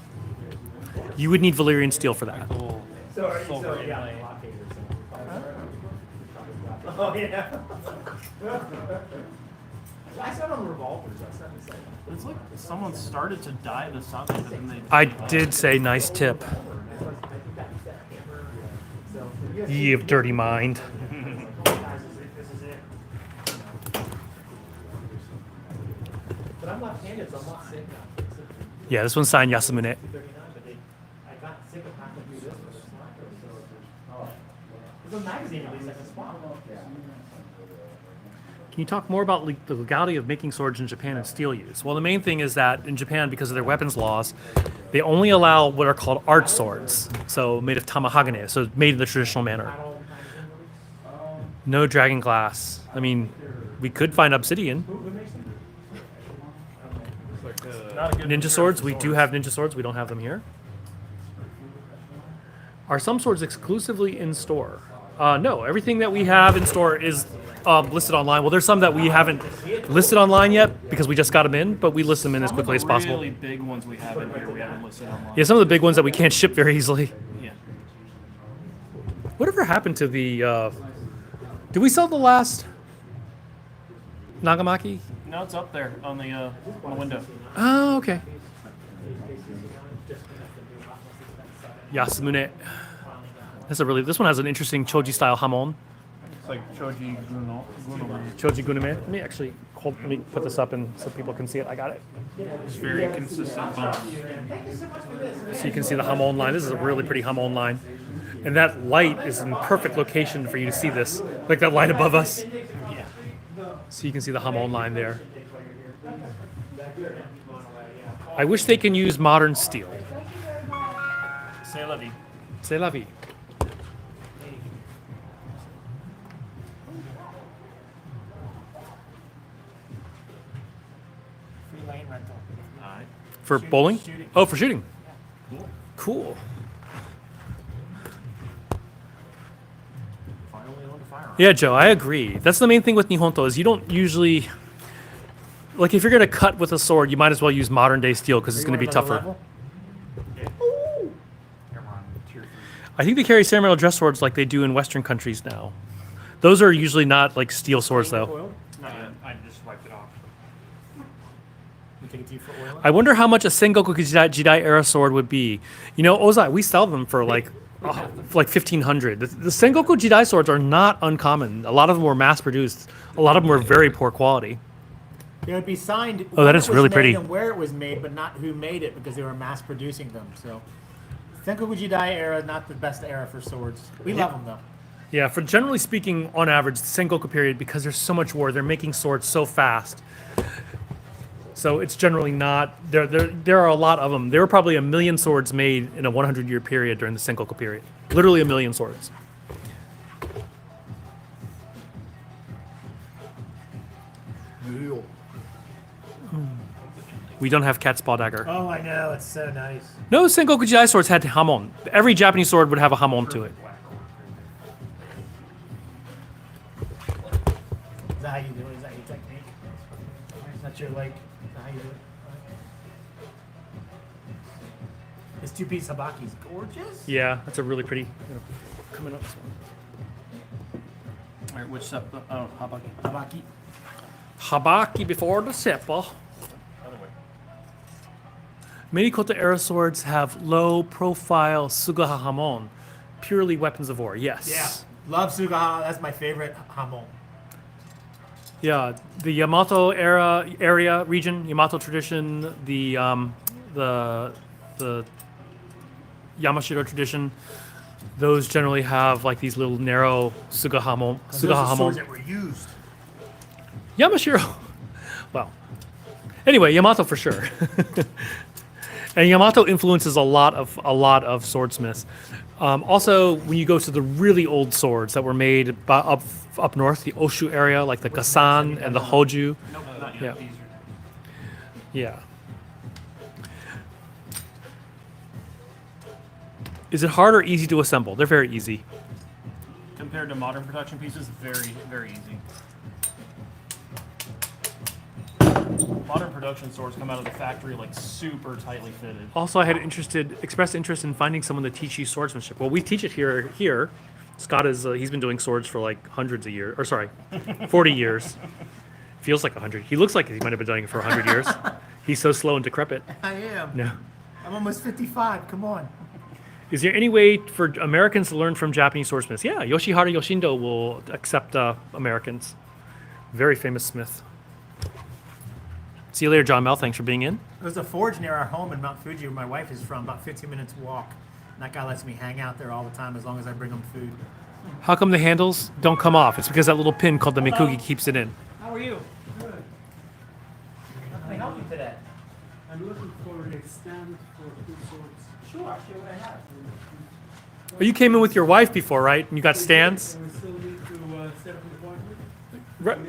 Speaker 1: You would need Valyrian steel for that.
Speaker 2: Oh yeah. I said on revolvers.
Speaker 4: It's like someone started to dye the something, but then they.
Speaker 1: I did say nice tip. Ye of dirty mind.
Speaker 2: But I'm left-handed, so I'm not sick now.
Speaker 1: Yeah, this one's signed Yasamune.
Speaker 2: I got sick of having to do this. There's a magazine release I can swap.
Speaker 1: Can you talk more about the legality of making swords in Japan and steel use? Well, the main thing is that in Japan, because of their weapons laws, they only allow what are called art swords, so made of tamahagane, so made in the traditional manner. No dragon glass. I mean, we could find obsidian. Ninja swords, we do have ninja swords. We don't have them here. Are some swords exclusively in store? No, everything that we have in store is listed online. Well, there's some that we haven't listed online yet because we just got them in, but we list them in as quickly as possible.
Speaker 4: Really big ones we have in here we haven't listed online.
Speaker 1: Yeah, some of the big ones that we can't ship very easily.
Speaker 4: Yeah.
Speaker 1: Whatever happened to the... did we sell the last Nagamaki?
Speaker 4: No, it's up there on the window.
Speaker 1: Oh, okay. Yasamune. This one has an interesting Choji style hamon.
Speaker 5: It's like Choji Gunome.
Speaker 1: Choji Gunome. Let me put this up so people can see it. I got it.
Speaker 5: It's very consistent bumps.
Speaker 1: So you can see the hamon line. This is a really pretty hamon line. And that light is in perfect location for you to see this, like that light above us.
Speaker 2: Yeah.
Speaker 1: So you can see the Hamon line there. I wish they can use modern steel.
Speaker 4: C'est la vie.
Speaker 1: C'est la vie.
Speaker 2: Free lane rental.
Speaker 4: Alright.
Speaker 1: For bowling?
Speaker 2: Shooting.
Speaker 1: Oh, for shooting. Cool.
Speaker 4: Finally owned a firearm.
Speaker 1: Yeah, Joe, I agree. That's the main thing with Nihonto is you don't usually like if you're gonna cut with a sword, you might as well use modern day steel because it's
Speaker 2: You
Speaker 1: gonna be
Speaker 2: want another
Speaker 1: tougher.
Speaker 2: level?
Speaker 4: Camera on tier 3.
Speaker 1: I think they carry ceremonial dress swords like they do in Western countries now. Those are usually not like steel swords though.
Speaker 2: Oil?
Speaker 4: Not yet. I just wiped it off.
Speaker 2: You take it to you for oil?
Speaker 1: I wonder how much a Sengoku Jidai era sword would be. You know, Ozai, we sell them for like 1,500. The Sengoku Jidai swords are not uncommon. A lot of them were mass produced. A lot of them were very poor quality.
Speaker 2: They would be signed.
Speaker 1: Oh,
Speaker 2: when
Speaker 1: that
Speaker 2: it
Speaker 1: is
Speaker 2: was
Speaker 1: really
Speaker 2: made
Speaker 1: pretty.
Speaker 2: And where it was made, but not who made it because they were mass producing them. So, Sengoku Jidai era, not the best era for swords. We love them though.
Speaker 1: Yeah, for generally speaking, on average, the Sengoku period, because there's so much war, they're making swords so fast. So it's generally not, there are a lot of them. There were probably 1 million swords made in a 100-year period during the Sengoku period. Literally 1 million swords. We don't have cat's paw dagger.
Speaker 2: Oh, I know. It's so nice.
Speaker 1: No Sengoku Jidai swords had hamon. Every Japanese sword would have a hamon to it.
Speaker 2: Is that how you do it? Is that your technique? Is that your like? Is that how you do it? This two-piece habaki is gorgeous.
Speaker 1: Yeah, that's a really pretty. Coming up.
Speaker 4: Alright, which step? Oh, habaki.
Speaker 2: Habaki.
Speaker 1: Habaki before the seppa.
Speaker 4: Other way.
Speaker 1: Many Kota era swords have low profile Sugaha Hamon, purely weapons of war. Yes.
Speaker 2: Yeah. Love Sugaha. That's my favorite hamon.
Speaker 1: Yeah, the Yamato area region, Yamato tradition, the Yamashiro tradition, those generally have like these little narrow Sugaha
Speaker 2: Those are
Speaker 1: Hamon.
Speaker 2: swords that were used.
Speaker 1: Yamashiro. Well, anyway, Yamato for sure. And Yamato influences a lot of swordsmiths. Also, when you go to the really old swords that were made up north, the Oshu area, like the Gasan and the Hoju.
Speaker 4: Nope, not
Speaker 1: Yeah.
Speaker 4: yet. These are
Speaker 1: Yeah. Is it hard or easy to assemble? They're very easy.
Speaker 4: compared to modern production pieces, very, very easy. Modern production swords come out of the factory like super tightly fitted.
Speaker 1: Also, I had expressed interest in finding someone to teach you swordsmanship. Well, we teach it here. Scott is he's been doing swords for like hundreds of years, or sorry, 40 years. Feels like 100. He looks like he might have been doing it for 100 years. He's so slow and decrepit.
Speaker 2: I am.
Speaker 1: No.
Speaker 2: I'm almost 55. Come on.
Speaker 1: Is there any way for Americans to learn from Japanese swordsmiths? Yeah, Yoshihara Yoshindo will accept Americans. Very famous smith. See you later, John Mel. Thanks for being in.
Speaker 2: There's a forge near our home in Mount Fuji where my wife is from, about 15 minutes walk. And that guy lets me hang out there all the time as long as I bring him food.
Speaker 1: How come the handles don't come off? It's because that little pin called the Mikugi keeps it in.
Speaker 2: How are you? Good. How can I help you today?
Speaker 7: I'm looking for a stand for two swords.
Speaker 2: Sure, I'll show you what I have.
Speaker 1: Oh, you came in with your wife before, right? And you got stands?
Speaker 7: And we still need to set up an appointment.
Speaker 1: Right.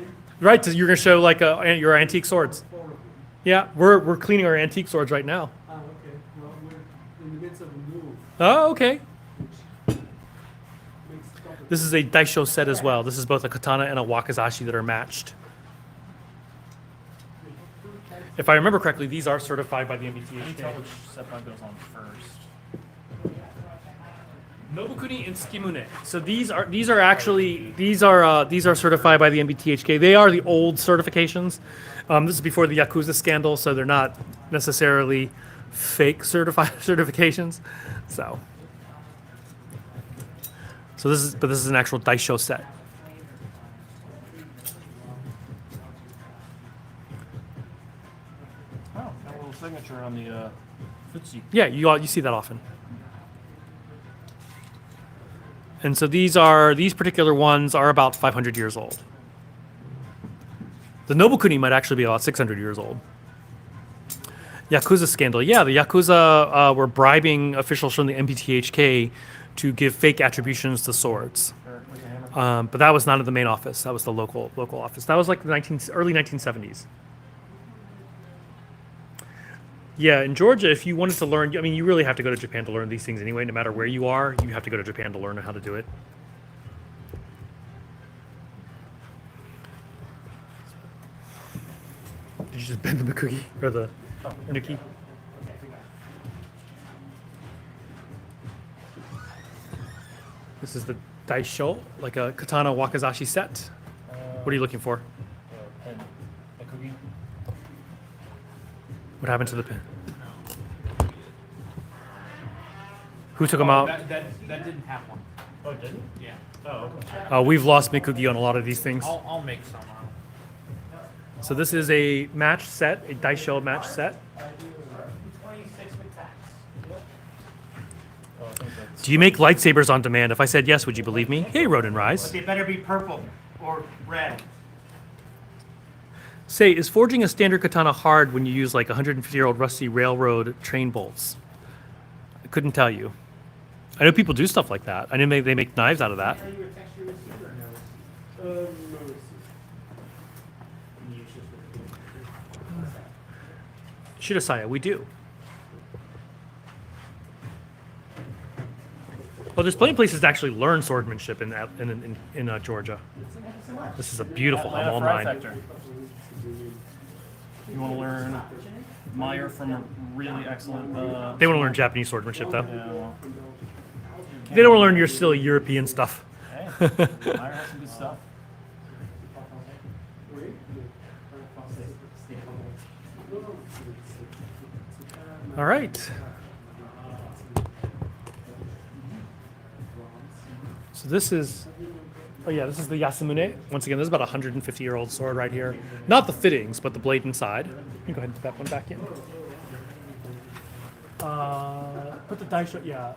Speaker 1: Right, so you're going to show like your antique swords.
Speaker 7: Four of them.
Speaker 1: Yeah, we're cleaning our antique swords right now.
Speaker 7: Ah, okay. Well, we're in the midst of a move,
Speaker 1: Oh, okay.
Speaker 7: which makes it complicated.
Speaker 1: This is a daisho set as well. This is both a katana and a wakizashi that are matched. If I remember correctly, these are certified by the
Speaker 4: I can tell
Speaker 1: MBTHK.
Speaker 4: which step goes on first.
Speaker 1: Nobukuni and Tsukimune. So these are actually these are certified by the MBTHK. They are the old certifications. This is before the Yakuza scandal, so they're not necessarily fake certifications. So this is an actual daisho set.
Speaker 4: Oh, got a little signature on the Futsi.
Speaker 1: Yeah, you see that often. And so these particular ones are about 500 years old. The Nobukuni might actually be about 600 years old. Yakuza scandal. Yeah, the Yakuza were bribing officials from the MPTHK to give fake attributions to swords. But that was not at the main office. That was the local office. That was like the early 1970s. Yeah, in Georgia, if you wanted to learn, I mean, you really have to go to Japan to learn these things anyway. No matter where you are, you have to go to Japan to learn how to do it. Did you just bend the Mikugi or the Nuki? This is the Daisho, like a katana wakizashi set. What are you looking for?
Speaker 4: Pen. A cookie.
Speaker 1: What happened to the pin? Who took them out?
Speaker 2: That didn't have one.
Speaker 4: Oh, it didn't?
Speaker 2: Yeah.
Speaker 4: Oh, okay.
Speaker 1: We've lost Mikugi on a lot of these things.
Speaker 2: I'll make some.
Speaker 1: So this is a match set, a Daisho match set.
Speaker 2: 26 attacks.
Speaker 4: Oh, I think that's.
Speaker 1: Do you make lightsabers on demand? If I said yes, would you believe me? Hey, Roden
Speaker 2: But
Speaker 1: Rise.
Speaker 2: they better be purple or red.
Speaker 1: Say, is forging a standard katana hard when you use like 150-year-old rusty railroad train bolts? I couldn't tell you. I know people do stuff like that. I know they make knives out of that.
Speaker 7: Are you a texture receiver or no? No receiver.
Speaker 1: Shirasaya, we do. Well, there's plenty of places to actually learn swordsmanship in Georgia. This is a beautiful
Speaker 4: Atlanta
Speaker 1: Hamal
Speaker 4: Fry
Speaker 1: mine.
Speaker 4: Factor. You want to learn Meyer from a really excellent.
Speaker 1: They want to learn Japanese swordsmanship, though.
Speaker 4: Yeah, well,
Speaker 1: They don't want to learn your silly European stuff.
Speaker 4: hey, Meyer has some good stuff.
Speaker 1: All right. So this is, this is the Yasamune. Once again, this is about a 150-year-old sword right here. Not the fittings, but the blade inside. You can go ahead and put that one back in. Put the Daisho,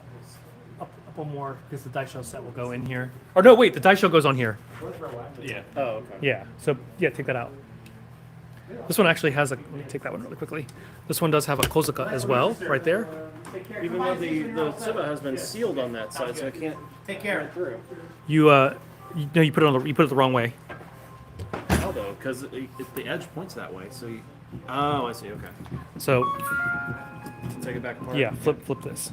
Speaker 1: up one more, because the Daisho set will go in here. Or no, wait, the Daisho goes on here.
Speaker 4: Yeah. Oh, okay.
Speaker 1: Yeah, so take that out. This one actually has let me take that one really quickly. This one does have a kozuka as well, right there.
Speaker 4: Even though the Tsuba has been sealed on that side, so I can't
Speaker 2: Take care.
Speaker 4: get through.
Speaker 1: You put it the wrong way.
Speaker 4: How though? Because the edge points that way, so you. Oh, I see. Okay.
Speaker 1: So
Speaker 4: Take it back apart.
Speaker 1: yeah, flip this.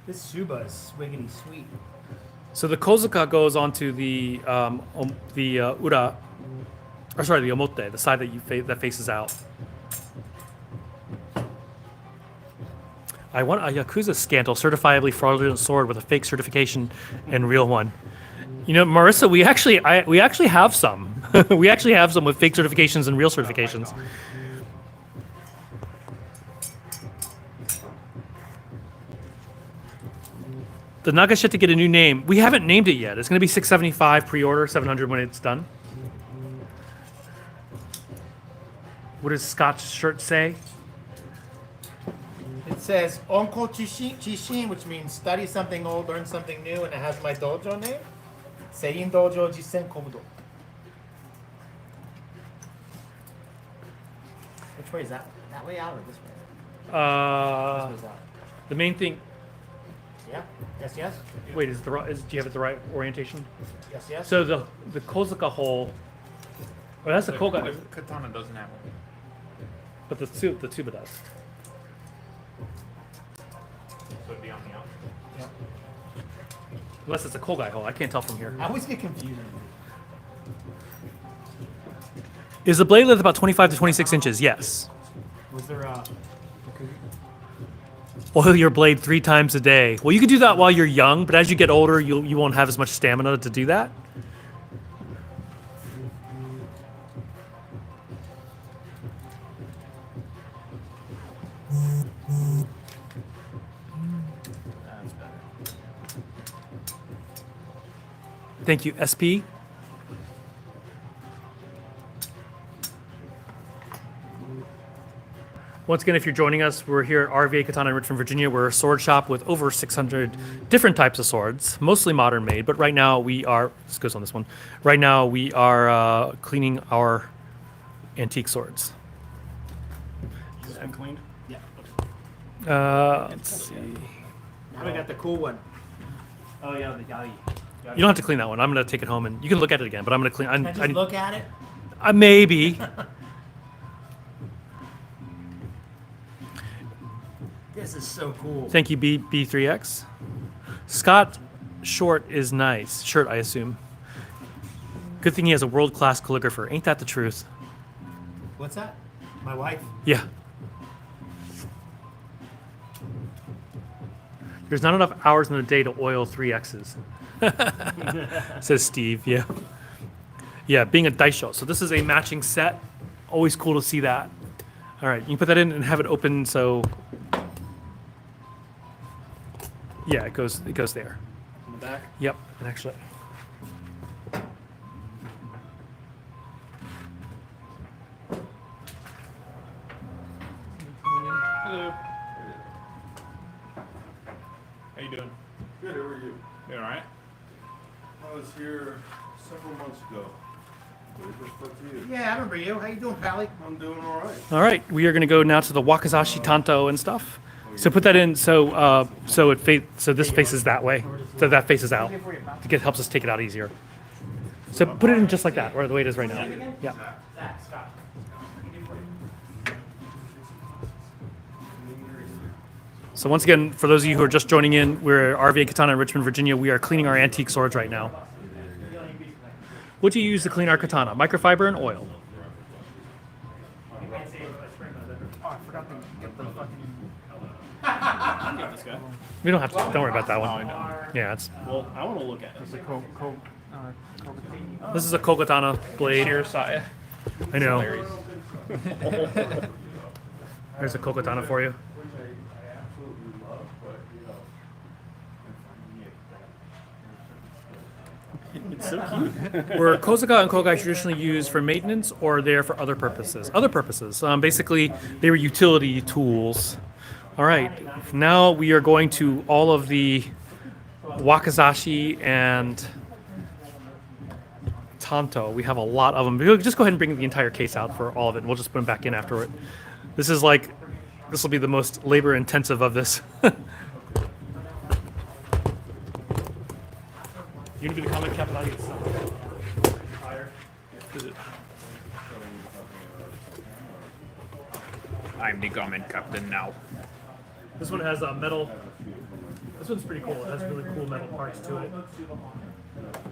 Speaker 2: This Suba is swiggity sweet.
Speaker 1: So the kozuka goes onto the ura, or sorry, the omote, the side that faces out. I want a Yakuza scandal, certifiably fraudulent sword with a fake certification and real one. You know, Marissa, we actually have some. We actually have some with fake certifications and real certifications. The Nagash to get a new name. We haven't named it yet. It's going to be 675 pre-order, 700 when it's done. What does Scott's shirt say?
Speaker 2: It says Onko Chishin, which means study something old, learn something new, and it has my dojo name. Seiin Dojo Jisen Kobudo. Which way is that? That way out or this way? This way's out.
Speaker 1: The main thing.
Speaker 2: Yeah. Yes, yes.
Speaker 1: Wait, do you have it the right orientation?
Speaker 2: Yes, yes.
Speaker 1: So the kozuka hole. Oh, that's the koga,
Speaker 5: The katana doesn't have one.
Speaker 1: but the tuba does.
Speaker 5: So it'd be on the outside.
Speaker 1: Unless it's a kogai hole, I can't tell from here.
Speaker 2: I always get confused.
Speaker 1: Is the blade length about 25 to 26 inches? Yes.
Speaker 2: Was there a?
Speaker 1: Oil your blade 3 times a day. Well, you can do that while you're young, but as you get older, you won't have as much stamina to do that.
Speaker 4: That's better.
Speaker 1: Thank you, SP. Once again, if you're joining us, we're here at RVA Katana in Richmond, Virginia. We're a sword shop with over 600 different types of swords, mostly modern made. But right now we are, this goes on this one. Right now we are cleaning our antique swords.
Speaker 4: Is this one cleaned?
Speaker 2: Yeah.
Speaker 1: Let's see.
Speaker 2: Now we got the cool one.
Speaker 4: Oh yeah, the yai.
Speaker 1: You don't have to clean that one. I'm going to take it home and you can look at it again. But I'm going to clean.
Speaker 2: Can I just look at it?
Speaker 1: Maybe.
Speaker 2: This is so cool.
Speaker 1: Thank you, B3X. Scott Short is nice. Shirt, I assume. Good thing he has a world-class calligrapher. Ain't that the truth?
Speaker 2: What's that? My wife?
Speaker 1: Yeah. There's not enough hours in the day to oil 3Xs. Says Steve, yeah. Yeah, being a dice show. So this is a matching set. Always cool to see that. All right, you can put that in and have it open so... Yeah, it goes there.
Speaker 4: In the back.
Speaker 1: Yep, and actually...
Speaker 5: Hello. How you doing?
Speaker 6: Good, how are you?
Speaker 5: You all right?
Speaker 6: I was here several months ago. What did this look to you?
Speaker 2: Yeah, I remember you. How you doing, Pally?
Speaker 6: I'm doing all right.
Speaker 1: All right, we are going to go now to the Wakizashi Tanto and stuff. So put that in so so this faces that way, so that faces out. It helps us take it out easier. So put it in just like that, or the way it is right now. Yeah. So once again, for those of you who are just joining in, we're at RVA Katana in Richmond, Virginia. We are cleaning our antique swords right now. What do you use to clean our katana? Microfiber and oil.
Speaker 4: Get this guy.
Speaker 1: We don't have to. Don't worry about that one. Yeah, it's.
Speaker 4: Well, I want to look at it.
Speaker 1: This is a Kokatana blade.
Speaker 5: Sheer Saya.
Speaker 1: I know.
Speaker 5: Hilarious.
Speaker 1: There's a Kokatana for you.
Speaker 4: It's so cute.
Speaker 1: Were Kozaka and Kogai traditionally used for maintenance or there for other purposes? Other purposes. Basically, they were utility tools. All right. Now we are going to all of the Wakizashi and Tanto. We have a lot of them. We'll just go ahead and bring the entire case out for all of it, and we'll just put them back in afterward. This will be the most labor intensive of this. You gonna be the comment captain audience?
Speaker 5: I'm the comment captain now.
Speaker 1: This one has a metal. This one's pretty cool. It has really cool metal parts to it.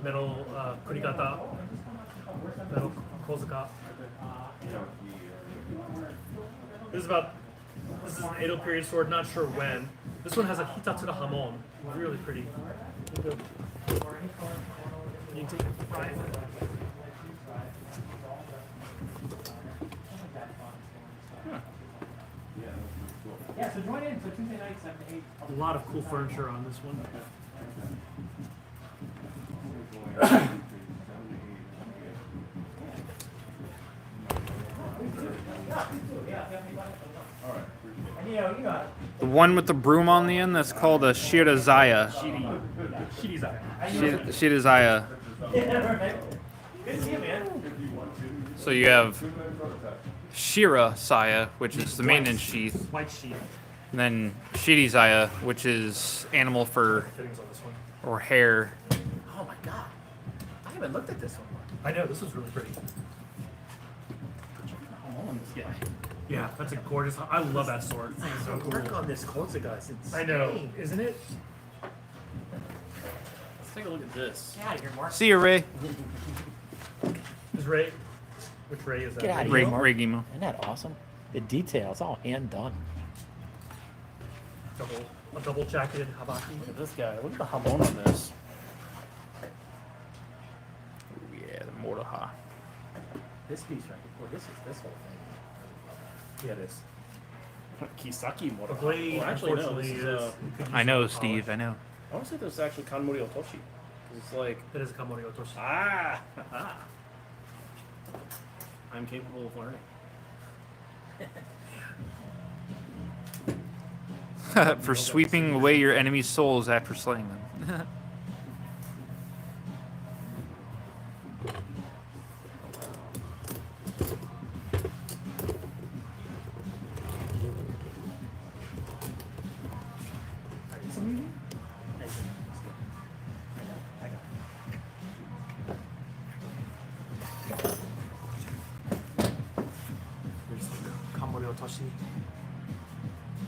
Speaker 1: Metal kurikata, metal kozaka. This is an Edo period sword. Not sure when. This one has a Hitatsura hamon. Really pretty. You can take it, Brian.
Speaker 2: Yeah, so join in for Tuesday night, 7 to 8.
Speaker 1: A lot of cool furniture on this one.
Speaker 5: The one with the broom on the end, that's called a Shirazaya. Shirazaya.
Speaker 2: Good to see you, man.
Speaker 5: So you have Shira Saya, which is the maintenance sheath,
Speaker 1: White sheath.
Speaker 5: and then Shirizaya, which is animal fur
Speaker 1: Fittings on this one.
Speaker 5: or hair.
Speaker 2: Oh my god. I haven't looked at this one.
Speaker 1: I know, this was really pretty. Yeah, that's a gorgeous. I love that sword. It's so cool.
Speaker 2: Work on this Kozuga is insane.
Speaker 1: I know, isn't it?
Speaker 4: Let's take a look at this.
Speaker 2: Get out of here, Mark.
Speaker 5: See you, Ray.
Speaker 1: Is Ray? Which Ray is that?
Speaker 8: Get out of
Speaker 5: Ray,
Speaker 8: here, Mark.
Speaker 5: Ray Gimo.
Speaker 8: Isn't that awesome? The details, all hand done.
Speaker 1: A double jacketed habaki.
Speaker 4: Look at this guy. Look at the hamon on this.
Speaker 5: Ooh, yeah, the Mortaha.
Speaker 2: This piece right before this is this whole thing.
Speaker 1: Yeah, it is.
Speaker 4: Kisaki
Speaker 1: The
Speaker 4: Mortaha.
Speaker 1: blade,
Speaker 4: Well, actually, no.
Speaker 1: unfortunately,
Speaker 4: This is,
Speaker 1: is. could use
Speaker 5: I know,
Speaker 1: some
Speaker 5: Steve.
Speaker 1: polish.
Speaker 5: I know.
Speaker 4: I want to say this is actually Kanmori Otoshi. It's like,
Speaker 1: It is a Kamori Otoshi.
Speaker 4: ah, I'm capable of learning.
Speaker 5: For sweeping away your enemy's souls after slaying them.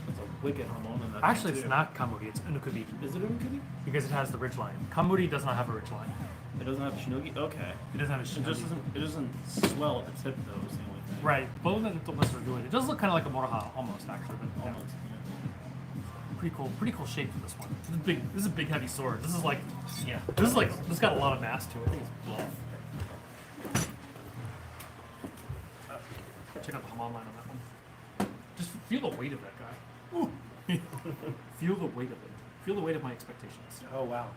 Speaker 4: It's a wicked Hamon in that.
Speaker 1: Actually, it's
Speaker 4: too.
Speaker 1: not Kamuri, it's Unukubi.
Speaker 4: Is it Unkubi?
Speaker 1: Because it has the ridge line. Kamuri does not have a ridge line.
Speaker 4: It doesn't have Shinogi? Okay.
Speaker 1: It doesn't have a
Speaker 4: It just
Speaker 1: shinogi.
Speaker 4: doesn't swell at the tip though, is the only thing.
Speaker 1: Right. Both of them are good. It does look kind of like a Moraha, almost, actually. But, yeah.
Speaker 4: Almost.
Speaker 1: Pretty cool shape for this one. This is a big heavy sword. This is like,
Speaker 4: Yeah.
Speaker 1: this got a lot of mass to it. I think it's bluff. Check out the Haman line on that one. Just feel the weight of that guy. Ooh. Feel the weight of it. Feel the weight of my expectations.
Speaker 4: Oh wow.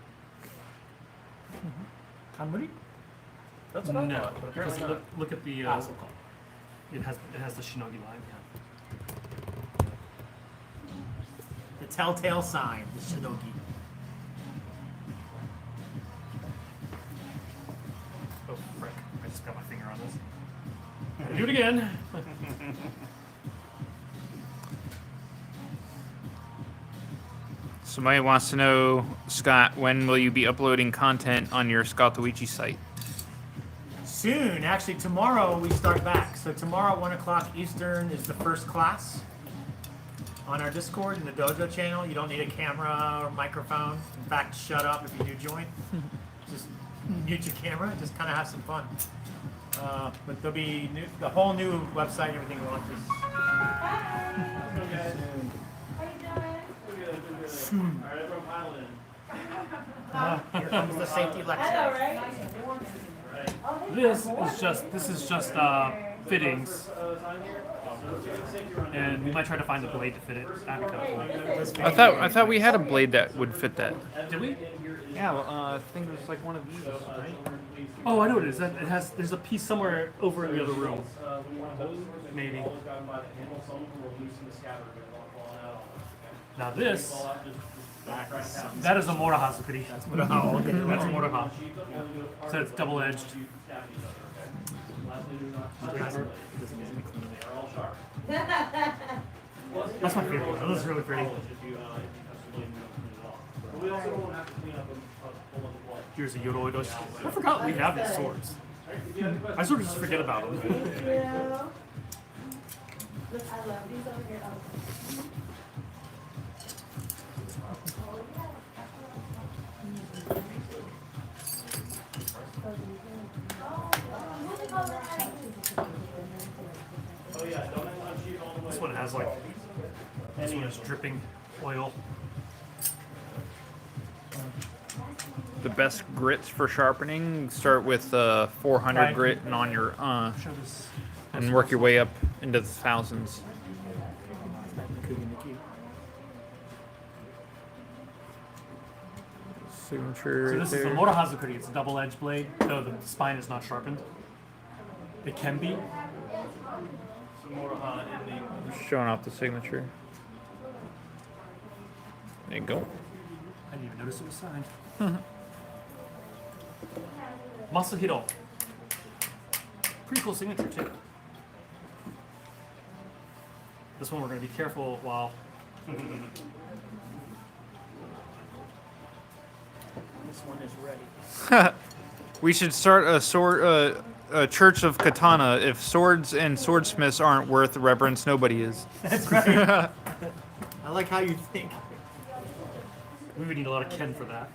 Speaker 1: Kamuri?
Speaker 4: That's what I
Speaker 1: No.
Speaker 4: thought, but
Speaker 1: Because
Speaker 4: apparently not.
Speaker 1: look at the.
Speaker 4: So
Speaker 1: It has the shinogi line.
Speaker 2: The telltale sign, the shinogi.
Speaker 1: Oh frick! I just got my finger on this. Gotta do it again.
Speaker 5: Somebody wants to know, Scott, when will you be uploading content on your Scott Luigi site?
Speaker 2: Soon, actually tomorrow we start back. So tomorrow 1 o'clock Eastern is the first class on our Discord in the Dojo channel. You don't need a camera or microphone. In fact, shut up if you do join. Just mute your camera. Just kind of have some fun. But there'll be the whole new website. Everything launches soon. Here comes the safety lecture.
Speaker 1: This is just fittings, and we might try to find a blade to fit it. That'd be kind of cool.
Speaker 5: I thought we had a blade that would fit that.
Speaker 1: Did we?
Speaker 5: Yeah, well, I think there's like one of these, right?
Speaker 1: Oh, I know what it is. There's a piece somewhere over in the other room. Maybe. Now this, that is a Moraha Sukuri. That's
Speaker 2: Oh, okay.
Speaker 1: That's a Moraha. So it's double-edged. That's my favorite. That looks really pretty. Here's a Yoroi Doshi. I forgot we have these swords. I sort of just forget about them.
Speaker 3: Thank you. Look, I love these over here. Oh.
Speaker 1: This one has like, this one is dripping oil.
Speaker 5: The best grits for sharpening, start with 400
Speaker 1: Right.
Speaker 5: grit and on your
Speaker 1: Show this.
Speaker 5: and work your way up into the thousands. Signature
Speaker 1: So
Speaker 5: right
Speaker 1: this is the
Speaker 5: there.
Speaker 1: Motohazukuri. It's a double-edged blade, though the spine is not sharpened. It can be.
Speaker 5: Showing off the signature. There you go.
Speaker 1: I didn't even notice it was signed. Masahiro. Pretty cool signature too. This one we're going to be careful while.
Speaker 2: This one is ready.
Speaker 5: We should start a church of katana. If swords and swordsmiths aren't worth reverence, nobody is.
Speaker 2: That's right. I like how you think.
Speaker 1: We would need a lot of Ken for that.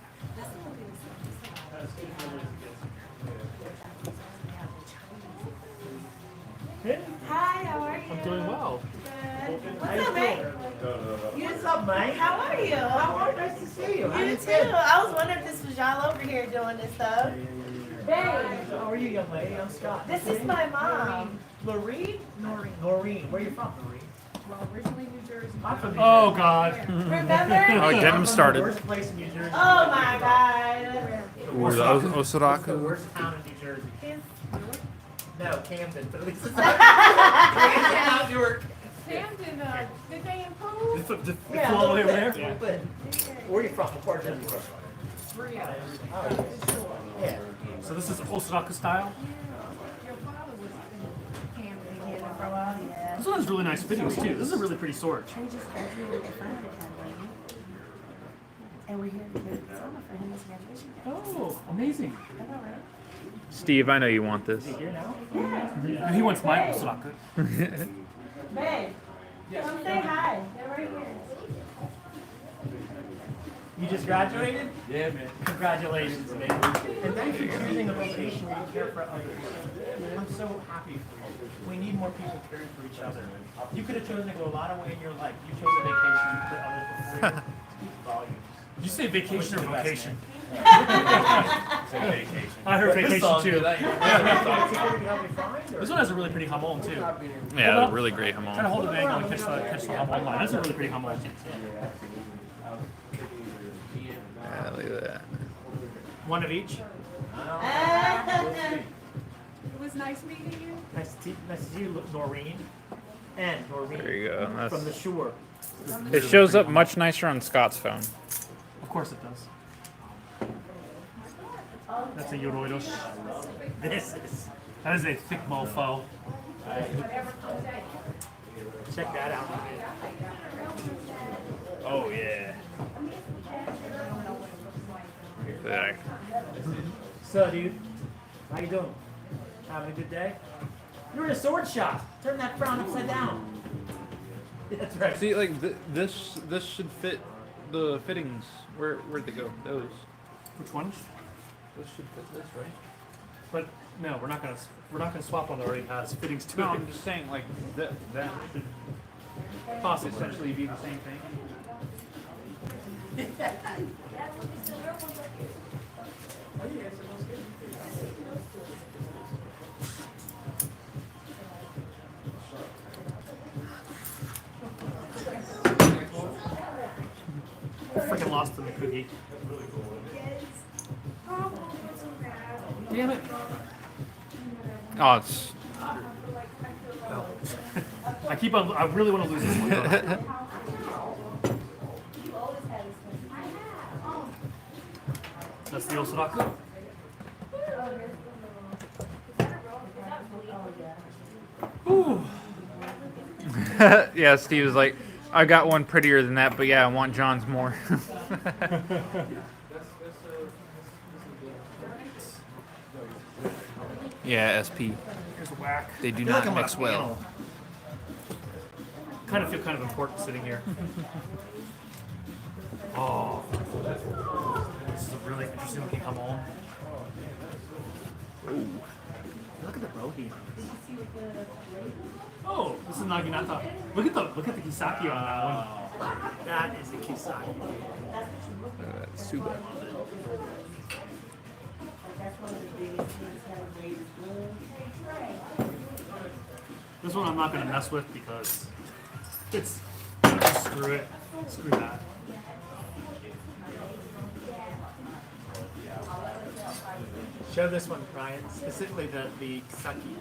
Speaker 3: Hi, how are you?
Speaker 1: I'm doing well.
Speaker 3: Good. What's up, man?
Speaker 9: What's up, man?
Speaker 3: How are you?
Speaker 9: How are you? Nice to see you. How
Speaker 3: You
Speaker 9: you
Speaker 3: too.
Speaker 9: been?
Speaker 3: I was wondering if this was y'all over here doing this stuff. Babe,
Speaker 9: How are you, young lady? I'm Scott.
Speaker 3: this is my mom.
Speaker 9: Noreen? Noreen. Where you from, Noreen?
Speaker 3: Well, originally New Jersey.
Speaker 9: I'm from New
Speaker 1: Oh God.
Speaker 3: Remember?
Speaker 5: Oh, get him
Speaker 9: I'm from
Speaker 5: started.
Speaker 9: the worst place in New Jersey.
Speaker 3: Oh my God.
Speaker 5: Ooh, the
Speaker 2: It's the
Speaker 5: Osuraku.
Speaker 2: worst town in New Jersey. No, Camden, but at least it's
Speaker 3: Camden,
Speaker 2: not Newark.
Speaker 3: Camden, good day in pool.
Speaker 1: flew all the way over there.
Speaker 9: Yeah. But where are you from? What part of Jersey? Oh, yeah.
Speaker 1: So this is Osaka style.
Speaker 3: Your father was in Camden here for a while, yeah.
Speaker 1: This one has really nice fittings too. This is a really pretty sword.
Speaker 3: We just graduated at Fine Academy. And we're here to do summer for him as graduation.
Speaker 1: Oh, amazing.
Speaker 3: That's all right.
Speaker 5: Steve, I know you want this.
Speaker 9: Here now?
Speaker 1: And he wants my Osaka.
Speaker 3: Babe, come say hi. They're right here.
Speaker 9: You just graduated? Yeah, man. Congratulations, man. And thank you for choosing a vocation where you care for others. I'm so happy for you. We need more people caring for each other. You could have chosen to go a lot of way in your life. You chose a vacation, you put others before you. Speak volumes.
Speaker 1: Did you say vacation or vocation?
Speaker 4: Vacation.
Speaker 1: I heard vacation too.
Speaker 9: This
Speaker 1: This one has a really pretty hamon too.
Speaker 5: Yeah, really great
Speaker 1: Try to
Speaker 5: hamon.
Speaker 1: hold it angle and catch the hamon line. That's a really pretty hamon.
Speaker 5: Yeah, look at that.
Speaker 1: One of each.
Speaker 3: It was nice meeting you.
Speaker 9: Nice to see you, Noreen. And Noreen.
Speaker 5: There you go.
Speaker 9: From the
Speaker 5: That's,
Speaker 9: shore.
Speaker 5: it shows up much nicer on Scott's phone.
Speaker 1: Of course it does. That's a Yoroidos. That is a thick mofo.
Speaker 9: Check that out.
Speaker 5: Oh yeah. There.
Speaker 9: So, dude, how you doing? Having a good day? You're in a sword shop. Turn that frown upside down. That's right.
Speaker 5: See, like this should fit the fittings. Where'd they go? Those.
Speaker 1: Which ones?
Speaker 5: This should fit this, right?
Speaker 1: But no, we're not gonna swap one that already has fittings to
Speaker 5: No,
Speaker 1: it.
Speaker 5: I'm just saying, like that should
Speaker 1: Possibly.
Speaker 5: essentially be the same thing.
Speaker 1: Freaking lost in the cookie. Damn it.
Speaker 5: Oh, it's
Speaker 1: I keep on. I really want to lose this one. though. That's the Osaka. Ooh.
Speaker 5: yeah. Steve was like, I got one prettier than that, but yeah, I want John's more. Yeah, SP.
Speaker 1: Here's a whack.
Speaker 5: They do
Speaker 9: I feel like
Speaker 5: not
Speaker 9: I'm on
Speaker 5: mix
Speaker 9: a
Speaker 5: well.
Speaker 1: Kind of feel kind of important sitting here. Oh, this is a really interesting looking hamon.
Speaker 9: Look at the bohi.
Speaker 1: Oh, this is Naginata. Look at the Kisaki on that one.
Speaker 9: That is a Kisaki.
Speaker 5: Suba.
Speaker 1: This one I'm not gonna mess with because it's screw it. Screw that.
Speaker 2: Show this one, Brian, specifically the Kisaki.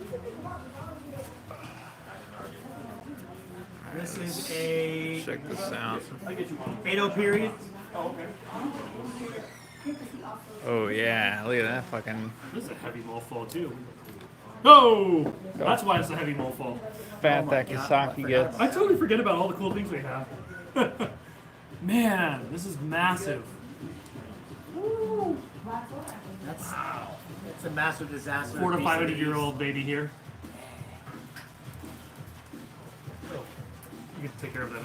Speaker 2: This is a
Speaker 5: Check this out.
Speaker 2: Edo period.
Speaker 5: Oh yeah, look at that fucking
Speaker 1: This is a heavy mofo too. Oh, that's why it's a heavy mofo.
Speaker 5: fat that Kisaki gets.
Speaker 1: I totally forget about all the cool things we have. Man, this is massive.
Speaker 2: It's a massive disaster.
Speaker 1: 400 to 500-year-old baby here. You can take care of that.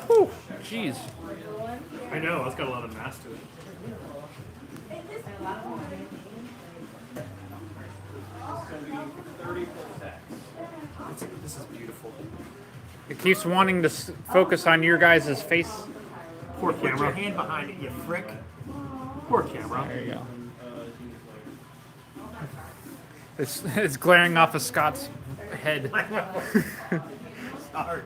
Speaker 5: Whew, jeez.
Speaker 1: I know, it's got a lot of mass to it. This is beautiful.
Speaker 5: It keeps wanting to focus on your guys' face.
Speaker 1: Poor
Speaker 2: Put your
Speaker 1: camera.
Speaker 2: hand behind it, you frick.
Speaker 1: Poor camera.
Speaker 5: There you go. It's glaring off of Scott's head.
Speaker 2: Sorry.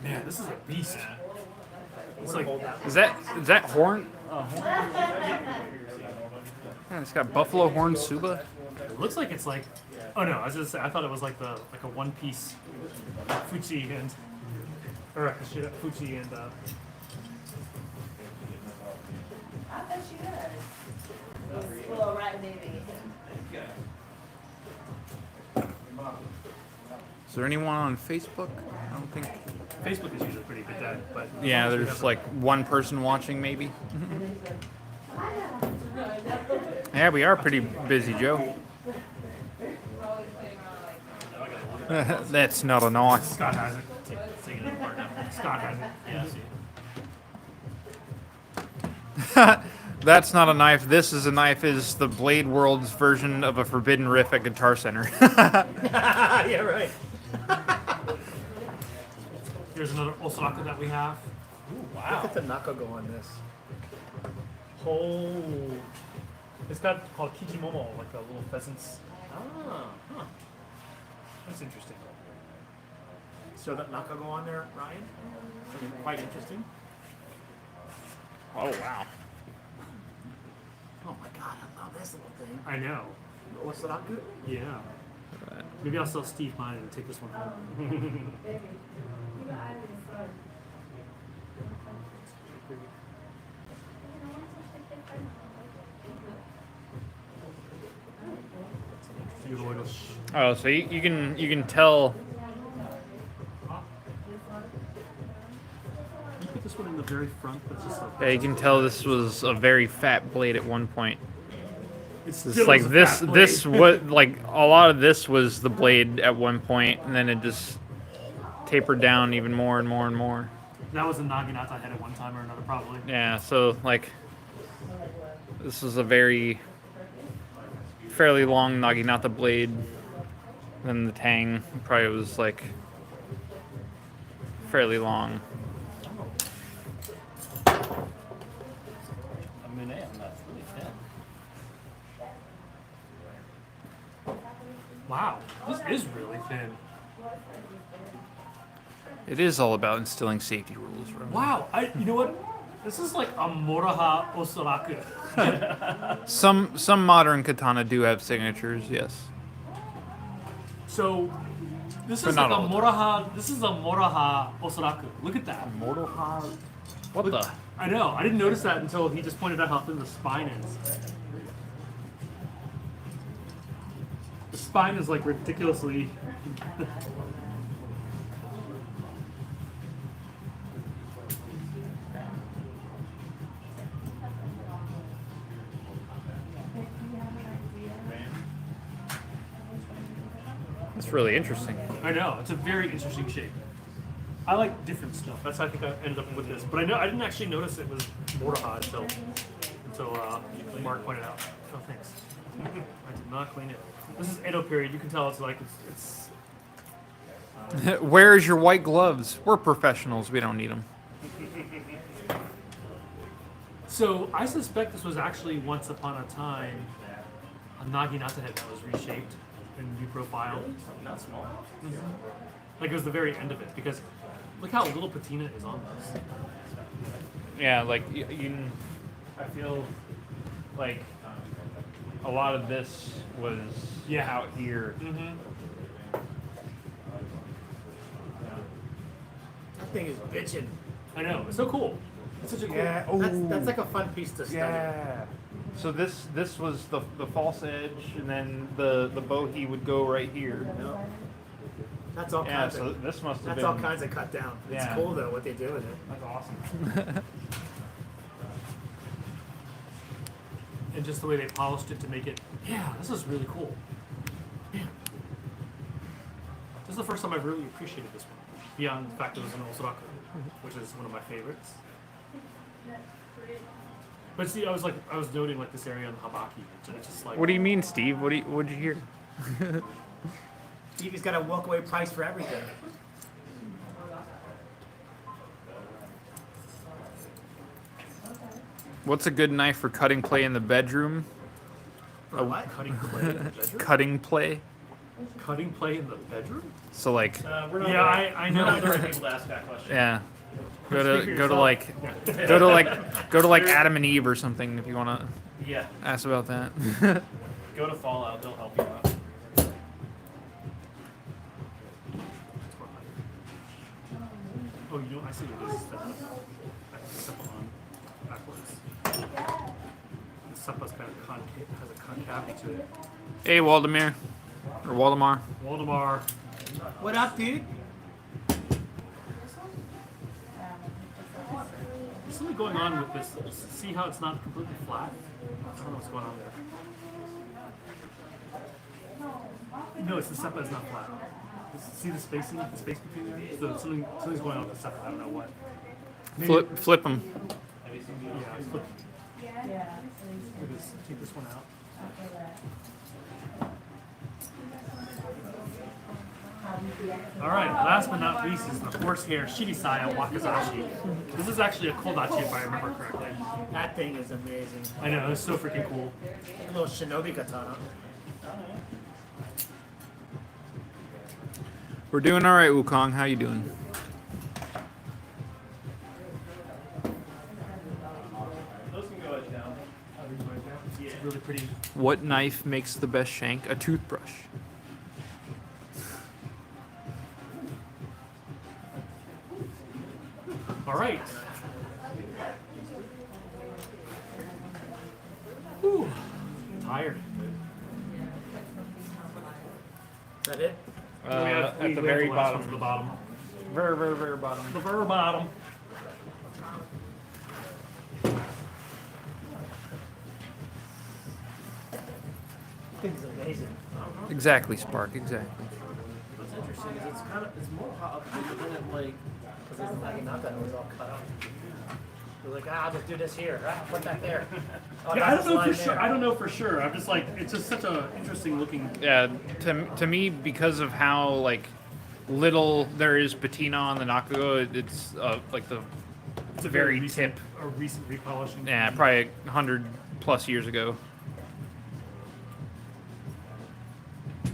Speaker 1: Man, this is a beast. It's like
Speaker 5: Is that horn? Yeah, it's got buffalo horn suba.
Speaker 1: it looks like it's like. Oh no, I was just saying, I thought it was like a one piece Fuji and or Fuji and.
Speaker 3: I bet she does. Well, right, maybe.
Speaker 5: Is there anyone on Facebook? I don't think.
Speaker 1: Facebook is usually pretty good at it, but
Speaker 5: Yeah, there's like one person watching maybe. Yeah, we are pretty busy, Joe. That's not a knife.
Speaker 1: Scott has it. Take it apart now. Scott has it. Yeah.
Speaker 5: That's not a knife. This is a knife. Is the Blade World's version of a forbidden riff at Guitar Center.
Speaker 2: Yeah, right.
Speaker 1: Here's another Osaka that we have.
Speaker 2: Look at the Nakago on this.
Speaker 1: Oh, it's got called Kichimomo, like a little pheasant's.
Speaker 2: Ah, huh.
Speaker 1: That's interesting.
Speaker 2: So that Nakago on there, Ryan? Quite interesting.
Speaker 5: Oh wow.
Speaker 2: Oh my god, I love this little thing.
Speaker 1: I know.
Speaker 2: What's that good?
Speaker 1: Yeah. Maybe I'll sell Steve mine and take this one home.
Speaker 5: Oh, so you can tell.
Speaker 1: You put this one in the very front, but it's just like.
Speaker 5: Yeah, you can tell this was a very fat blade at one point.
Speaker 1: It's
Speaker 5: It's
Speaker 1: still
Speaker 5: like
Speaker 1: is a
Speaker 5: this
Speaker 1: fat
Speaker 5: this
Speaker 1: blade.
Speaker 5: what like a lot of this was the blade at one point, and then it just tapered down even more and more and more.
Speaker 1: That was a Naginata head at one time or another, probably.
Speaker 5: Yeah, so like this was a fairly long Naginata blade. Then the Tang probably was like fairly long.
Speaker 4: I mean, that's really thin.
Speaker 1: Wow, this is really thin.
Speaker 5: It is all about instilling safety rules. Right?
Speaker 1: Wow, you know what? This is like a Moraha Osaraku.
Speaker 5: Some modern katana do have signatures, yes.
Speaker 1: So, this
Speaker 5: But
Speaker 1: is like
Speaker 5: not
Speaker 1: a
Speaker 5: all the
Speaker 1: Moraha. This is a Moraha Osaraku. Look at that.
Speaker 5: What the?
Speaker 1: I know. I didn't notice that until he just pointed out how thin the spine is. The spine is like ridiculously.
Speaker 5: That's really interesting.
Speaker 1: I know. It's a very interesting shape. I like different stuff. That's how I think I ended up with this. But I know I didn't actually notice it was Moraha until Mark pointed out. Oh, thanks. I did not clean it. This is Edo period. You can tell it's like it's
Speaker 5: Where's your white gloves? We're professionals. We don't need them.
Speaker 1: So I suspect this was actually once upon a time a Naginata head that was reshaped and reprofiled.
Speaker 4: Not small.
Speaker 1: Like it was the very end of it because look how little patina is on this.
Speaker 5: Yeah, like I feel like a lot of this was out here.
Speaker 1: Mm-hmm.
Speaker 2: That thing is bitching.
Speaker 1: I know. It's so cool. It's such a cool.
Speaker 5: Yeah.
Speaker 2: That's like a fun piece to study.
Speaker 5: Yeah. So this was the false edge, and then the bohea would go right here.
Speaker 2: That's all
Speaker 5: Yeah.
Speaker 2: kinds
Speaker 5: So
Speaker 2: of.
Speaker 5: this must have
Speaker 2: That's
Speaker 5: been.
Speaker 2: all kinds of cut down. It's
Speaker 5: Yeah.
Speaker 2: cool though what they do with it.
Speaker 1: That's awesome. And just the way they polished it to make it. Yeah, this is really cool. Yeah. This is the first time I've really appreciated this one. Beyond the fact that it was an Osaraku, which is one of my favorites. But see, I was noting like this area on Habaki, and it's just like.
Speaker 5: What do you mean, Steve? What'd you hear?
Speaker 2: Stevie's got a walkaway price for everything.
Speaker 5: What's a good knife for cutting play in the bedroom?
Speaker 2: For what?
Speaker 1: Cutting clay in the bedroom?
Speaker 5: Cutting play.
Speaker 1: Cutting play in the bedroom?
Speaker 5: So like,
Speaker 4: We're not.
Speaker 1: Yeah, I know.
Speaker 4: We're not the right people to ask that question.
Speaker 5: yeah.
Speaker 1: Speak for
Speaker 5: Go to
Speaker 1: yourself.
Speaker 5: like Adam and Eve or something if you want to
Speaker 4: Yeah.
Speaker 5: ask about that.
Speaker 4: Go to Fallout. They'll help you out.
Speaker 1: Oh, you know, I see what this is. I step on backwards. The suppa's kind of concave, has a concavity to it.
Speaker 5: Hey, Waldemar. Or Waldemar.
Speaker 1: Waldemar.
Speaker 9: What up, dude?
Speaker 1: There's something going on with this. See how it's not completely flat? I don't know what's going on there. No, it's the seppa is not flat. See the spacing, the space between there? So something's going on with the seppa. I don't know what. Maybe-
Speaker 5: Flip them.
Speaker 1: Yeah, flip. Take this one out. All right, last but not least is the horsehair Shirisaya Wakazashi. This is actually a Kodachi if I remember correctly.
Speaker 9: That thing is amazing.
Speaker 1: I know, it's so freaking cool.
Speaker 9: A little shinobi katana.
Speaker 5: We're doing all right, Wukong. How you doing?
Speaker 4: Those can go edge down.
Speaker 1: It's really pretty.
Speaker 5: What knife makes the best shank? A toothbrush.
Speaker 1: All right. Whew. Tired.
Speaker 9: Is that it?
Speaker 1: We have the
Speaker 5: very
Speaker 1: last one to the bottom.
Speaker 5: Very, very, very bottom.
Speaker 1: The very bottom.
Speaker 9: Thing's amazing.
Speaker 5: Exactly, Spark. Exactly.
Speaker 9: What's interesting is it's more hot up than it like, because it's like not that it was all cut up. They're like, I'll just do this here. Put that there. Oh,
Speaker 1: Yeah, I
Speaker 9: that's
Speaker 1: don't know
Speaker 9: this
Speaker 1: for
Speaker 9: line
Speaker 1: sure.
Speaker 9: there.
Speaker 1: I don't know for sure. I'm just like, it's just such a interesting looking.
Speaker 5: Yeah. To me, because of how like little there is patina on the Nakugo, it's like the
Speaker 1: It's a
Speaker 5: very
Speaker 1: recent,
Speaker 5: tip.
Speaker 1: a recent repolishing.
Speaker 5: Yeah, probably 100+ years ago.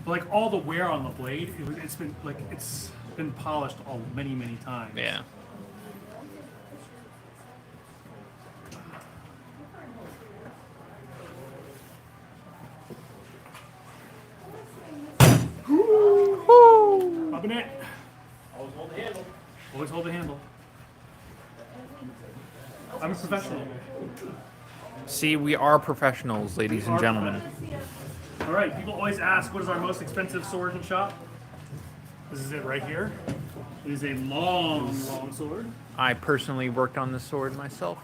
Speaker 1: But like all the wear on the blade, it's been polished all many times.
Speaker 5: Yeah.
Speaker 1: Rubbing it.
Speaker 4: Always hold the handle.
Speaker 1: Always hold the handle. I'm a professional.
Speaker 5: See, we are professionals, ladies and gentlemen.
Speaker 1: All right. People always ask, what is our most expensive sword in shop? This is it right here. It is a long sword.
Speaker 5: I personally worked on this sword myself.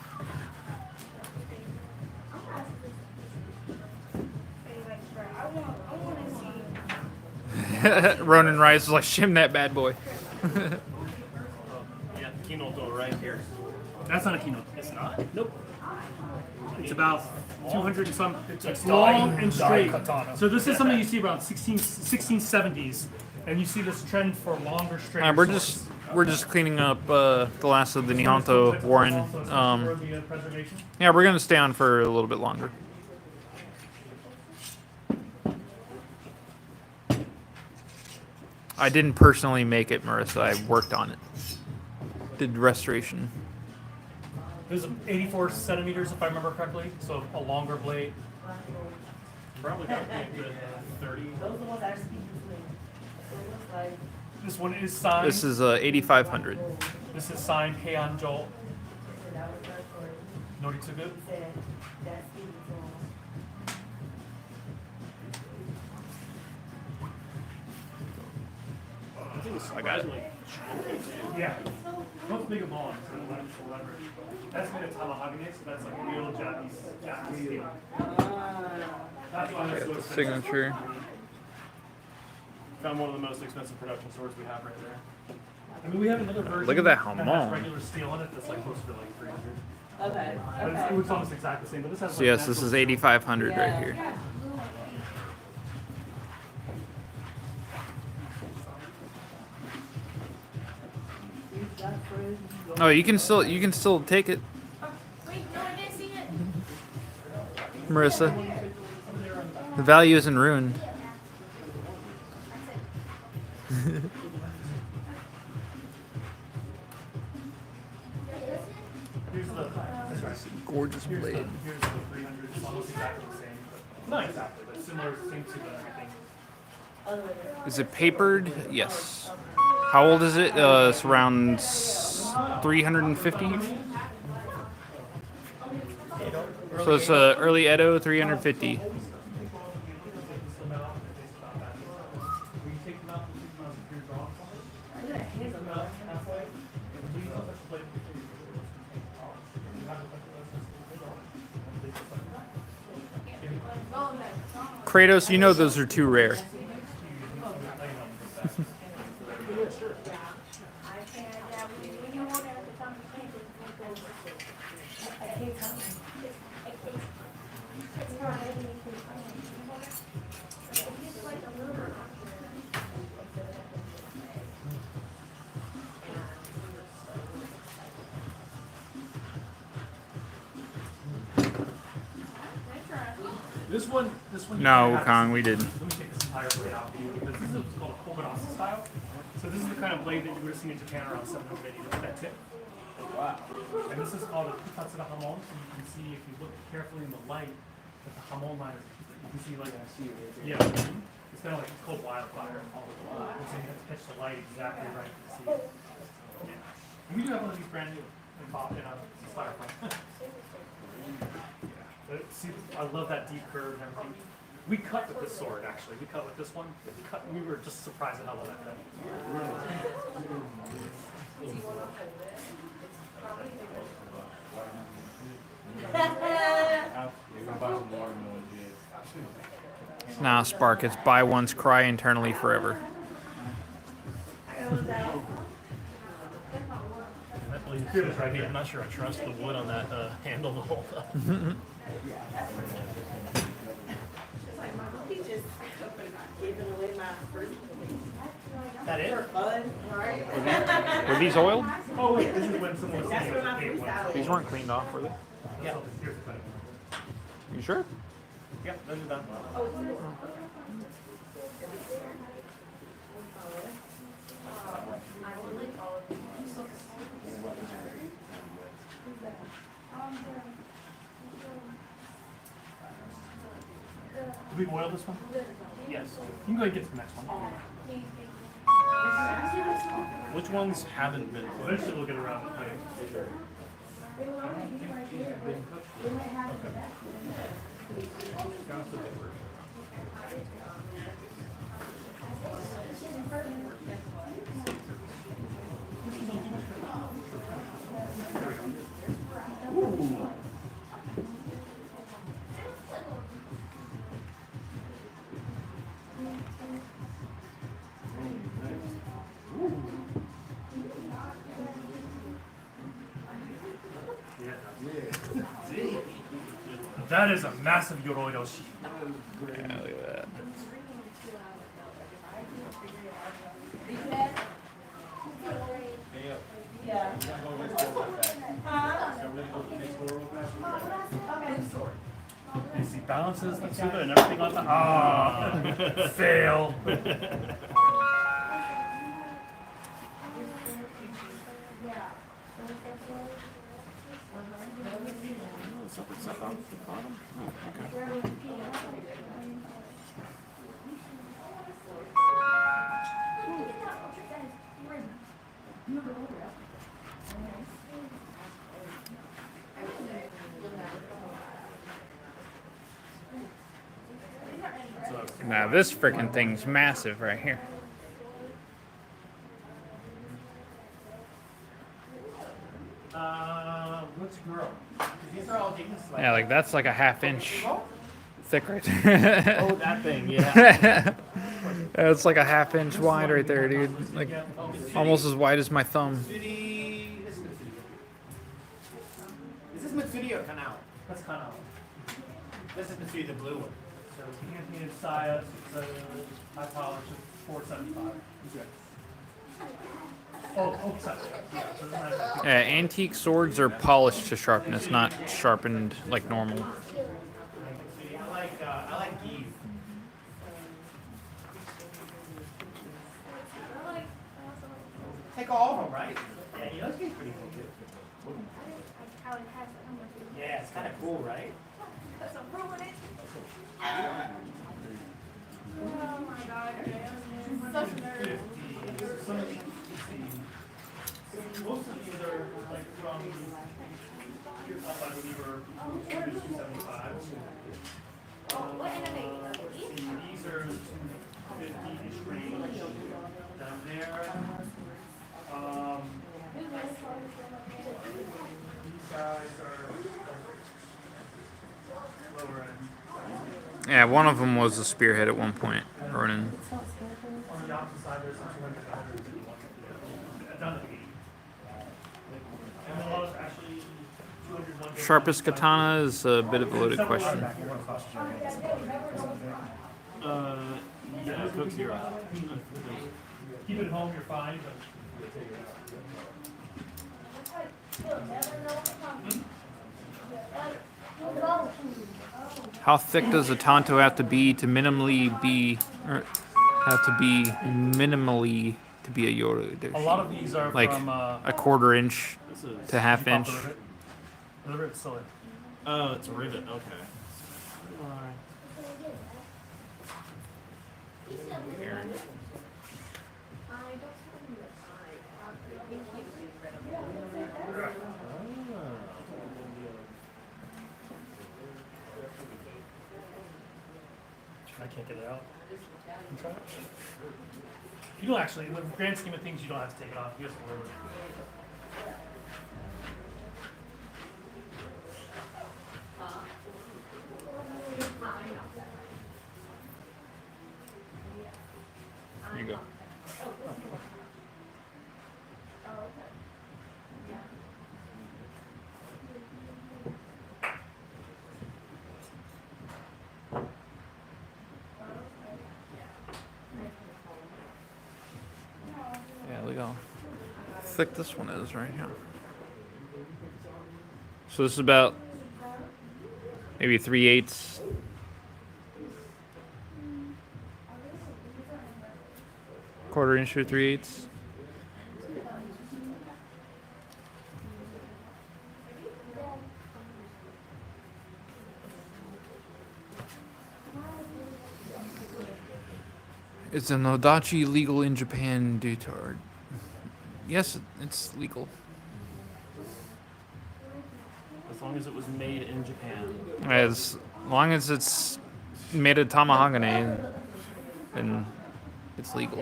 Speaker 5: Ronan Rice was like, shim that bad boy.
Speaker 4: Yeah, Kinoto right here.
Speaker 1: That's not a keynote.
Speaker 4: It's not?
Speaker 1: Nope. It's about 200 and some. It's
Speaker 9: a
Speaker 1: long
Speaker 9: dai-
Speaker 1: and
Speaker 9: dai
Speaker 1: straight.
Speaker 9: katana.
Speaker 1: So this is something you see around 1670s, and you see this trend for longer, straight.
Speaker 5: We're just cleaning up the last of the Nihonto Warren.
Speaker 1: Preservation.
Speaker 5: Yeah, we're gonna stay on for a little bit longer. I didn't personally make it, Marissa. I worked on it. Did restoration.
Speaker 1: It was 84 centimeters, if I remember correctly, so a longer blade.
Speaker 4: Probably got a good 30.
Speaker 3: Those are the ones I speak between. So it looks like
Speaker 1: This one is signed.
Speaker 5: This is 8500.
Speaker 1: This is signed Heian Joel
Speaker 3: that was her story.
Speaker 1: Noritsugu.
Speaker 3: He said that's Stevie Jones.
Speaker 5: I got it.
Speaker 1: Yeah. Both big and long, so leverage. That's made of Tamahagane, so that's like real Japanese steel. That's why it's so
Speaker 5: The
Speaker 1: expensive.
Speaker 5: signature.
Speaker 4: Found one of the most expensive production swords we have right there.
Speaker 1: I mean, we have another version.
Speaker 5: Look at that
Speaker 1: has
Speaker 5: hamon.
Speaker 1: regular steel on it that's like closer to like 300.
Speaker 3: Okay,
Speaker 1: But it looks almost exactly the same. But this has
Speaker 5: So
Speaker 1: like
Speaker 5: yes, this
Speaker 1: natural
Speaker 5: is
Speaker 1: steel.
Speaker 5: 8500 right here. Oh, you can still take it,
Speaker 3: Wait, no, I didn't see it.
Speaker 5: Marissa. The value isn't ruined.
Speaker 1: Here's the
Speaker 5: Gorgeous blade.
Speaker 1: here's the 300. It's almost exactly the same, but not exactly, but similar, same to the everything.
Speaker 5: Is it papered? Yes. How old is it? It's around 350. So it's early Edo 350. Kratos, you know those are too rare.
Speaker 1: This one.
Speaker 5: No, Kong, we didn't.
Speaker 1: Let me take this entire blade out for you because this is what's called a Kobayashi style. So this is the kind of blade that you would have seen in Japan around 700 with that tip. Wow. And this is called a Kutatsu hamon. So you can see if you look carefully in the light that the hamon line is. You can see like yeah. It's kind of like it's called wildfire. And so you have to catch the light exactly right to see it. Yeah. And we do have one of these brand new in styrofoam. See, I love that deep curve and everything. We cut with this sword, actually. We cut with this one. We were just surprised at how well that cut.
Speaker 5: Nah, Spark, it's buy once, cry internally forever.
Speaker 4: I'm not sure I trust the wood on that handle to hold up.
Speaker 9: That it?
Speaker 5: Were these oiled?
Speaker 1: Oh, wait, this is when someone was saying it was a big one.
Speaker 5: These weren't cleaned off, were they?
Speaker 1: Yeah. Here's the thing.
Speaker 5: You sure?
Speaker 4: Yeah, those are done.
Speaker 1: Did we oil this one? Yes. You can go ahead and get to the next one.
Speaker 4: Which ones haven't been put?
Speaker 1: Eventually we'll get around to cutting. That is a massive Yoroidoshi.
Speaker 5: Yeah, look at that.
Speaker 1: You see balances, Matsuda, and everything on top. Ah, fail.
Speaker 5: Now this freaking thing's massive right here.
Speaker 9: Which girl? These are all James.
Speaker 5: Yeah, like that's like a half-inch thick right there.
Speaker 9: Oh, that thing, yeah.
Speaker 5: It's like a half-inch wide right there, dude. Like almost as wide as my thumb.
Speaker 9: This is Mitsuda or Kanao?
Speaker 1: That's kind of.
Speaker 9: This is Mitsuda, the blue one.
Speaker 1: So hand painted Saya, it's a high polish of 475. Oh, sorry. Yeah, so this is
Speaker 5: Antique swords are polished to sharpness, not sharpened like normal.
Speaker 9: I like geese. Take all of them, right? Yeah, he does get pretty cool too. Yeah, it's kind of cool, right?
Speaker 10: Oh my god, such a nerd.
Speaker 1: Most of these are like from I believe are 275.
Speaker 10: What anime?
Speaker 1: These are 250-ish range down there. These guys are lower end.
Speaker 5: Yeah, one of them was a spearhead at one point. Ronin.
Speaker 1: On the opposite side, there's some 200 down to 80. And then those actually 200
Speaker 5: Sharpest katana is a bit of a loaded question.
Speaker 4: Yeah, Cook Zero.
Speaker 1: Keep it home, you're fine.
Speaker 5: How thick does a tanto have to be to minimally be, or have to be minimally to be a Yoru?
Speaker 1: A lot of these are
Speaker 5: Like
Speaker 1: from
Speaker 5: a quarter inch to half inch.
Speaker 1: The rivet's still in.
Speaker 4: Oh, it's a rivet. Okay.
Speaker 1: I can't get it out. You try it? You don't actually, in the grand scheme of things, you don't have to take it off. You just deliver it.
Speaker 5: There you go. Yeah, look how thick this one is right here. So this is about maybe 3/8. Quarter inch or 3/8. Is an odachi legal in Japan due to our... Yes, it's legal.
Speaker 4: As long as it was made in Japan.
Speaker 5: As long as it's made of tamahagane, then it's legal.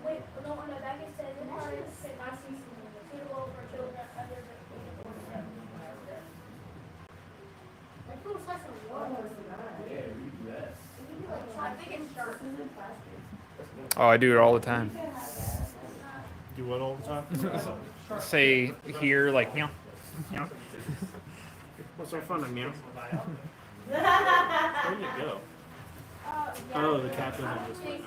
Speaker 10: Wait, no, on the back it says not suitable for children under the I think it's sharp.
Speaker 5: Oh, I do it all the time.
Speaker 4: Do what all the time?
Speaker 5: Say here, like, meow.
Speaker 4: What's so fun, meow? Where'd it go? Oh, the captain of this one.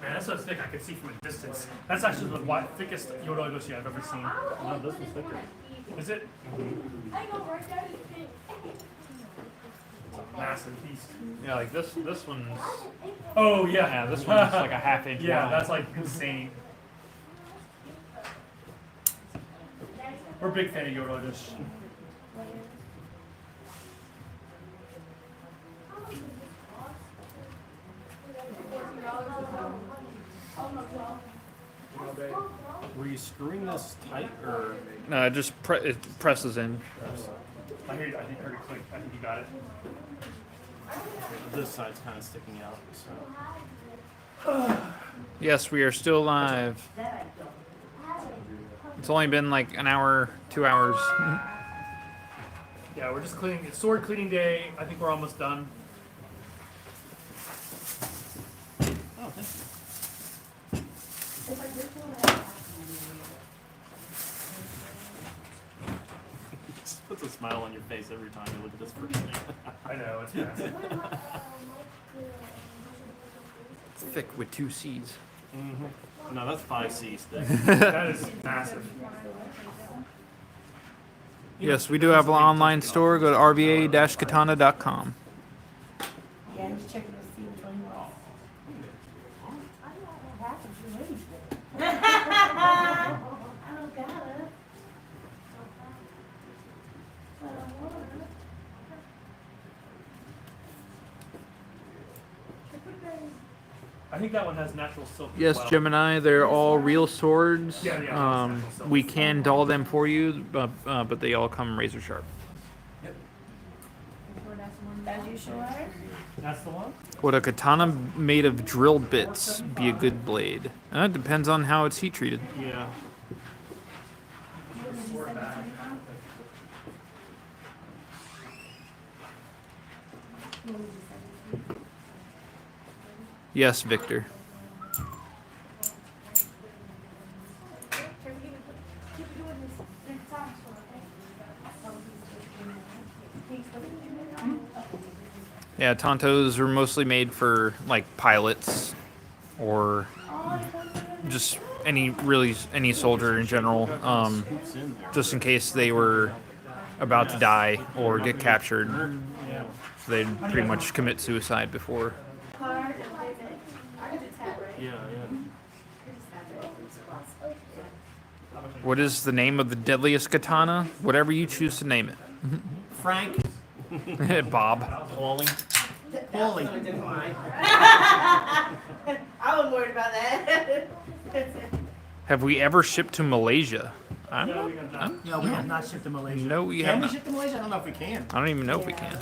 Speaker 1: Man, that's so thick I can see from a distance. That's actually the thickest Yoroigoshi I've ever seen.
Speaker 4: No, this was thicker.
Speaker 1: Is it?
Speaker 10: I go right there.
Speaker 1: Massive beast.
Speaker 5: Yeah, like this one's...
Speaker 1: Oh, yeah.
Speaker 5: Yeah, this one's like a half inch
Speaker 1: Yeah,
Speaker 5: wide.
Speaker 1: that's like insane. We're a big fan of Yoroigoshi.
Speaker 4: Were you screwing this tight or?
Speaker 5: No, it just it presses in.
Speaker 1: I think I heard it click. I think you got it.
Speaker 4: This side's kind of sticking out. So.
Speaker 5: Yes, we are still live. It's only been like an hour, 2 hours.
Speaker 1: Yeah, we're just cleaning. It's sword cleaning day. I think we're almost done.
Speaker 4: Oh, thank you. Just puts a smile on your face every time you look at this person.
Speaker 1: I know, it's massive.
Speaker 5: thick with 2 C's.
Speaker 4: No, that's 5 C's thick.
Speaker 1: That is massive.
Speaker 5: Yes, we do have an online store. Go to rva-katana.com.
Speaker 3: Yeah, I'm just checking to see which one he wants. I don't got it. But I want it.
Speaker 1: I think that one has natural silk. as
Speaker 5: Yes,
Speaker 1: well.
Speaker 5: Gemini, they're all real swords.
Speaker 1: Yeah, yeah, that's natural silk.
Speaker 5: We can dull them for you, but they all come razor sharp.
Speaker 3: As you sure?
Speaker 1: That's the one.
Speaker 5: Would a katana made of drilled bits be a good blade? It depends on how it's heat treated.
Speaker 4: Yeah.
Speaker 5: Yes, Victor. Yeah, Tontos were mostly made for like pilots or just any soldier in general, just in case they were about to die or get captured. So they'd pretty much commit suicide before.
Speaker 3: Card and payment. I can just have, right?
Speaker 4: Yeah,
Speaker 5: What is the name of the deadliest katana? Whatever you choose to name
Speaker 2: Frank,
Speaker 5: it. Bob.
Speaker 4: Pauling.
Speaker 2: Paulie.
Speaker 3: I wasn't worried about that.
Speaker 5: Have we ever shipped to Malaysia?
Speaker 2: No, we have not shipped to Malaysia.
Speaker 5: No, we
Speaker 2: Can
Speaker 5: have
Speaker 2: we
Speaker 5: not.
Speaker 2: ship to Malaysia? I don't know if we can.
Speaker 5: I don't even know if we can.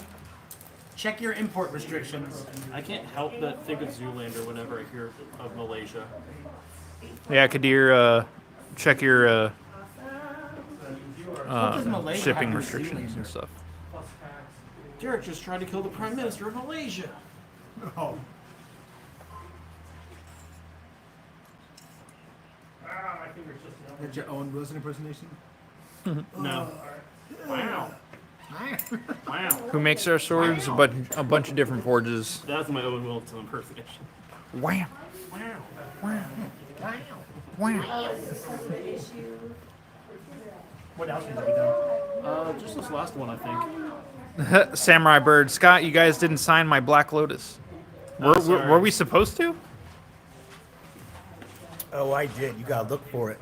Speaker 2: Check your import restrictions.
Speaker 4: I can't help but think of Zoolander whenever I hear of Malaysia.
Speaker 5: Yeah, Kadir, check your
Speaker 2: does Malaysia
Speaker 5: shipping
Speaker 2: have to do
Speaker 5: restrictions
Speaker 2: Zoolander?
Speaker 5: and stuff.
Speaker 4: Derek just tried to kill the Prime Minister of Malaysia.
Speaker 2: Oh. That's your Owen Wilson impersonation?
Speaker 4: No. Wow. Wow.
Speaker 5: Who makes our swords? A bunch of different forges.
Speaker 4: That's my Owen Wilson impersonation.
Speaker 5: Wham!
Speaker 4: Wow.
Speaker 5: Wham!
Speaker 3: Oh, it's because of the issue.
Speaker 2: What else have we done?
Speaker 4: Just this last one, I think.
Speaker 5: Samurai Bird. Scott, you guys didn't sign my Black Lotus.
Speaker 4: Sorry.
Speaker 5: Were we supposed to?
Speaker 2: Oh, I did. You gotta look for it.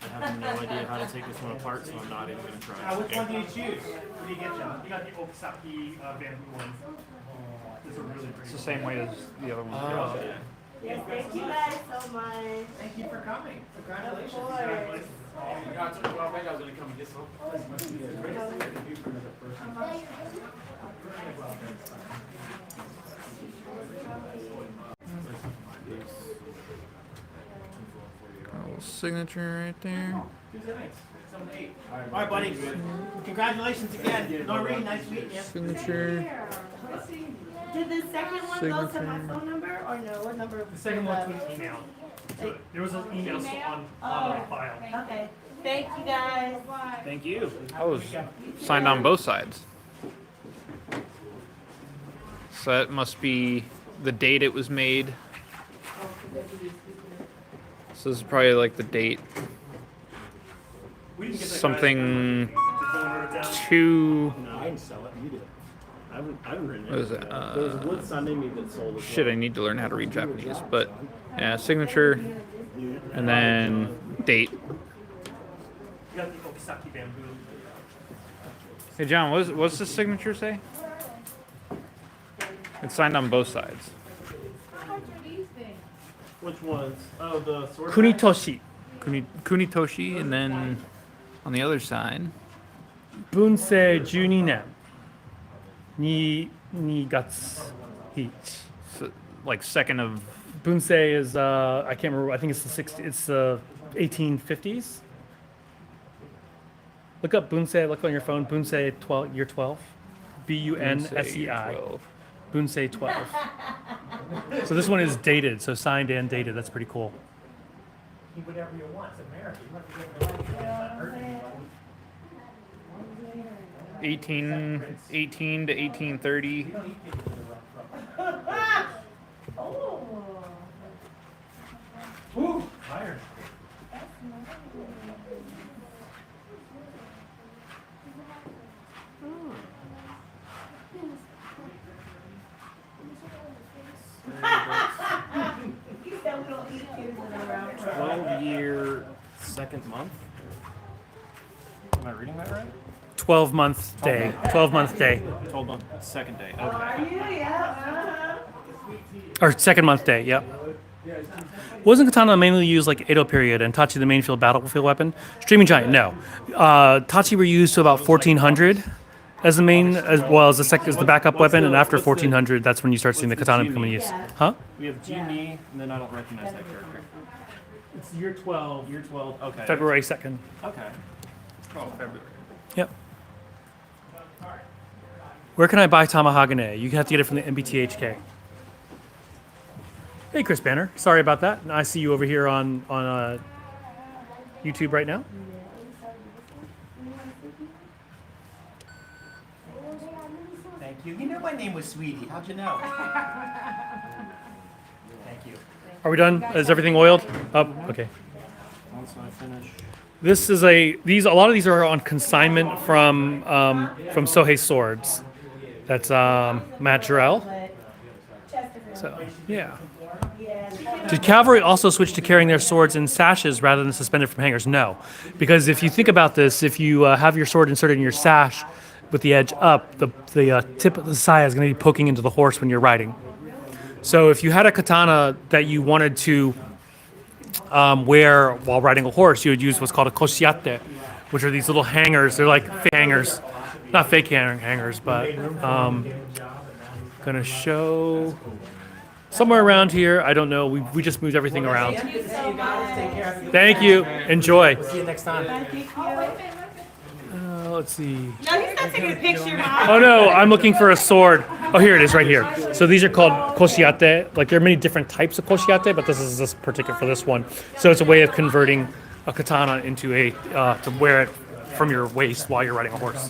Speaker 4: I have no idea how to take this one apart, so I'm not even going to try.
Speaker 2: Which one do you choose? What do you get, John?
Speaker 1: You got the Okasaki bamboo one. It's a really great.
Speaker 5: It's the same way as the other one.
Speaker 4: Oh, yeah.
Speaker 3: Yes, thank you guys so much.
Speaker 2: Thank you for coming.
Speaker 3: Of
Speaker 2: Congratulations.
Speaker 3: course.
Speaker 5: Little signature right there.
Speaker 2: All right, buddy. Congratulations again. Noreen, nice meeting you.
Speaker 5: Signature.
Speaker 3: Did the second one go to my
Speaker 5: Signature.
Speaker 3: phone number or no? What number?
Speaker 1: The second one to an email. So there was an email still on the file.
Speaker 3: Okay. Thank you guys.
Speaker 4: Thank you.
Speaker 5: I was signed on both sides. So that must be the date it was made. So this is probably like the date.
Speaker 1: We didn't get that
Speaker 5: Something
Speaker 1: guy to write it down.
Speaker 5: two.
Speaker 4: No, I didn't sell it. You did. I haven't written
Speaker 5: What is
Speaker 4: it.
Speaker 5: it?
Speaker 4: There was one Sunday me that sold it.
Speaker 5: Shit, I need to learn how to read Japanese. But yeah, signature and then date.
Speaker 1: You got the Okasaki bamboo.
Speaker 5: Hey John, what's the signature say? It's signed on both sides.
Speaker 4: Which ones? Oh, the sword.
Speaker 1: Kunitoshi.
Speaker 5: Kunitoshi, and then on the other side,
Speaker 1: Bunsei 12年 2月 each.
Speaker 5: so, like second of.
Speaker 1: Bunsei is I can't remember. I think it's the 1850s. Look up Bunsei. Look on your phone. Bunsei 12 year 12. Bunsei.
Speaker 5: 12.
Speaker 1: Bunsei 12. So this one is dated. So signed and dated. That's pretty cool.
Speaker 2: Whatever you want. It's America. You have to get the right
Speaker 5: 18 to 1830.
Speaker 9: Ooh, tired.
Speaker 3: You said we don't eat kids in a round.
Speaker 4: 12-year second month. Am I reading that right?
Speaker 1: 12-month day. 12-month day.
Speaker 4: 12 month second day.
Speaker 3: Are
Speaker 4: Okay.
Speaker 3: you? Yeah.
Speaker 1: Or second month day, yep. Wasn't Katana mainly used like Edo period and Tachi the main field battlefield weapon? Streaming Giant, no. Tachi were used to about 1400 as the main, as well as the backup weapon, and after 1400, that's when you start seeing the Katana becoming used. Huh?
Speaker 4: We have Genie, and then I don't recognize that character.
Speaker 1: It's year 12.
Speaker 4: Year 12. Okay.
Speaker 1: February 2nd.
Speaker 4: Okay. Oh, February.
Speaker 1: Yep. Where can I buy Tamahagane? You have to get it from the MBTHK. Hey, Chris Banner. Sorry about that. I see you over here on YouTube right now.
Speaker 9: Thank you. You know my name was Sweetie. How'd you know? Thank you.
Speaker 1: Are we done? Is everything oiled? Oh, okay.
Speaker 4: Once I finish.
Speaker 1: This is a lot of these are on consignment from Sohei Swords. That's Matt Jarrell. So yeah. Did cavalry also switch to carrying their swords in sashes rather than suspended from hangers? No, because if you think about this, if you have your sword inserted in your sash with the edge up, the tip of the saya is going to be poking into the horse when you're riding. So if you had a katana that you wanted to wear while riding a horse, you would use what's called a koshiate, which are these little hangers. They're like fake hangers, not fake hangers, but gonna show somewhere around here. I don't know. We just moved everything around. Thank you. Enjoy.
Speaker 9: See you next time.
Speaker 1: Let's see.
Speaker 3: No, he's not taking a picture, Mom.
Speaker 1: Oh no, I'm looking for a sword. Oh, here it is, right here. So these are called koshiate. Like there are many different types of koshiate, but this is this particular for this one. So it's a way of converting a katana into a to wear it from your waist while you're riding a horse.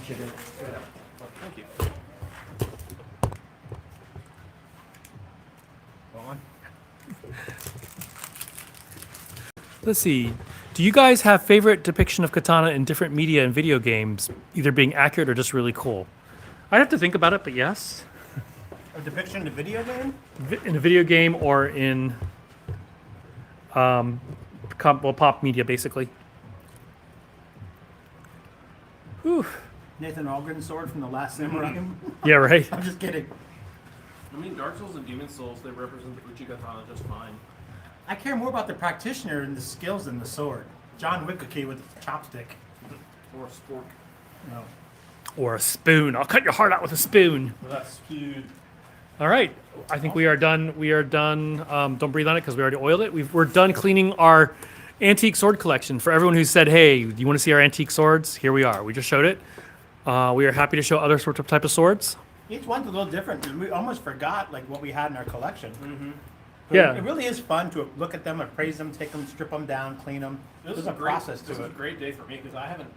Speaker 1: Let's see. Do you guys have favorite depiction of katana in different media and video games, either being accurate or just really cool? I'd have to think about it, but yes.
Speaker 9: A depiction in a video game?
Speaker 1: In a video game or in pop media, basically. Whew.
Speaker 9: Nathan Algren's sword from The Last Samurai.
Speaker 1: Yeah, right.
Speaker 9: I'm just kidding.
Speaker 4: I mean, Dark Souls and Demon Souls, they represent the Uchi Katana just fine.
Speaker 9: I care more about the practitioner and the skills than the sword. John Wick with the chopstick.
Speaker 4: Or a spork.
Speaker 9: No.
Speaker 1: Or a spoon. I'll cut your heart out with a spoon.
Speaker 4: That's huge.
Speaker 1: All right. I think we are done. We are done. Don't breathe on it because we already oiled it. We're done cleaning our antique sword collection. For everyone who said, hey, do you want to see our antique swords? Here we are. We just showed it. We are happy to show other sorts of type of swords.
Speaker 9: Each one's a little different. We almost forgot like what we had in our collection.
Speaker 4: Mm-hmm.
Speaker 9: But
Speaker 1: Yeah.
Speaker 9: It really is fun to look at them, appraise them, take them, strip them down, clean them. There's a process to
Speaker 4: This is a
Speaker 9: it.
Speaker 4: great day for me because I haven't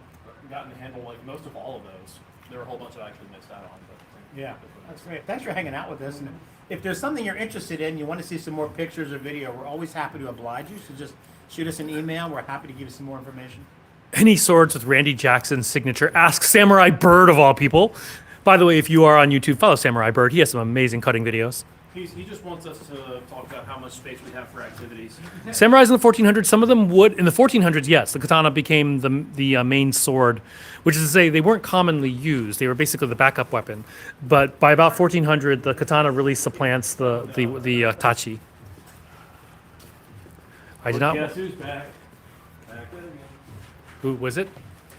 Speaker 4: gotten to handle like most of all of those. There were a whole bunch that I actually missed out on. But
Speaker 9: Yeah, that's great. Thanks for hanging out with us. And if there's something you're interested in, you want to see some more pictures or video, we're always happy to oblige you. So just shoot us an email. We're happy to give you some more information.
Speaker 1: Any swords with Randy Jackson's signature? Ask Samurai Bird of all people. By the way, if you are on YouTube, follow Samurai Bird. He has some amazing cutting videos.
Speaker 4: he just wants us to talk about how much space we have for activities.
Speaker 1: Samurais in the 1400s, some of them would. In the 1400s, yes, the katana became the main sword, which is to say they weren't commonly used. They were basically the backup weapon. But by about 1400, the katana really supplants the tachi. I did not.
Speaker 4: Guess who's back? Back again.
Speaker 1: Who was it?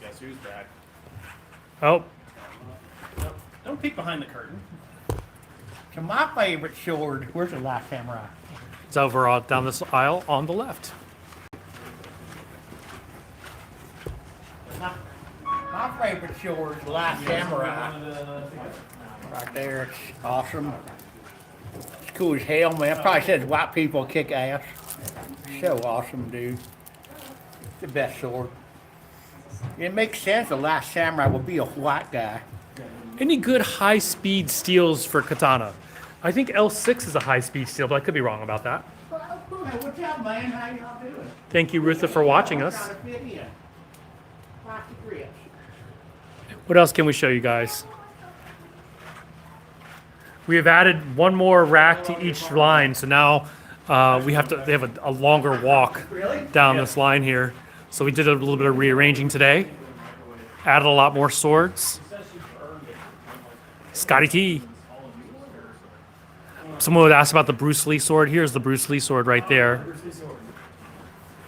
Speaker 4: Guess who's back?
Speaker 1: Oh,
Speaker 4: Don't peek behind the curtain.
Speaker 9: So my favorite sword, where's the Last Samurai?
Speaker 1: it's over down this aisle on the left.
Speaker 9: My favorite sword is the Last Samurai. Right there, it's awesome. It's cool as hell, man. It probably says white people kick ass. So awesome, dude. It's the best sword.
Speaker 2: It makes sense. The last samurai will be a white guy.
Speaker 1: Any good high-speed steels for katana? I think L6 is a high-speed steel, but I could be wrong about that.
Speaker 2: Hey, what's up, man? How y'all doing?
Speaker 1: Thank you, Rutha, for watching us.
Speaker 2: Trying to fit in. Like the grits.
Speaker 1: What else can we show you guys? We have added one more rack to each line, so now they have a longer walk down this line here. So we did a little bit of rearranging today. Added a lot more swords. Scotty T. Someone would ask about the Bruce Lee sword. Here's the Bruce Lee sword right there.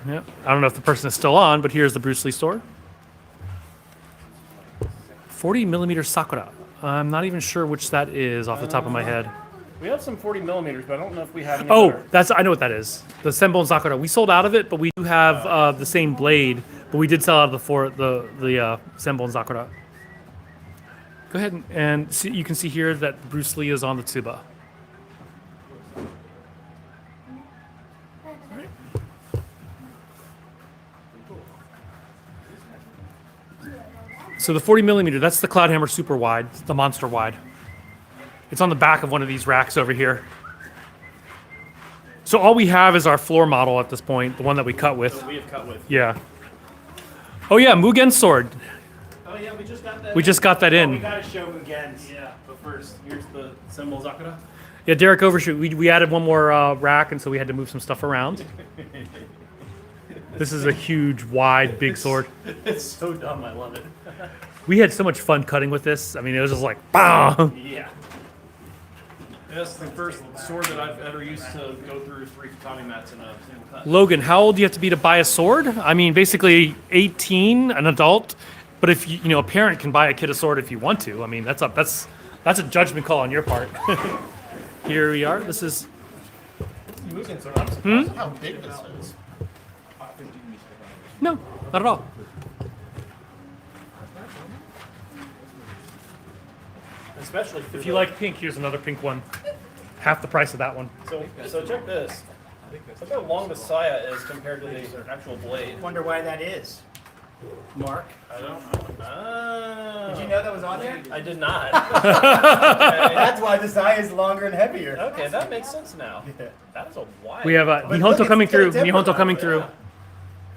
Speaker 1: Yep. I don't know if the person is still on, but here's the Bruce Lee sword. 40 millimeter Sakura. I'm not even sure which that is off the top of my head.
Speaker 4: We have some 40 millimeters, but I don't know if we have any
Speaker 1: Oh,
Speaker 4: other.
Speaker 1: I know what that is. The Senbon Sakura. We sold out of it, but we do have the same blade. But we did sell out of the Senbon Sakura. Go ahead and see, you can see here that Bruce Lee is on the tuba. So the 40 millimeter, that's the Cloudhammer Super Wide, it's the Monster Wide. It's on the back of one of these racks over here. So all we have is our floor model at this point, the one that we cut with.
Speaker 4: We have cut with.
Speaker 1: Yeah. Oh yeah, Mugen sword.
Speaker 4: Oh yeah, we just got that.
Speaker 1: We just got that
Speaker 4: We
Speaker 1: in.
Speaker 4: gotta show Mugen's. Yeah, but first, here's the symbol Zakura.
Speaker 1: Yeah, Derek Overshoot. We added one more rack, and so we had to move some stuff around. This is a huge, wide, big sword.
Speaker 4: It's so dumb, I love it.
Speaker 1: We had so much fun cutting with this. I mean, it was just like, BAM!
Speaker 4: Yeah. That's the first sword that I've ever used to go through 3 tatami mats in a single cut.
Speaker 1: Logan, how old do you have to be to buy a sword? I mean, basically 18, an adult. But if you a parent can buy a kid a sword if you want to. I mean, that's a judgment call on your part. Here we are. This is
Speaker 2: Mugen sword. I'm surprised at how big this is.
Speaker 1: no, not at all.
Speaker 4: Especially
Speaker 1: If you like pink, here's another pink one. Half the price of that one.
Speaker 4: So check this. Look how long the saya is compared to the actual blade.
Speaker 2: Wonder why that is. Mark,
Speaker 4: I don't know.
Speaker 2: did you know that was on there?
Speaker 4: I did not.
Speaker 2: That's why the Zai is longer and heavier.
Speaker 4: Okay, that makes sense now. That is a wide.
Speaker 1: We have
Speaker 2: But look,
Speaker 1: Nihonto
Speaker 2: it's
Speaker 1: coming
Speaker 2: got a
Speaker 1: through.
Speaker 2: temper
Speaker 1: Nihonto
Speaker 2: on it,
Speaker 1: coming
Speaker 2: yeah.
Speaker 1: through.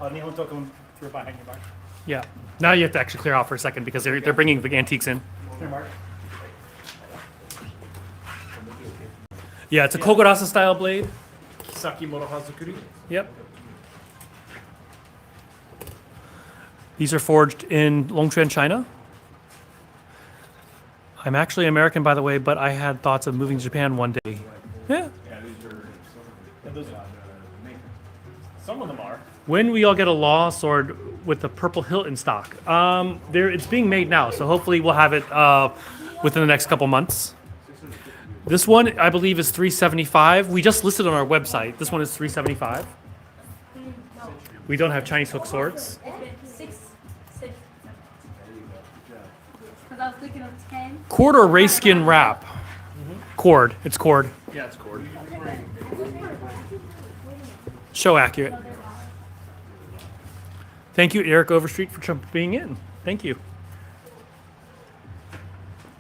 Speaker 2: Oh, Nihonto coming through behind you, Mark.
Speaker 1: Yeah. Now you have to actually clear out for a second because they're bringing the antiques in.
Speaker 2: Here, Mark.
Speaker 1: Yeah, it's a Kogurasa style blade.
Speaker 4: Sakimoto Hazukuri.
Speaker 1: Yep. These are forged in Longchuan, China. I'm actually American, by the way, but I had thoughts of moving to Japan one day. Yeah.
Speaker 4: Some of them are.
Speaker 1: When we all get a law sword with the purple hilt in stock? It's being made now, so hopefully we'll have it within the next couple months. This one, I believe, is $375. We just listed on our website. This one is $375. We don't have Chinese hook swords.
Speaker 10: 6. Because I was thinking of 10.
Speaker 1: Cord or ray skin wrap? Cord. It's cord.
Speaker 4: Yeah, it's cord.
Speaker 1: Show accurate. Thank you, Eric Overstreet, for being in. Thank you.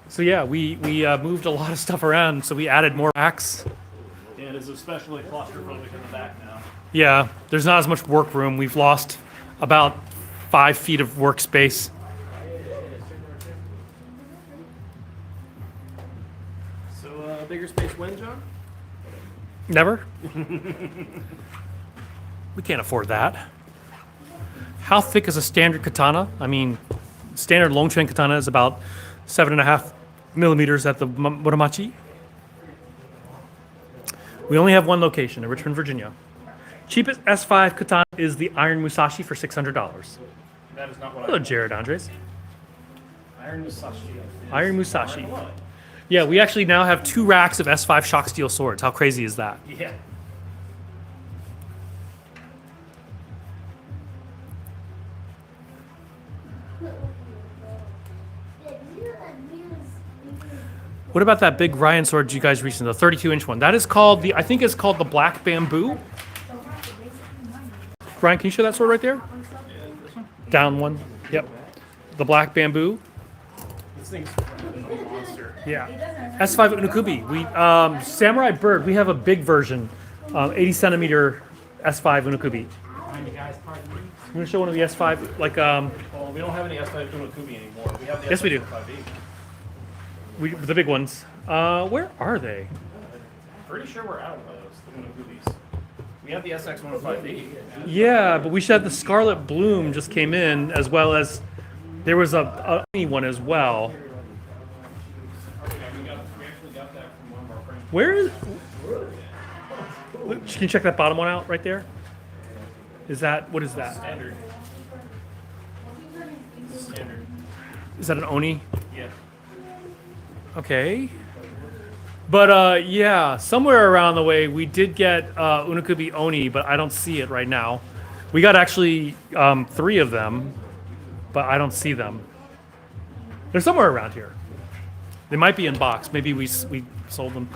Speaker 1: So yeah, we moved a lot of stuff around, so we added more racks.
Speaker 4: Yeah, it is especially claustrophobic in the back now.
Speaker 1: Yeah, there's not as much work room. We've lost about 5 feet of workspace.
Speaker 4: So, bigger space when, John?
Speaker 1: Never. We can't afford that. How thick is a standard katana? I mean, standard Longchuan katana is about 7.5 millimeters at the Muramachi. We only have one location in Richmond, Virginia. Cheapest S5 katana is the Iron Musashi for $600.
Speaker 4: That is not what
Speaker 1: Hello, Jared Andres.
Speaker 4: Iron Musashi.
Speaker 1: Iron Musashi. Yeah, we actually now have 2 racks of S5 shock steel swords. How crazy is that?
Speaker 4: Yeah.
Speaker 1: What about that big Ryan sword you guys recently, the 32-inch one? That is called I think it's called the Black Bamboo. Ryan, can you show that sword right there? Down one. Yep. The black bamboo.
Speaker 4: This thing's a monster.
Speaker 1: Yeah. S5 Unukubi. We Samurai Bird. We have a big version, 80 centimeter S5 Unukubi.
Speaker 9: Mind you guys, pardon me.
Speaker 1: I'm gonna show one of the S5. Like
Speaker 4: Well, we don't have any S5 Kunokubi anymore. We have the
Speaker 1: Yes, we do.
Speaker 4: S5
Speaker 1: the big ones. Where are they?
Speaker 4: Pretty sure we're out of those, the Kunokubis. We have the SX105B.
Speaker 1: Yeah, but we should have the Scarlet Bloom just came in, as well as there was a one as well.
Speaker 4: We actually got that from one of our friends.
Speaker 1: Where is? Can you check that bottom one out right there? Is that what is that?
Speaker 4: Standard. Standard.
Speaker 1: Is that an Oni?
Speaker 4: Yeah.
Speaker 1: Okay. But yeah, somewhere around the way we did get Unukubi Oni, but I don't see it right now. We got actually 3 of them, but I don't see them. They're somewhere around here. They might be in box. Maybe we sold them.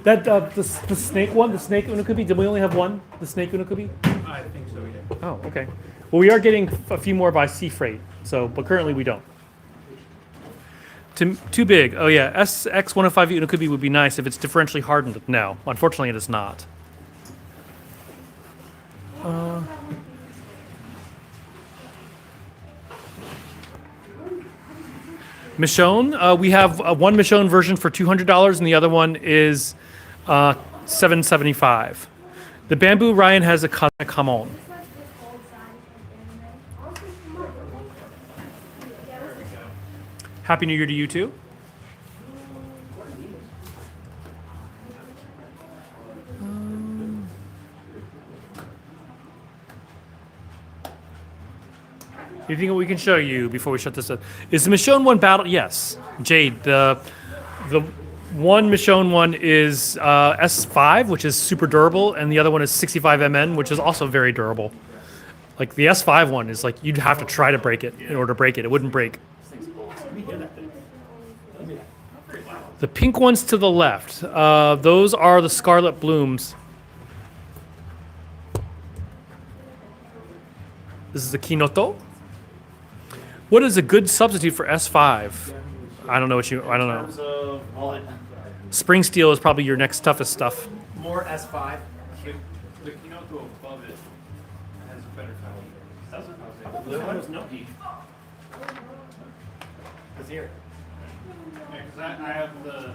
Speaker 1: That the snake one, the snake Unukubi. Did we only have one? The snake Unukubi?
Speaker 4: I think so, yeah.
Speaker 1: Oh, okay. Well, we are getting a few more by sea freight. So, but currently we don't. Too big. Oh yeah, SX105 Unukubi would be nice if it's differentially hardened. No, unfortunately it is not. Michonne, we have one Michonne version for $200, and the other one is $775. The bamboo Ryan has a Kamon. Happy New Year to you too. Anything that we can show you before we shut this up? Is the Michonne one battle? Yes. Jade, the one Michonne one is S5, which is super durable, and the other one is 65 MN, which is also very durable. Like the S5 one is like you'd have to try to break it in order to break it. It wouldn't break. The pink ones to the left, those are the Scarlet Blooms. This is the Kinoto. What is a good substitute for S5? I don't know what you. I don't know.
Speaker 2: So,
Speaker 1: Spring steel is probably your next toughest stuff.
Speaker 2: more S5.
Speaker 4: The Kinoto above it has a better color. Does it? How about this one was no heat?
Speaker 2: It's here.
Speaker 4: Yeah, because I have the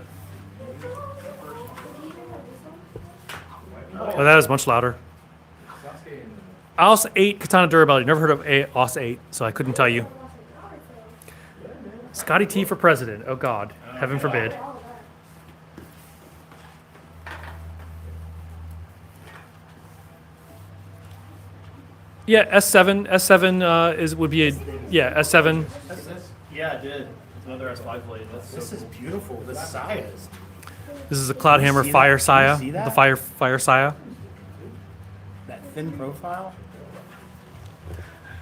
Speaker 1: Oh, that is much louder. AUS 8 Katana durability. Never heard of AUS 8, so I couldn't tell you. Scotty T for president. Oh God, heaven forbid. Yeah, S7. S7 would be a S7.
Speaker 4: yeah, I did. It's another S5 blade. That's
Speaker 2: This
Speaker 4: so
Speaker 2: is
Speaker 4: cool.
Speaker 2: beautiful. This Sayas.
Speaker 1: This is a Cloudhammer
Speaker 2: see
Speaker 1: Fire
Speaker 2: that?
Speaker 1: Saya.
Speaker 2: Can you see
Speaker 1: The
Speaker 2: that?
Speaker 1: Fire Saya.
Speaker 2: That thin profile.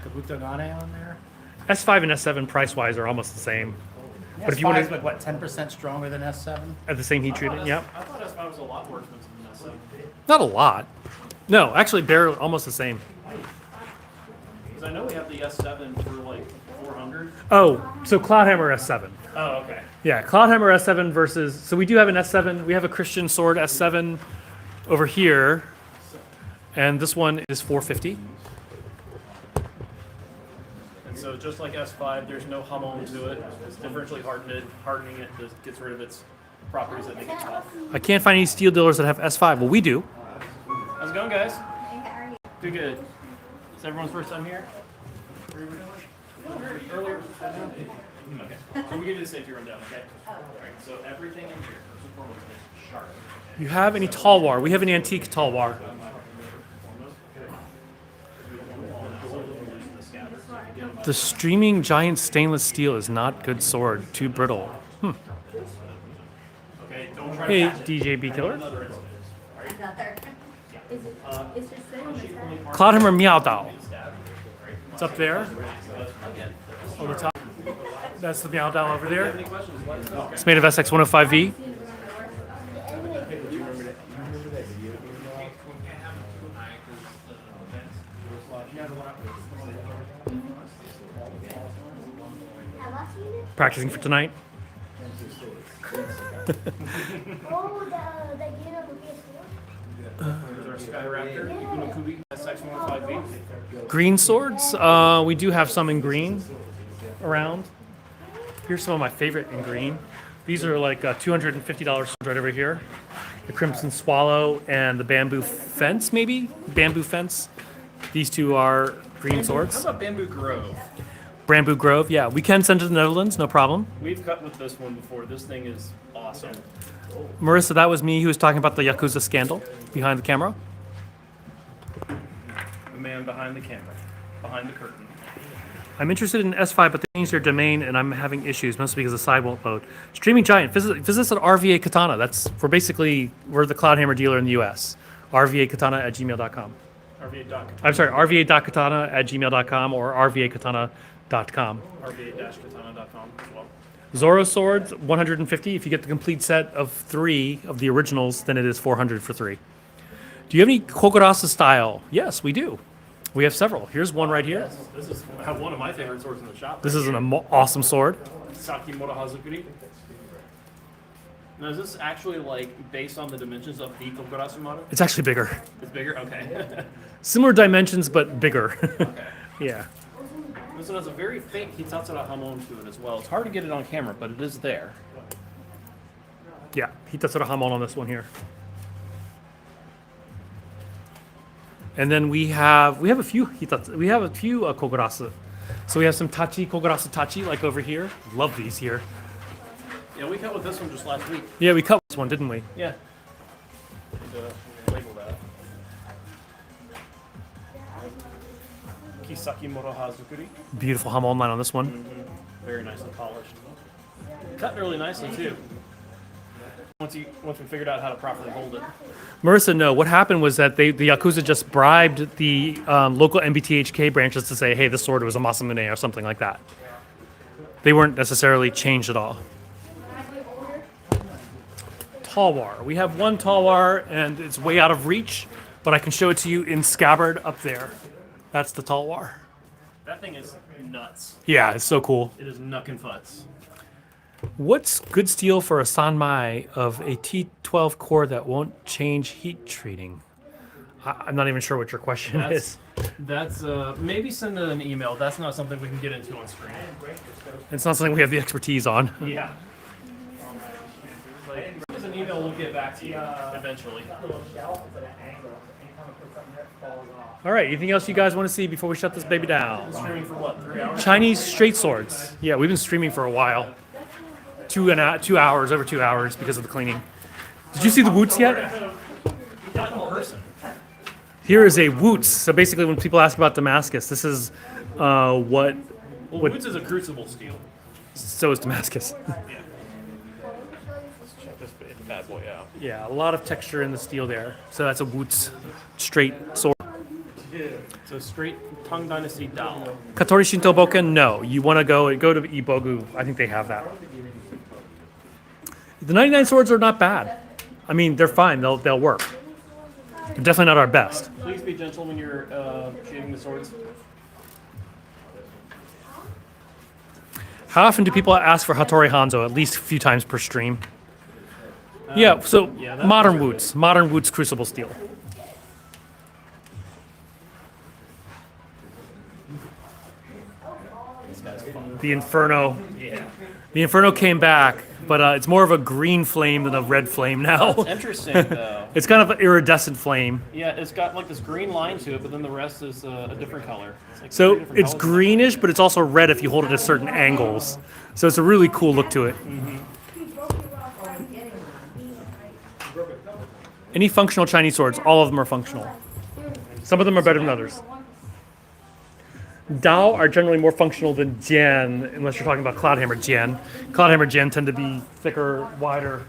Speaker 2: The Butagane on there.
Speaker 1: S5 and S7 price wise are almost the same. But if you
Speaker 2: S5
Speaker 1: want
Speaker 2: is
Speaker 1: to
Speaker 2: like what, 10% stronger than S7?
Speaker 1: at the same heat treatment, yeah.
Speaker 4: I thought S5 was a lot more expensive than S7.
Speaker 1: Not a lot. No, actually, they're almost the same.
Speaker 4: Because I know we have the S7 for like 400.
Speaker 1: Oh, so Cloudhammer S7.
Speaker 4: Oh, okay.
Speaker 1: Yeah, Cloudhammer S7 versus. So we do have an S7. We have a Christian Sword S7 over here, and this one is 450.
Speaker 4: And so just like S5, there's no hum to it. It's differentially hardening it just gets rid of its properties that make it tough.
Speaker 1: I can't find any steel dealers that have S5. Well, we do.
Speaker 4: How's it going, guys? Good, good. Is everyone's first time here? Earlier? Okay. So we give you the safety rundown, okay? Alright, so everything in here, first and foremost, is sharp.
Speaker 1: You have any Talwar? We have an antique Talwar. The Streaming Giant Stainless Steel is not good sword. Too brittle.
Speaker 4: Okay, don't try
Speaker 1: Hey,
Speaker 4: to catch it.
Speaker 1: DJ B Killer.
Speaker 10: Is it, it's just sitting on the side?
Speaker 1: Cloudhammer Meow Dao. It's up there. On the top. That's the Meow Dao over there. It's made of SX105V. Practicing for tonight.
Speaker 10: Oh, the gear of the PS4?
Speaker 4: There's our Skyraptor, Unokubi, SX-105B.
Speaker 1: Green swords. We do have some in green around. Here's some of my favorite in green. These are like $250 swords right over here. The Crimson Swallow and the Bamboo Fence, maybe? Bamboo Fence. These two are green
Speaker 4: How
Speaker 1: swords.
Speaker 4: about Bamboo Grove?
Speaker 1: Bamboo Grove, yeah. We can send to the Netherlands, no problem.
Speaker 4: We've cut with this one before. This thing is awesome.
Speaker 1: Marissa, that was me who was talking about the Yakuza scandal behind the camera.
Speaker 4: The man behind the camera, behind the curtain.
Speaker 1: I'm interested in S5, but they changed their domain and I'm having issues, mostly because the site won't load. Streaming Giant, visit us at RVA Katana. We're the Cloudhammer dealer in the US. RVAKatana@gmail.com.
Speaker 4: RVA.
Speaker 1: I'm sorry, RVA.katana@gmail.com or RVAKatana.com.
Speaker 4: RVA-katana.com as well.
Speaker 1: Zoro swords, 150. If you get the complete set of 3 of the originals, then it is 400 for 3. Do you have any Kokurasa style? Yes, we do. We have several. Here's one right here.
Speaker 4: This is one of my favorite swords in the shop.
Speaker 1: This is an awesome sword.
Speaker 4: Saki Morohazukuri. Now, is this actually like based on the dimensions of the Kokurasu model?
Speaker 1: It's actually bigger.
Speaker 4: It's bigger? Okay.
Speaker 1: Similar dimensions, but bigger.
Speaker 4: Okay.
Speaker 1: Yeah.
Speaker 4: This one has a very faint Hitatsura Hamon to it as well. It's hard to get it on camera, but it is there.
Speaker 1: Yeah, Hitatsura Hamon on this one here. And then we have a few Kokurasa. So we have some Kokurasa Tachi like over here. Love these here.
Speaker 4: Yeah, we cut with this one just last week.
Speaker 1: Yeah, we cut this one, didn't we?
Speaker 4: Yeah. Label that. Kisaki Morohazukuri.
Speaker 1: Beautiful Hamon line on this one.
Speaker 4: Very nicely polished. Cut really nicely too. Once we figured out how to properly hold it.
Speaker 1: Marissa, no. What happened was that the Yakuza just bribed the local MBTHK branches to say, hey, this sword was a Masamune or something like that. They weren't necessarily changed at all. Talwar. We have one Talwar, and it's way out of reach, but I can show it to you in scabbard up there. That's the Talwar.
Speaker 4: That thing is nuts.
Speaker 1: Yeah, it's so cool.
Speaker 4: It is knuckin' futz.
Speaker 1: What's good steel for a Sanmai of a T12 core that won't change heat treating? I'm not even sure what your question is.
Speaker 4: That's maybe send an email. That's not something we can get into on screen.
Speaker 1: It's not something we have the expertise on.
Speaker 4: Yeah. Like, send us an email. We'll get back to you eventually.
Speaker 1: All right, anything else you guys want to see before we shut this baby down?
Speaker 4: Streaming for what? 3 hours?
Speaker 1: Chinese straight swords. Yeah, we've been streaming for a while. 2 hours, over 2 hours because of the cleaning. Did you see the woots yet?
Speaker 4: Not in person.
Speaker 1: Here is a woots. So basically when people ask about Damascus, this is
Speaker 4: Well, Woods is a crucible steel.
Speaker 1: so is Damascus.
Speaker 4: Check this bad boy out.
Speaker 1: Yeah, a lot of texture in the steel there. So that's a woots straight sword.
Speaker 4: It's a straight Tang Dynasty Dao.
Speaker 1: Katori Shinto Boken, no. You want to go to Ibogu. I think they have that. The 99 swords are not bad. I mean, they're fine. They'll work. They're definitely not our best.
Speaker 4: Please be gentle when you're shading the swords.
Speaker 1: How often do people ask for Hattori Hanzo? At least a few times per stream. Yeah, so
Speaker 4: yeah, that's
Speaker 1: modern
Speaker 4: for
Speaker 1: woots. Modern woots crucible steel. The Inferno.
Speaker 4: Yeah.
Speaker 1: The Inferno came back, but it's more of a green flame than a red flame now.
Speaker 4: That's interesting though.
Speaker 1: It's kind of an iridescent flame.
Speaker 4: Yeah, it's got like this green line to it, but then the rest is a different color. It's like
Speaker 1: So
Speaker 4: 3 different
Speaker 1: it's
Speaker 4: colors.
Speaker 1: greenish, but it's also red if you hold it at certain angles. So it's a really cool look to it. Any functional Chinese swords, all of them are functional. Some of them are better than others. Dao are generally more functional than Jian, unless you're talking about Cloudhammer Jian. Cloudhammer Jian tend to be thicker, wider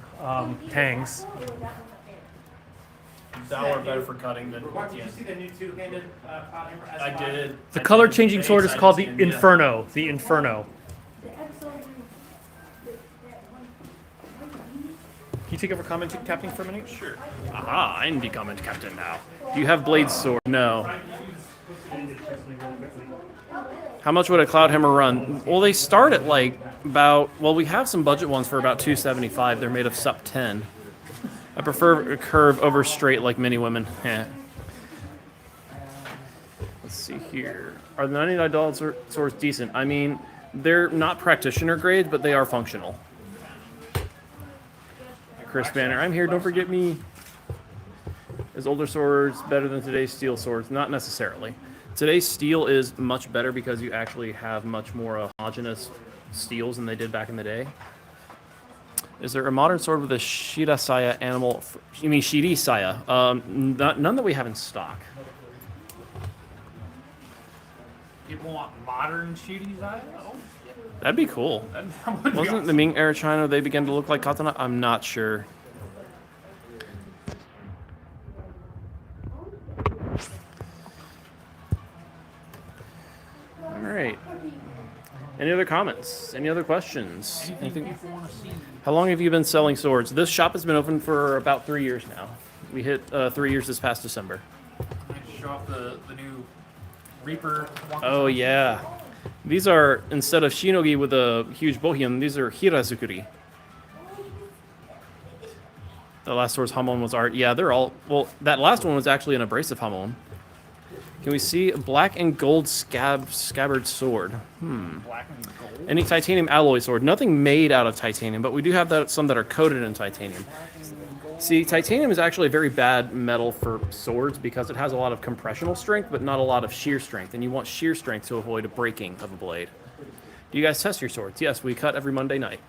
Speaker 1: tangs.
Speaker 4: Dao are better for cutting than
Speaker 9: Mark, did you see the new two-handed Cloudhammer S5?
Speaker 4: I did.
Speaker 1: The color changing sword is called the Inferno. The Inferno. Can you take over commenting, captain, for a minute?
Speaker 4: Sure. Aha, I'm the comment captain now. Do you have Blade's sword? No. How much would a cloud hammer run? Well, they start at like about. Well, we have some budget ones for about 275. They're made of sup 10. I prefer a curve over straight like many women. Yeah. Let's see here. Are the $99 swords decent? I mean, they're not practitioner grade, but they are functional. Chris Banner, I'm here. Don't forget me. Is older swords better than today's steel swords? Not necessarily. Today's steel is much better because you actually have much more homogeneous steels than they did back in the day. Is there a modern sword with a Shida Saya animal? You mean Shiri Saya? None that we have in stock.
Speaker 1: People want modern Shiri's eye? Oh,
Speaker 4: That'd be cool.
Speaker 1: that would be
Speaker 4: Wasn't
Speaker 1: awesome.
Speaker 4: the Ming era China they began to look like katana? I'm not sure. All right. Any other comments? Any other questions? Anything? How long have you been selling swords? This shop has been open for about 3 years now. We hit 3 years this past December.
Speaker 1: Show off the new Reaper.
Speaker 4: Oh yeah. These are, instead of shinogi with a huge bohemian, these are hirazukuri. The last sword's hamon was art. Yeah, they're all, well, that last one was actually an abrasive hamon. Can we see a black and gold scabbard sword?
Speaker 1: Black and gold.
Speaker 4: Any titanium alloy sword. Nothing made out of titanium, but we do have some that are coated in titanium. See, titanium is actually a very bad metal for swords because it has a lot of compressional strength, but not a lot of shear strength. And you want shear strength to avoid a breaking of a blade. Do you guys test your swords? Yes, we cut every Monday night.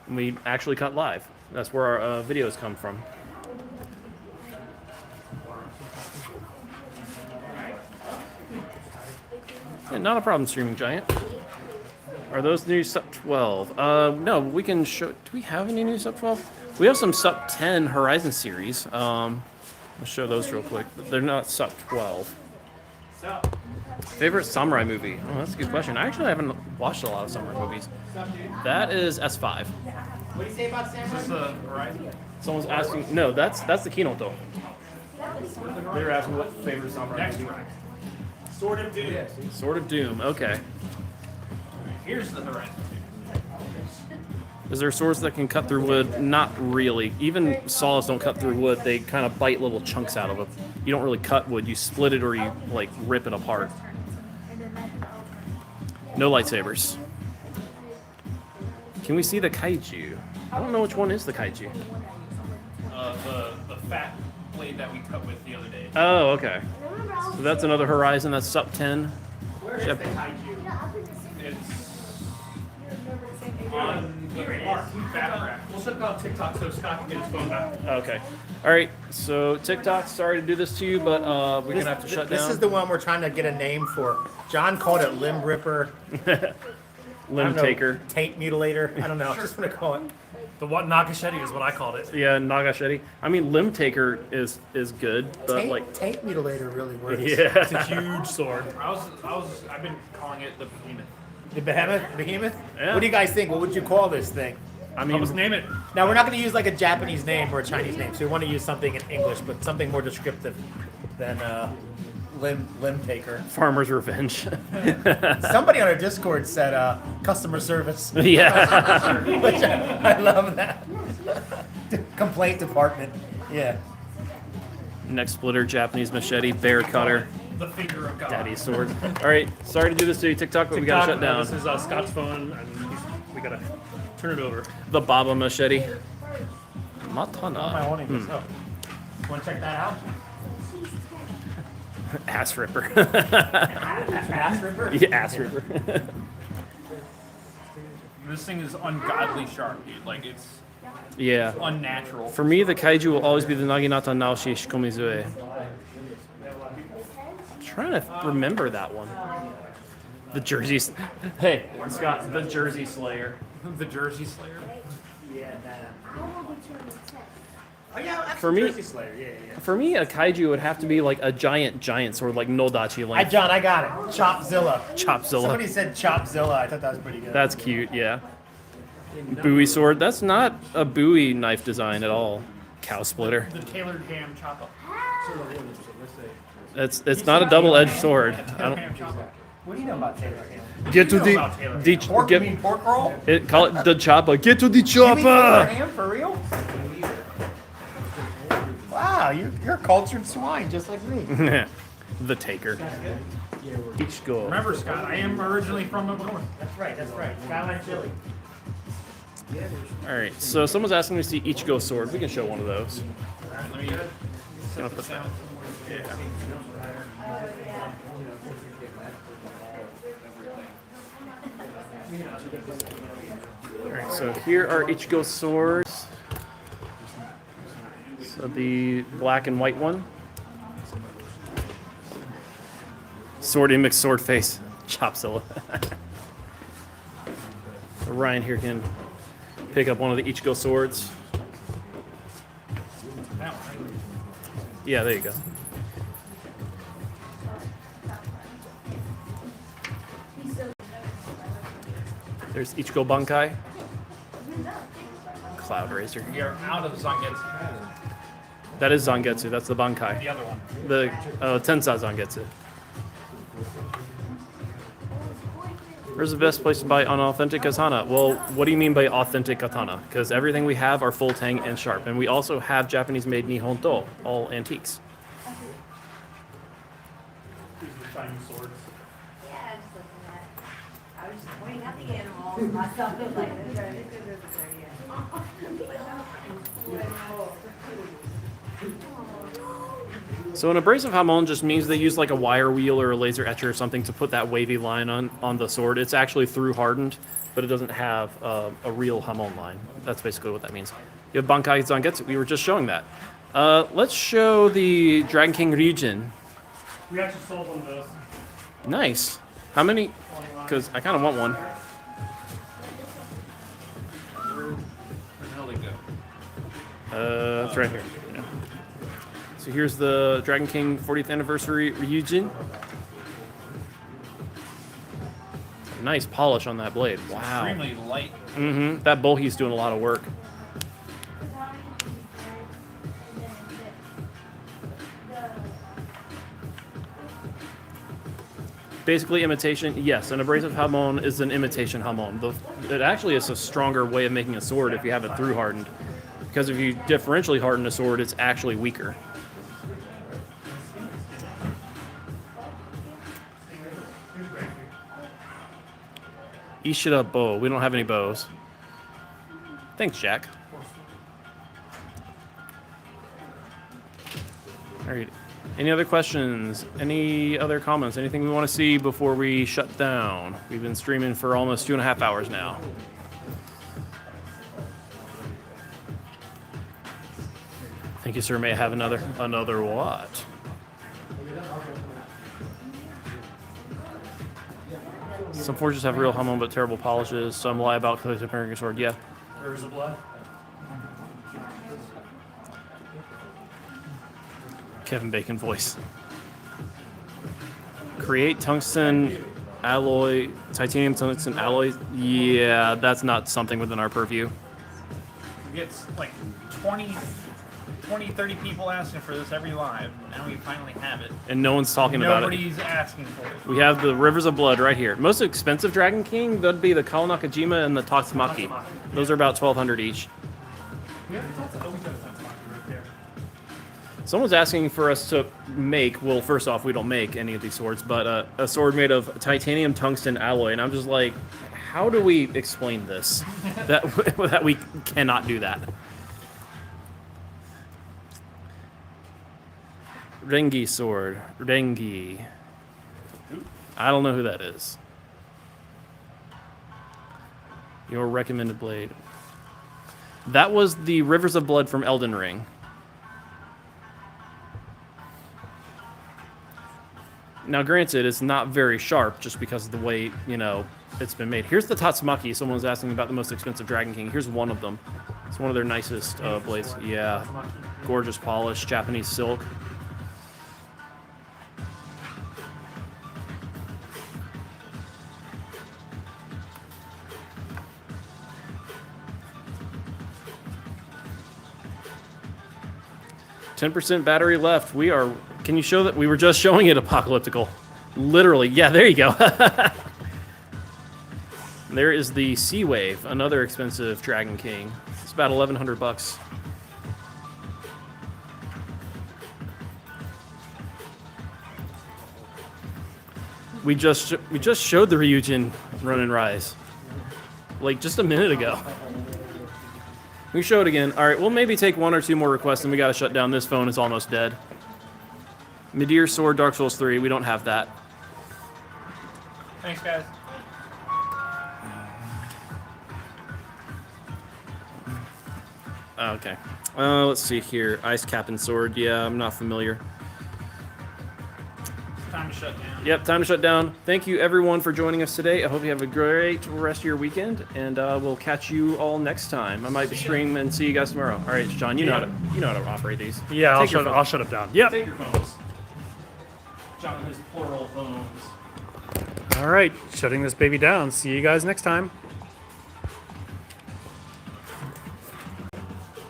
Speaker 4: And we actually cut live. That's where our videos come from. Yeah, not a problem, Streaming Giant. Are those new sub 12? No, we can show. Do we have any new sub 12? We have some sub 10 Horizon series. I'll show those real quick. They're not sub 12. Favorite samurai movie? Oh, that's a good question. I actually haven't watched a lot of samurai movies. That is S5.
Speaker 2: What do you say about Samurai?
Speaker 1: Is this the Horizon?
Speaker 4: Someone's asking. No, that's the Kinoto. They were asking what favorite samurai
Speaker 1: Next
Speaker 4: movie.
Speaker 1: track. Sword of Doom.
Speaker 4: Sword of Doom. Okay.
Speaker 1: Here's the Horizon.
Speaker 4: Is there swords that can cut through wood? Not really. Even saws don't cut through wood. They kind of bite little chunks out of it. You don't really cut wood. You split it or you like rip it apart. No lightsabers. Can we see the kaiju? I don't know which one is the kaiju.
Speaker 1: The fat blade that we cut with the other day.
Speaker 4: Oh, okay. So that's another Horizon. That's sub 10.
Speaker 1: Where is the kaiju? It's on the background. We'll shut down TikTok so Scott can get his phone back.
Speaker 4: Okay. All right. So TikTok, sorry to do this to you, but we're gonna have to shut down.
Speaker 2: This is the one we're trying to get a name for. John called it limb ripper.
Speaker 4: Limb taker.
Speaker 2: Tape mutilator. I don't know. I just want to call it.
Speaker 1: The what Nakasheti is what I called it.
Speaker 4: Yeah, Nagasheti. I mean, limb taker is good, but like,
Speaker 2: Tape mutilator really works.
Speaker 4: yeah.
Speaker 1: It's a huge sword. I've been calling it the behemoth.
Speaker 2: The behemoth? Behemoth?
Speaker 4: Yeah.
Speaker 2: What do you guys think? What would you call this thing?
Speaker 4: I mean,
Speaker 1: Let's name it.
Speaker 2: Now, we're not going to use like a Japanese name or a Chinese name, so we want to use something in English, but something more descriptive than limb taker.
Speaker 4: Farmer's Revenge.
Speaker 2: Somebody on our Discord said customer service.
Speaker 4: Yeah.
Speaker 2: Which I love that. Complaint department. Yeah.
Speaker 4: Next splitter, Japanese machete, bear cutter,
Speaker 1: The finger of God.
Speaker 4: daddy's sword. All right, sorry to do this to you, TikTok, but we gotta shut down.
Speaker 1: This is Scott's phone, and we gotta turn it over.
Speaker 4: The Baba machete.
Speaker 2: Am I
Speaker 4: Matana.
Speaker 2: wanting this up? Want to check that out?
Speaker 4: Ass ripper.
Speaker 2: Ass ripper?
Speaker 4: Yeah, ass ripper.
Speaker 1: This thing is ungodly sharp, dude. Like it's
Speaker 4: Yeah.
Speaker 1: unnatural.
Speaker 4: For me, the kaiju will always be the Naginata Naoshi Shikomizue. I'm trying to remember that one. The Jersey. Hey, Scott, the Jersey Slayer.
Speaker 1: The Jersey Slayer.
Speaker 2: Oh yeah, actually,
Speaker 4: For me-
Speaker 2: Jersey Slayer. Yeah.
Speaker 4: For me, a kaiju would have to be like a giant sword, like Nodachi length.
Speaker 2: John, I got it. Chopzilla.
Speaker 4: Chopzilla.
Speaker 2: Somebody said Chopzilla. I thought that was pretty good.
Speaker 4: That's cute, yeah. Bowie sword. That's not a Bowie knife design at all. Cow splitter.
Speaker 1: The tailored ham chopper.
Speaker 4: It's not a double-edged sword. I don't
Speaker 9: What do you know about Taylor ham?
Speaker 4: get to
Speaker 9: What do you know about Taylor ham? Pork, you mean pork roll?
Speaker 4: call it the chopper. Get to the
Speaker 9: You mean Taylor
Speaker 4: chopper.
Speaker 9: ham for real? Wow, you're a cultured swine just like me.
Speaker 4: The taker. Each go.
Speaker 9: Remember, Scott, I am originally from up north. That's right, Skyline Chili.
Speaker 4: All right. So someone's asking me to see Ichigo sword. We can show one of those.
Speaker 5: Let me
Speaker 4: Gonna put that. Alright, so here are Ichigo swords. So the black and white one. Sword image, sword face. Chopzilla. So Ryan here can pick up one of the Ichigo swords. Yeah, there you go. There's Ichigo Bankai. Cloud Racer.
Speaker 5: You're out of Zangetsu.
Speaker 4: That is Zangetsu. That's the Bankai.
Speaker 5: The other one.
Speaker 4: The Tensa Zangetsu. Where's the best place to buy an authentic katana? Well, what do you mean by authentic katana? Because everything we have are full tang and sharp. And we also have Japanese-made Nihonto, all antiques.
Speaker 1: Chinese swords.
Speaker 3: Yeah, I just looking at, I was just pointing out the animals, myself, it was like, this is
Speaker 4: So an abrasive hamon just means they use like a wire wheel or a laser etcher or something to put that wavy line on the sword. It's actually through hardened, but it doesn't have a real hamon line. That's basically what that means. You have Bankai Zangetsu. We were just showing that. Let's show the Dragon King Ryujin.
Speaker 1: We actually sold one of those.
Speaker 4: Nice. How many? Because I kind of want one.
Speaker 5: Where the hell they go?
Speaker 4: It's right here. Yeah. So here's the Dragon King 40th anniversary Ryujin. Nice polish on that blade. Wow.
Speaker 5: Extremely light.
Speaker 4: Mm-hmm. That Bohi's doing a lot of work. Basically imitation, yes, an abrasive hamon is an imitation hamon. It actually is a stronger way of making a sword if you have it through hardened. Because if you differentially harden a sword, it's actually weaker. Ishida bow. We don't have any bows. Thanks, Jack. All right. Any other questions? Any other comments? Anything we want to see before we shut down? We've been streaming for almost 2.5 hours now. Thank you, sir. May I have another what? Some forges have real hamon but terrible polishes. Some lie about comparing a sword. Yeah.
Speaker 1: Rivers of blood.
Speaker 4: Kevin Bacon voice. Create tungsten alloy, titanium tungsten alloy. Yeah, that's not something within our purview.
Speaker 5: We get like 20, 30 people asking for this every live. Now we finally have it.
Speaker 4: And no one's talking about it.
Speaker 5: Nobody's asking for it.
Speaker 4: We have the Rivers of Blood right here. Most expensive Dragon King, that'd be the Kawanakajima and the Tatsumaki. Those are about 1,200 each.
Speaker 1: We have the Tatsumaki. Oh, we have the Tatsumaki right there.
Speaker 4: Someone's asking for us to make, well, first off, we don't make any of these swords, but a sword made of titanium tungsten alloy. And I'm just like, how do we explain this? that we cannot do that. Rengi sword. Rengi. I don't know who that is. Your recommended blade. That was the Rivers of Blood from Elden Ring. Now, granted, it's not very sharp just because of the way, it's been made. Here's the Tatsumaki. Someone was asking about the most expensive Dragon King. Here's one of them. It's one of their nicest blades. Yeah. Gorgeous polish, Japanese silk. $10% battery left. We are Can you show that? We were just showing it apocalyptical. Literally. Yeah, there you go. There is the Sea Wave, another expensive Dragon King. It's about 1,100 bucks. We just showed the Ryujin Run and Rise, like just a minute ago. We show it again. All right, we'll maybe take 1 or 2 more requests, and we got to shut down. This phone is almost dead. Midir Sword, Dark Souls 3. We don't have that.
Speaker 9: Thanks, guys.
Speaker 4: Okay. Let's see here. Ice Cap and Sword. Yeah, I'm not familiar.
Speaker 9: Time to shut down.
Speaker 4: Yep, time to shut down. Thank you, everyone, for joining us today. I hope you have a great rest of your weekend, and we'll catch you all next time. I might be streaming and see you guys tomorrow. All right, John, you know how to operate these.
Speaker 1: Yeah,
Speaker 4: Take your phone.
Speaker 1: I'll shut it down. Yep.
Speaker 4: Take your phones. John has plural phones.
Speaker 1: All right, shutting this baby down. See you guys next time.